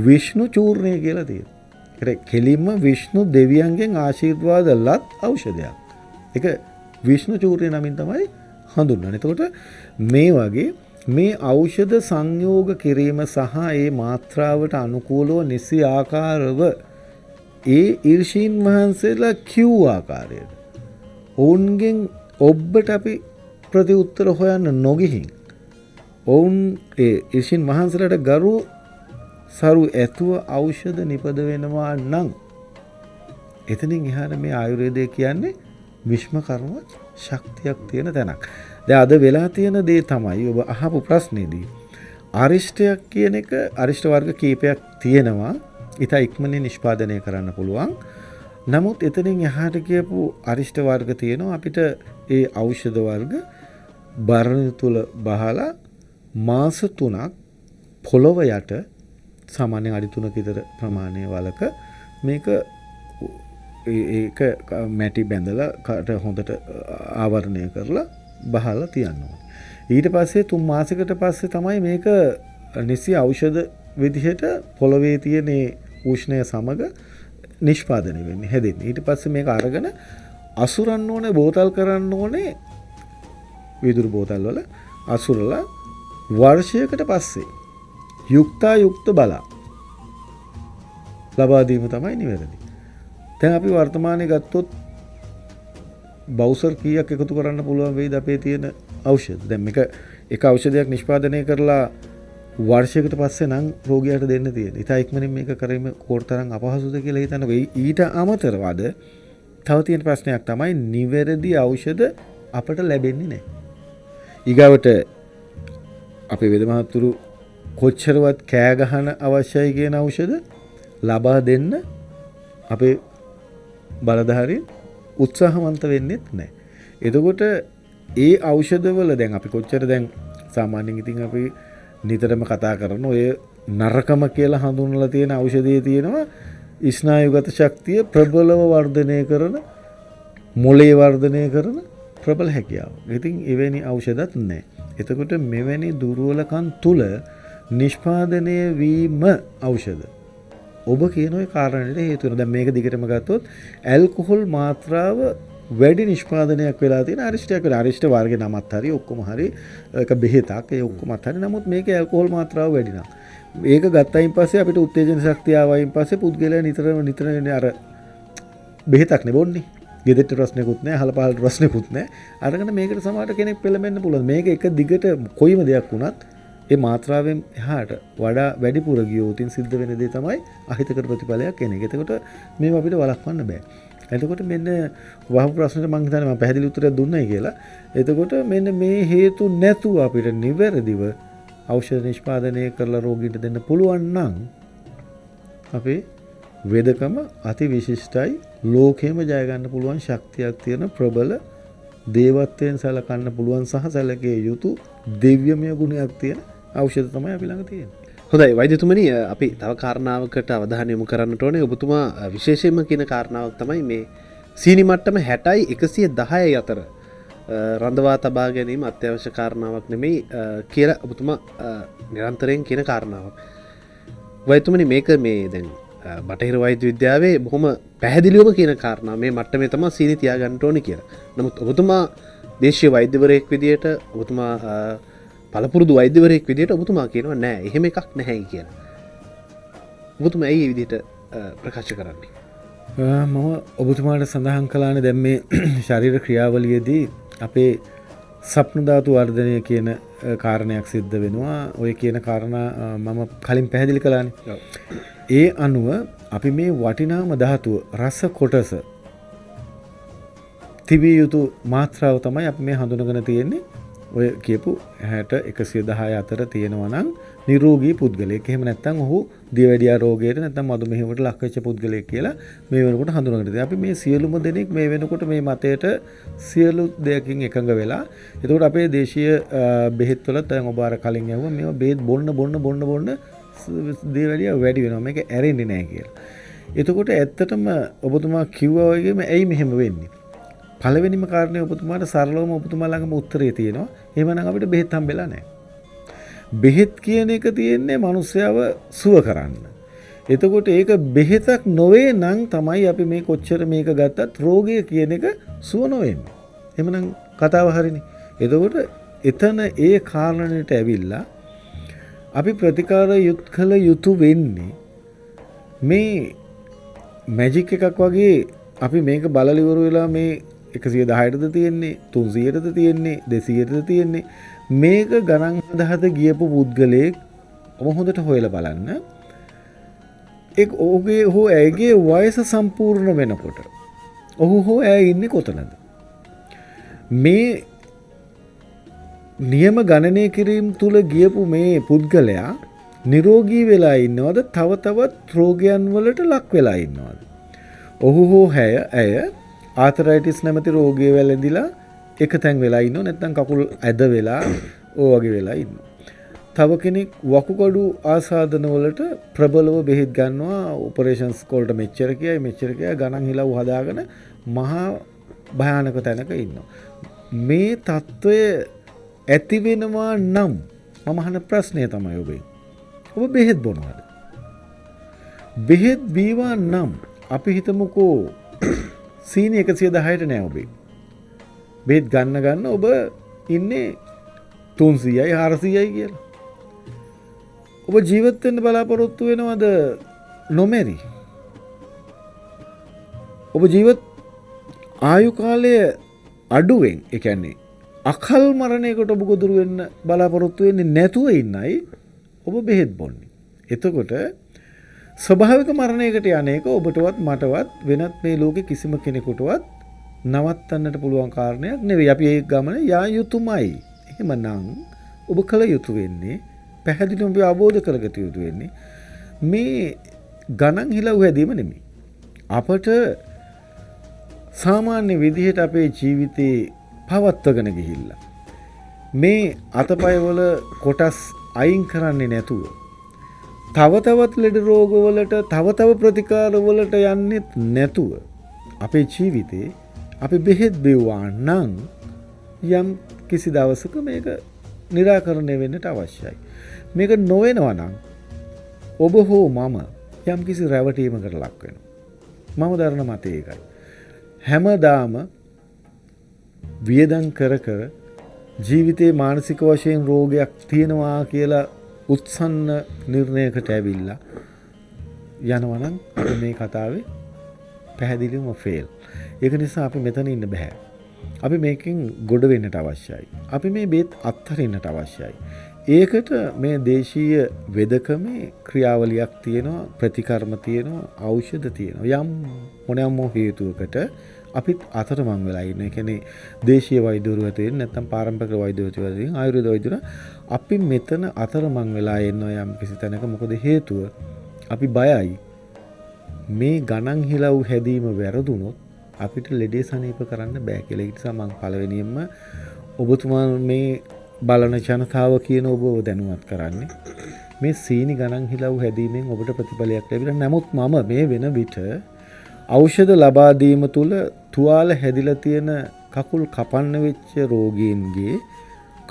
[SPEAKER 2] විෂ්ණු චූර්ණය කියලා තියෙනවා. ඒක කෙලින්ම විෂ්ණු දෙවියන්ගෙන් ආශිර්වාද ලත් ඖෂධයක්. ඒක විෂ්ණු චූර්ණය නමින් තමයි හඳුන්වන්නේ. එතකොට මේ වගේ මේ ඖෂධ සංයෝග කිරීම සහ ඒ මාත්‍රාවට අනුකූලව නිසි ආකාරව ඒ ඍෂීන් වහන්සේලා කිව් ආකාරයට ඔවුන්ගෙන් ඔබට අපි ප්‍රතිඋත්තර හොයන්න නොගිහින් ඔවුන් ඒ ඍෂීන් වහන්සේලාට ගරු සරු ඇතුව ඖෂධ නිපද වෙනවා නම් එතනින් එහාට මේ ආයුර්වේදය කියන්නේ විශ්ම කර්ම ශක්තියක් තියෙන තැනක්. දැන් අද වෙලා තියෙන දේ තමයි ඔබ අහපු ප්‍රශ්නේදී අරිෂ්ටයක් කියන එක අරිෂ්ට වර්ග කීපයක් තියෙනවා. ඊට ඉක්මනින් නිෂ්පාදනය කරන්න පුළුවන්. නමුත් එතනින් එහාට කියපු අරිෂ්ට වර්ග තියෙනවා අපිට ඒ ඖෂධ වර්ග බරණ තුල බහලා මාස 3ක් පොළොව යට සාමාන්‍යයෙන් අඩි 3ක විතර ප්‍රමාණය වලක මේක ඒක මැටි බැඳලා කට හොඳට ආවරණය කරලා බහලා තියන්න ඕනේ. ඊට පස්සේ 3 මාසයකට පස්සේ තමයි මේක නිසි ඖෂධ විදිහට පොළවේ තියෙන උෂ්ණය සමග නිෂ්පාදනය වෙන්නේ හැදෙන්නේ. ඊට පස්සේ මේක අරගෙන අසුරන්න ඕනේ බෝතල් කරන්න ඕනේ විදුරු බෝතල් වල අසුරලා වර්ෂයකට පස්සේ යුක්ත බලා ලබා දීම තමයි නිවැරදි. දැන් අපි වර්තමානයේ ගත්තොත් බවුසර් කීයක් එකතු කරන්න පුළුවන් වෙයිද අපේ තියෙන ඖෂධ. දැන් මේක එක ඖෂධයක් නිෂ්පාදනය කරලා වර්ෂයකට පස්සේ නම් රෝගියාට දෙන්න තියෙන. ඊට ඉක්මනින් මේක කරීම කොතරම් අපහසුද කියලා හිතන්නකෝ. ඊට අමතරව තව තියෙන ප්‍රශ්නයක් තමයි නිවැරදි ඖෂධ අපට ලැබෙන්නේ නැහැ. ඊගාවට අපේ වෙද මහතුරු කොච්චරවත් කෑ ගහන අවශ්‍යයි කියන ඖෂධ ලබා දෙන්න අපේ බලධාරීන් උත්සාහවන්ත වෙන්නේත් නැහැ. එතකොට ඒ ඖෂධවල දැන් අපි කොච්චර දැන් සාමාන්‍යයෙන් ඉතින් අපි නිතරම කතා කරන ඔය නරකම කියලා හඳුන්වලා තියෙන ඖෂධයේ තියෙනවා ස්නායුගත ශක්තිය ප්‍රබලව වර්ධනය කරන මොළේ වර්ධනය කරන ප්‍රබල හැකියාව. ඉතින් එවැනි ඖෂධත් නැහැ. එතකොට මෙවැනි දුර්වලකම් තුල නිෂ්පාදනය වීම ඖෂධ ඔබ කියන ඔය කාරණේට හේතු වෙනවා. දැන් මේක දිගටම ගත්තොත් ඇල්කොහොල් මාත්‍රාව වැඩි නිෂ්පාදනයක් වෙලා තියෙන අරිෂ්ටයක් වෙලා. අරිෂ්ට වර්ගේ නමත් හරි ඔක්කොම හරි එක බෙහෙතක් ඒ ඔක්කොමත් හරි. නමුත් මේකේ ඇල්කොහොල් මාත්‍රාව වැඩි නම් ඒක ගත්තයින් පස්සේ අපිට උත්තේජන ශක්තිය ආවයින් පස්සේ පුද්ගලයා නිතර අර බෙහෙතක් නෙබොන්නේ. ගෙදරට රස්නෙකුත් නැහැ, අහලපහලට රස්නෙකුත් නැහැ. අරගෙන මේකට සමහර කෙනෙක් පෙළඹෙන්න පුළුවන්. මේක එක දිගට කොයිම දෙයක් වුණත් ඒ මාත්‍රාවෙන් එහාට වඩා වැඩිපුර ගියොතින් සිද්ධ වෙන දේ තමයි අහිතකර ප්‍රතිඵලයක් එන එක. එතකොට මේව අපිට වළක්වන්න බෑ. එතකොට මෙන්න වහපු ප්‍රශ්නෙට මම හිතන්නේ මම පැහැදිලි උත්තරයක් දුන්නයි කියලා. එතකොට මෙන්න මේ හේතු නැතුව අපිට නිවැරදිව ඖෂධ නිෂ්පාදනය කරලා රෝගීන්ට දෙන්න පුළුවන් නම් අපේ වේදකම අති විශිෂ්ටයි. ලෝකෙම ජය ගන්න පුළුවන් ශක්තියක් තියෙන ප්‍රබල දේවත්වයෙන් සැලකන්න පුළුවන් සහ සැලකිය යුතු දිව්‍යමය ගුණයක් තියෙන ඖෂධ තමයි අපි ළඟ තියෙන්නේ.
[SPEAKER 1] හොඳයි වෛද්‍යතුමනි අපි තව කාරණාවකට අවධානය යොමු කරන්නට ඕනේ. ඔබතුමා විශේෂයෙන්ම කියන කාරණාවක් තමයි මේ සීනි මට්ටම 60යි 110යි අතර රඳවා තබා ගැනීම අත්‍යවශ්‍ය කාරණාවක් නෙමෙයි කියලා ඔබතුමා නිරන්තරයෙන් කියන කාරණාවක්. වෛද්‍යතුමනි මේක මේ දැන් බටහිර වෛද්‍ය විද්‍යාවේ බොහොම පැහැදිලිවම කියන කාරණා මේ මට්ටමේ තමයි සීනි තියාගන්න ඕනේ කියලා. නමුත් ඔබතුමා දේශීය වෛද්‍යවරයෙක් විදියට ඔබතුමා පළපුරුදු වෛද්‍යවරයෙක් විදියට ඔබතුමා කියනවා නෑ එහෙම එකක් නැහැයි කියලා. ඔබතුමා ඇයි මේ විදිහට ප්‍රකාශ කරන්නේ?
[SPEAKER 2] මම ඔබතුමාට සඳහන් කළානේ දැන් මේ ශරීර ක්‍රියාවලියේදී අපේ සප්න ධාතු වර්ධනය කියන කාරණයක් සිද්ධ වෙනවා. ඔය කියන කාරණා මම කලින් පැහැදිලි කළානේ. ඒ අනුව අපි මේ වටිනාම ධාතුව රස කොටස තිබිය යුතු මාත්‍රාව තමයි අපි මේ හඳුනගෙන තියෙන්නේ. ඔය කියපු 60 110 අතර තියෙනවා නම් නිරෝගී පුද්ගලයෙක්. එහෙම නැත්නම් ඔහු දියවැඩියා රෝගයට නැත්නම් මధుමේහයට ලක් වෙච්ච පුද්ගලයෙක් කියලා මේ වෙනකොට හඳුනගන්න තියෙනවා. අපි මේ සියලුම දෙනෙක් මේ වෙනකොට මේ මතයට සියලු දෙයකින් එකඟ වෙලා. එතකොට අපේ දේශීය බෙහෙත් වල දැන් ඔබ අර කලින් යවුවා මේවා බෙහෙත් බොන්න දියවැඩියා වැඩි වෙනවා. මේක ඇරෙන්නේ නැහැ කියලා. එතකොට ඇත්තටම ඔබතුමා කිව්වා වගේම ඇයි මෙහෙම වෙන්නේ? පළවෙනිම කාරණේ ඔබතුමාට සරලවම ඔබතුමා ළඟම උත්තරේ තියෙනවා. එහෙමනම් අපිට බෙහෙත් හම්බෙලා නැහැ. බෙහෙත් කියන එක තියෙන්නේ මිනිස්යාව සුව කරන්න. එතකොට ඒක බෙහෙතක් නොවේ නම් තමයි අපි මේ කොච්චර මේක ගත්තත් රෝගය කියන එක සුව නොවෙන්නේ. එහෙමනම් කතාව හරිනේ. එතකොට එතන ඒ කාරණේට ඇවිල්ලා අපි ප්‍රතිකාර කළ යුතු වෙන්නේ මේ මැජික් එකක් වගේ අපි මේක බලලා ඉවර වෙලා මේ 110ටද තියෙන්නේ 300ටද තියෙන්නේ 200ටද තියෙන්නේ මේක ගණන් හදහද ගියපු පුද්ගලයෙක් ඔබ හොඳට හොයලා බලන්න ඔහුගේ හෝ ඇයගේ වයස සම්පූර්ණ වෙනකොට ඔහු හෝ ඇය ඉන්නේ කොතනද මේ නියම ගණනය කිරීම තුල ගියපු මේ පුද්ගලයා නිරෝගී වෙලා ඉන්නවද තව තවත් රෝගයන් වලට ලක් වෙලා ඉන්නවද ඔහු හෝ ඇය ආතරයිටිස් නැමැති රෝගය වැළඳිලා එක තැන් වෙලා ඉන්නව නැත්නම් කකුල් ඇද වෙලා වගේ වෙලා ඉන්නවා. තව කෙනෙක් වකුගඩු ආසාදන වලට ප්‍රබලව බෙහෙත් ගන්නවා ඔපරේෂන්ස් වලට මෙච්චර කියයි ගණන් හිලව් හදාගෙන මහා භයානක තැනක ඉන්නවා. මේ తত্ত্বය ඇති වෙනවා නම් මම අහන ප්‍රශ්නය තමයි ඔබ බෙහෙත් බොනවද? බෙහෙත් බීවා නම් අපි හිතමුකෝ සීනි 110ට නෑ ඔබේ. බෙහෙත් ගන්න ඔබ ඉන්නේ 300යි 400යි කියලා. ඔබ ජීවත් වෙන්න බලාපොරොත්තු වෙනවද නොමැරි? ඔබ ජීවත් ආයු කාලය අඩුවෙන් ඒ කියන්නේ අකල් මරණයකට ඔබ ගොදුරු වෙන්න බලාපොරොත්තු වෙන්නේ නැතුව ඉන්නයි ඔබ බෙහෙත් බොන්නේ. එතකොට ස්වභාවික මරණයකට යන්නේක ඔබටවත් මටවත් වෙනත් මේ ලෝකේ කිසිම කෙනෙකුටවත් නවත්තන්නට පුළුවන් කාරණයක් නෙවෙයි. අපි ඒ ගමන යා යුතුමයි. එහෙමනම් ඔබ කල යුතු වෙන්නේ පැහැදිලිවම ඔබ අවබෝධ කරගත යුතු වෙන්නේ මේ ගණන් හිලව් හැදීම නෙමෙයි. අපට සාමාන්‍ය විදිහට අපේ ජීවිතේ පවත්වගෙන ගිහිල්ලා මේ අතපය වල කොටස් අයින් කරන්නේ නැතුව තව තවත් ලෙඩ රෝගවලට තව ප්‍රතිකාර වලට යන්නේ නැතුව අපේ ජීවිතේ අපි බෙහෙත් බෙවුවා නම් යම් කිසි දවසක මේක निराකරණය වෙන්නට අවශ්‍යයි. මේක නොවෙනවා නම් ඔබ හෝ මම යම් කිසි රැවටීමකට ලක් වෙනවා. මම දරන මතය ඒකයි. හැමදාම වියදම් කර ජීවිතේ මානසික වශයෙන් රෝගයක් තියෙනවා කියලා උත්සන්න නිර්ණයකට ඇවිල්ලා යනවනම් මේ කතාවේ පැහැදිලිවම ෆේල්. ඒක නිසා අපි මෙතන ඉන්න බෑ. අපි මේකෙන් ගොඩ වෙන්නට අවශ්‍යයි. අපි මේ බේත් අත්හරින්නට අවශ්‍යයි. ඒකට මේ දේශීය වෙදකමේ ක්‍රියාවලියක් තියෙනවා, ප්‍රතිකර්ම තියෙනවා, ඖෂධ තියෙනවා. යම් මොනෑම හේතුවකට අපිත් අතරමං වෙලා ඉන්න. ඒ කියන්නේ දේශීය වෛද්‍යවරු ඇතුළේ නැත්නම් පාරම්පරික වෛද්‍යවරු ඇතුළේ ආයුර්වේද වෛද්‍යවරු අපි මෙතන අතරමං වෙලා ඉන්නවා යම් කිසි තැනක. මොකද හේතුව අපි බයයි මේ ගණන් හිලව් හැදීම වැරදුනොත් අපිට ලෙඩේ සනීප කරන්න බෑ කියලා. ඒ නිසා මම පළවෙනියෙන්ම ඔබතුමා මේ බලන ජනතාව කියන ඔබ දැනුවත් කරන්නේ මේ සීනි ගණන් හිලව් හැදීමෙන් ඔබට ප්‍රතිඵලයක් ලැබිලා. නමුත් මම මේ වෙන විට ඖෂධ ලබා දීම තුළ තුවාල හැදිලා තියෙන කකුල් කපන්න වෙච්ච රෝගීන්ගේ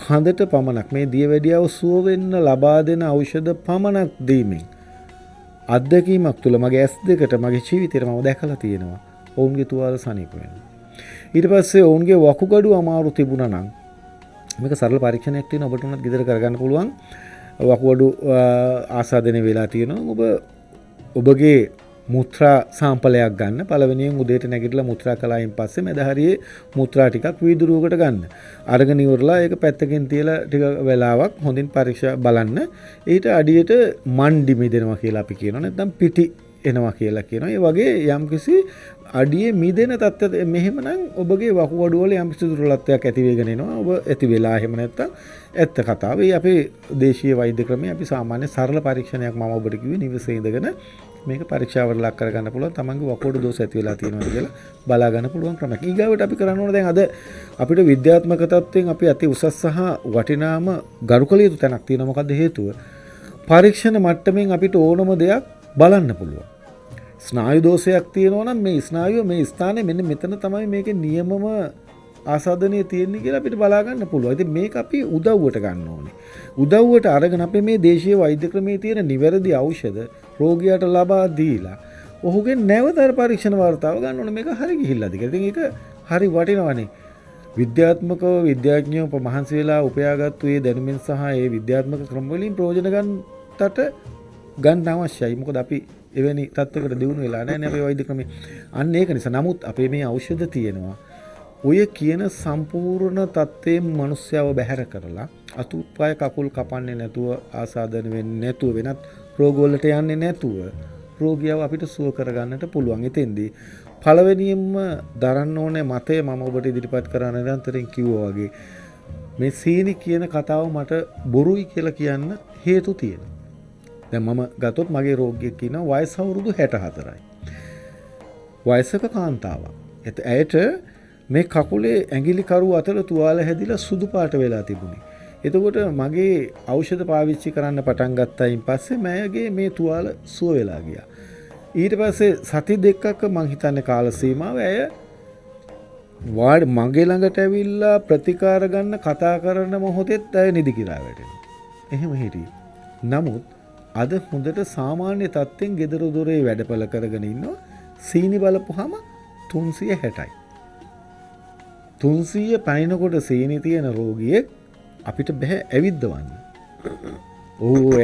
[SPEAKER 2] කඳට පමණක් මේ දියවැඩියාව සුව වෙන්න ලබා දෙන ඖෂධ පමණක් දීමෙන් අත්දැකීමක් තුළ මගේ ඇස් දෙකට මගේ ජීවිතේට මම දැකලා තියෙනවා ඔවුන්ගේ තුවාල සනීප වෙනවා. ඊට පස්සේ ඔවුන්ගේ වකුගඩු අමාරු තිබුණා නම් මේක සරල පරීක්ෂණයක් තියෙන ඔබට උනත් ගෙදර කරගන්න පුළුවන්. වකුගඩු ආසාදනය වෙලා තියෙනවා. ඔබගේ මුත්‍රා සාම්පලයක් ගන්න. පළවෙනියෙන් උදේට නැගිටලා මුත්‍රා කළායින් පස්සේ මැද හරියේ මුත්‍රා ටිකක් වීදුරුවකට ගන්න. අරගෙන ඉවරලා ඒක පැත්තකින් තියලා ටික වෙලාවක් හොඳින් පරීක්ෂා බලන්න. ඊට අඩියට මණ්ඩි මිදෙනවා කියලා අපි කියනවා. නැත්නම් පිටි එනවා කියලා කියනවා. ඒ වගේ යම්කිසි අඩියේ මිදෙන තත්ත්ව මෙහෙමනම් ඔබගේ වකුගඩු වල යම්කිසි දුර්වලත්වයක් ඇති වෙගෙන එනවා. ඔබ ඇති වෙලා එහෙම නැත්නම් ඇත්ත කතාව. ඒ අපේ දේශීය වෛද්‍ය ක්‍රමයේ අපි සාමාන්‍ය සරල පරීක්ෂණයක් මම ඔබට කිව්වේ නිවසේ ඉඳගෙන මේක පරීක්ෂාවට ලක් කරගන්න පුළුවන්. තමන්ගේ වකුගඩු දෝෂ ඇති වෙලා තියෙනවද කියලා බලා ගන්න පුළුවන් ක්‍රමයක්. ඊගාවට අපි කරන්න ඕන දැන් අද අපිට විද්‍යාත්මක තත්ත්වයෙන් අපි අති උසස් සහ වටිනාම ගරු කළ යුතු තැනක් තියෙනවා. මොකද හේතුව? පරීක්ෂණ මට්ටමින් අපිට ඕනම දෙයක් බලන්න පුළුවන්. ස්නායු දෝෂයක් තියෙනවා නම් මේ ස්නායුව මේ ස්ථානයේ මෙන්න මෙතන තමයි මේකේ නියමම ආසාදනය තියෙන්නේ කියලා අපිට බලා ගන්න පුළුවන්. ඉතින් මේක අපි උදව්වට ගන්න ඕනේ. උදව්වට අරගෙන අපි මේ දේශීය වෛද්‍ය ක්‍රමයේ තියෙන නිවැරදි ඖෂධ රෝගියාට ලබා දීලා ඔහුගේ නැවත පරීක්ෂණ වාර්තාව ගන්න ඕනේ. මේක හරි ගිහිල්ලාද කියලා. ඉතින් ඒක හරි වටිනවනේ. විද්‍යාත්මකව විද්‍යාඥයෝ මහන්සි වෙලා උපයාගත්තු මේ දැනුමින් සහ මේ විද්‍යාත්මක ක්‍රම වලින් ප්‍රයෝජන ගන්න අවශ්‍යයි. මොකද අපි එවැනි තත්ත්වයකට දියුණු වෙලා නැහැ නේ අපේ වෛද්‍ය ක්‍රමේ. අන්න ඒක නිසා. නමුත් අපේ මේ ඖෂධ තියෙනවා. ඔය කියන සම්පූර්ණ තත්ත්වයෙන් මිනිස්යාව බැහැර කරලා අතුපය කකුල් කපන්නේ නැතුව ආසාදන වෙන්නේ නැතුව වෙනත් රෝග වලට යන්නේ නැතුව රෝගියාව අපිට සුව කරගන්නට පුළුවන්. එතෙන්දී පළවෙනියෙන්ම දරන්න ඕනේ මතය මම ඔබට ඉදිරිපත් කරන නිරන්තරයෙන් කිව්වා වගේ මේ සීනි කියන කතාව මට බොරුයි කියලා කියන්න හේතු තියෙනවා. දැන් මම ගත්තොත් මගේ රෝගියෙක් ඉන්නවා වයස අවුරුදු 64යි. වයසක කාන්තාවක්. ඇයට මේ කකුලේ ඇඟිලි කරු අතර තුවාල හැදිලා සුදු පාට වෙලා තිබුණේ. එතකොට මගේ ඖෂධ පාවිච්චි කරන්න පටන් ගත්තයින් පස්සේ මෑගේ මේ තුවාල සුව වෙලා ගියා. ඊට පස්සේ සති දෙකක මං හිතන්නේ කාල සීමාව ඇය මගේ ළඟට ඇවිල්ලා ප්‍රතිකාර ගන්න කතා කරන මොහොතෙත් ඇය නිදි කිරා වැටෙනවා. එහෙම හිටියේ. නමුත් අද හොඳට සාමාන්‍ය තත්ත්වෙන් ගෙදර දොරේ වැඩපළ කරගෙන ඉන්නවා. සීනි බලපුවාම 360යි. 300 පයින්කොට සීනි තියෙන රෝගියෙක් අපිට බෑ ඇවිද්දවන්න.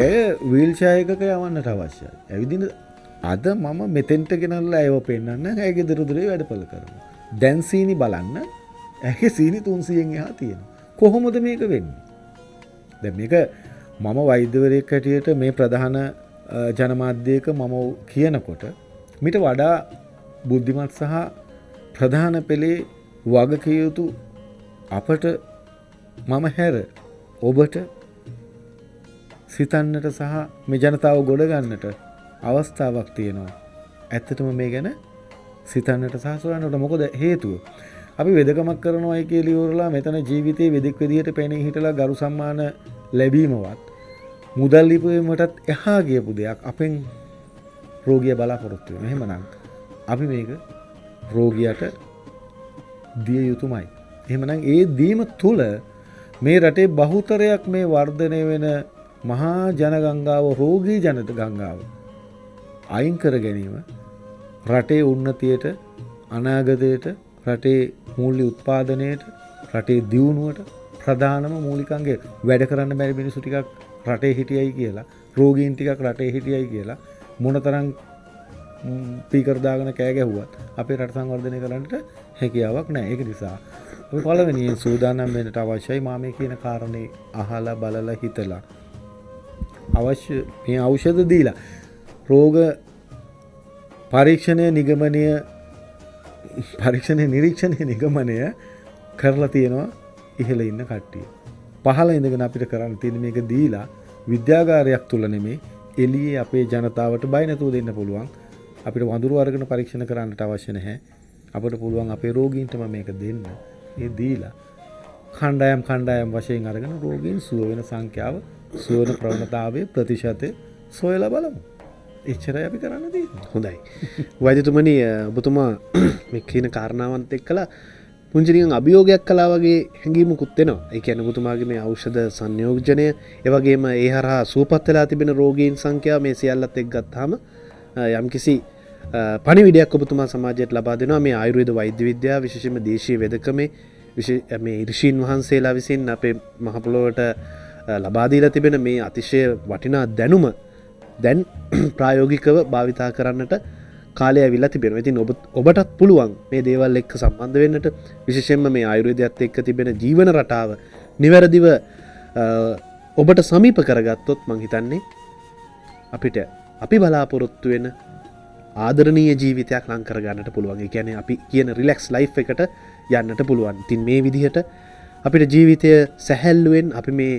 [SPEAKER 2] ඇය වීල් චෙයාර් එකක යවන්නට අවශ්‍යයි. ඇවිදින අද මම මෙතෙන්ට ගෙනල්ලා ඇයව පෙන්නන්න ඇය ගෙදර දොරේ වැඩපළ කරනවා. දැන් සීනි බලන්න ඇගේ සීනි 300න් එහා තියෙනවා. කොහොමද මේක වෙන්නේ? දැන් මේක මම වෛද්‍යවරයෙක් හැටියට මේ ප්‍රධාන ජනමාධ්‍යයක මම කියනකොට මිට වඩා බුද්ධිමත් සහ ප්‍රධාන පෙළේ වගකිය යුතු අපට මම හැර ඔබට සිතන්නට සහ මේ ජනතාව ගොඩ ගන්නට අවස්ථාවක් තියෙනවා. ඇත්තටම මේ ගැන සිතන්නට සහ සොයන්නට. මොකද හේතුව අපි වෙදකමක් කරනවායි කියලා ඉවරලා මෙතන ජීවිතේ වෙදෙක් විදියට පෙනී හිටලා ගරු සම්මාන ලැබීමවත් මුදල් ලිපීමටත් එහා ගියපු දෙයක් අපෙන් රෝගියා බලාපොරොත්තු වෙනවා. එහෙමනම් අපි මේක රෝගියාට දිය යුතුමයි. එහෙමනම් ඒ දීම තුළ මේ රටේ බහුතරයක් මේ වර්ධනය වෙන මහා ජනගංගාව රෝගී ජනත ගංගාව අයින් කර ගැනීම රටේ උන්නතියට අනාගතයට රටේ මූල්‍ය උත්පාදනයට රටේ දියුණුවට ප්‍රධානම මූලිකංගය. වැඩ කරන්න බැරි මිනිස්සු ටිකක් රටේ හිටියයි කියලා රෝගීන් ටිකක් රටේ හිටියයි කියලා මොනතරම් ස්පීකර් දාගෙන කෑ ගැහුවත් අපේ රට සංවර්ධනය කරන්නට හැකියාවක් නැහැ. ඒක නිසා අපි පළවෙනියෙන් සූදානම් වෙන්නට අවශ්‍යයි. මා මේ කියන කාරණේ අහලා බලලා හිතලා අවශ්‍ය මේ ඖෂධ දීලා රෝග පරීක්ෂණය නිරීක්ෂණය නිගමනය කරලා තියෙනවා ඉහළ ඉන්න කට්ටිය. පහළ ඉඳගෙන අපිට කරන්න තියෙන මේක දීලා විද්‍යාගාරයක් තුල නෙමේ එළියේ අපේ ජනතාවට බය නැතුව දෙන්න පුළුවන්. අපිට වඳුරු අරගෙන පරීක්ෂණ කරන්නට අවශ්‍ය නැහැ. අපිට පුළුවන් අපේ රෝගීන්ටම මේක දෙන්න. ඒ දීලා කණ්ඩායම් වශයෙන් අරගෙන රෝගීන් සුව වෙන සංඛ්‍යාව සුවන ප්‍රවණතාවය ප්‍රතිශතය සොයලා බලමු. එච්චරයි අපි කරන්න තියෙන්නේ.
[SPEAKER 1] හොඳයි. වෛද්‍යතුමනි ඔබතුමා මේ කියන කාරණාවන්ත එක්කලා පුංචිනිකන් අභියෝගයක් කළා වගේ හැඟීමකුත් එනවා. ඒ කියන්නේ ඔබතුමාගේ මේ ඖෂධ සංයෝජනය, ඒ වගේම ඒ හරහා සුවපත් වෙලා තිබෙන රෝගීන් සංඛ්‍යාව මේ සියල්ලත් එක්ක ගත්තාම යම්කිසි පණිවිඩයක් ඔබතුමා සමාජයට ලබා දෙනවා. මේ ආයුර්වේද වෛද්‍ය විද්‍යාව විශේෂයෙන්ම දේශීය වෙදකමේ මේ ඍෂීන් වහන්සේලා විසින් අපේ මහ පොළොවට ලබා දීලා තිබෙන මේ අතිශය වටිනා දැනුම දැන් ප්‍රායෝගිකව භාවිතා කරන්නට කාලය ඇවිල්ලා තිබෙනවා. ඉතින් ඔබටත් පුළුවන් මේ දේවල් එක්ක සම්බන්ධ වෙන්නට, විශේෂයෙන්ම මේ ආයුර්වේදයත් එක්ක තිබෙන ජීවන රටාව නිවැරදිව ඔබට සමීප කරගත්තොත් මං හිතන්නේ අපිට අපි බලාපොරොත්තු වෙන ආදරණීය ජීවිතයක් ලං කරගන්නට පුළුවන්. ඒ කියන්නේ අපි කියන රිලැක්ස් ලයිෆ් එකට යන්නට පුළුවන්. ඉතින් මේ විදිහට අපිට ජීවිතය සැහැල්ලුවෙන් අපි මේ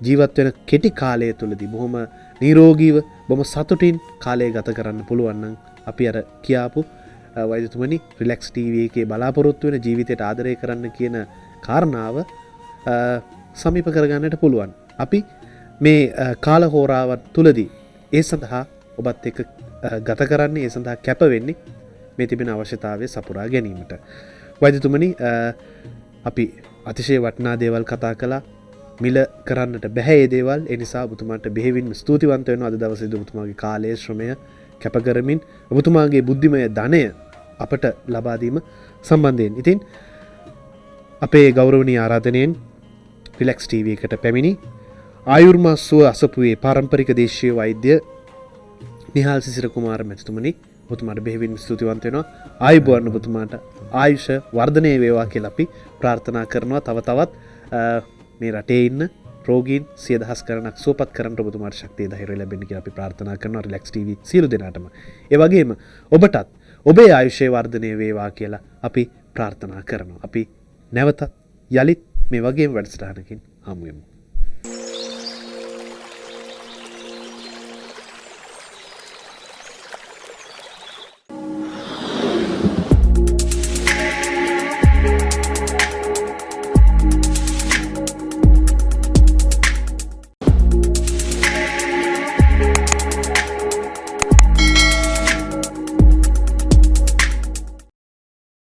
[SPEAKER 1] ජීවත් වෙන කෙටි කාලය තුළදී බොහොම නිරෝගීව බොහොම සතුටින් කාලය ගත කරන්න පුළුවන් නම් අපි අර කියාපු වෛද්‍යතුමනි රිලැක්ස් ටීවී එකේ බලාපොරොත්තු වෙන ජීවිතයට ආදරය කරන්න කියන කාරණාව සමීප කරගන්නට පුළුවන්. අපි මේ කාල හෝරාවත් තුලදී ඒ සඳහා ඔබත් එක්ක ගත කරන්නේ, ඒ සඳහා කැප වෙන්නේ මේ තිබෙන අවශ්‍යතාවය සපුරා ගැනීමට. වෛද්‍යතුමනි අපි අතිශය වටිනා දේවල් කතා කළා. මිල කරන්නට බැහැ ඒ දේවල්. ඒ නිසා ඔබතුමාට බෙහෙවින්ම ස්තුතිවන්ත වෙනවා අද දවසේදී ඔබතුමාගේ කාලය ශ්‍රමය කැප කරමින් ඔබතුමාගේ බුද්ධිමය ධනය අපට ලබා දීම සම්බන්ධයෙන්. ඉතින් අපේ ගෞරවනීය ආරාධනයෙන් රිලැක්ස් ටීවී එකට පැමිණි ආයුර්මා සුව අසපුවේ පාරම්පරික දේශීය වෛද්‍ය නිහාල් සිසිර කුමාර මැතිතුමනි, ඔබතුමාට බෙහෙවින්ම ස්තුතිවන්ත වෙනවා. ආයුබෝවන් ඔබතුමාට ආයුෂ වර්ධනය වේවා කියලා අපි ප්‍රාර්ථනා කරනවා. තව තවත් මේ රටේ ඉන්න රෝගීන් 100,000 ගණනක් සුවපත් කරන්න ඔබතුමාට ශක්තිය ධෛර්යය ලැබෙන්න කියලා අපි ප්‍රාර්ථනා කරනවා රිලැක්ස් ටීවී සියලු දෙනාටම. ඒ වගේම ඔබටත් ඔබේ ආයුෂය වර්ධනය වේවා කියලා අපි ප්‍රාර්ථනා කරනවා. අපි නැවතත් යලිත් මේ වගේම වැඩසටහනකින් හමු වෙමු.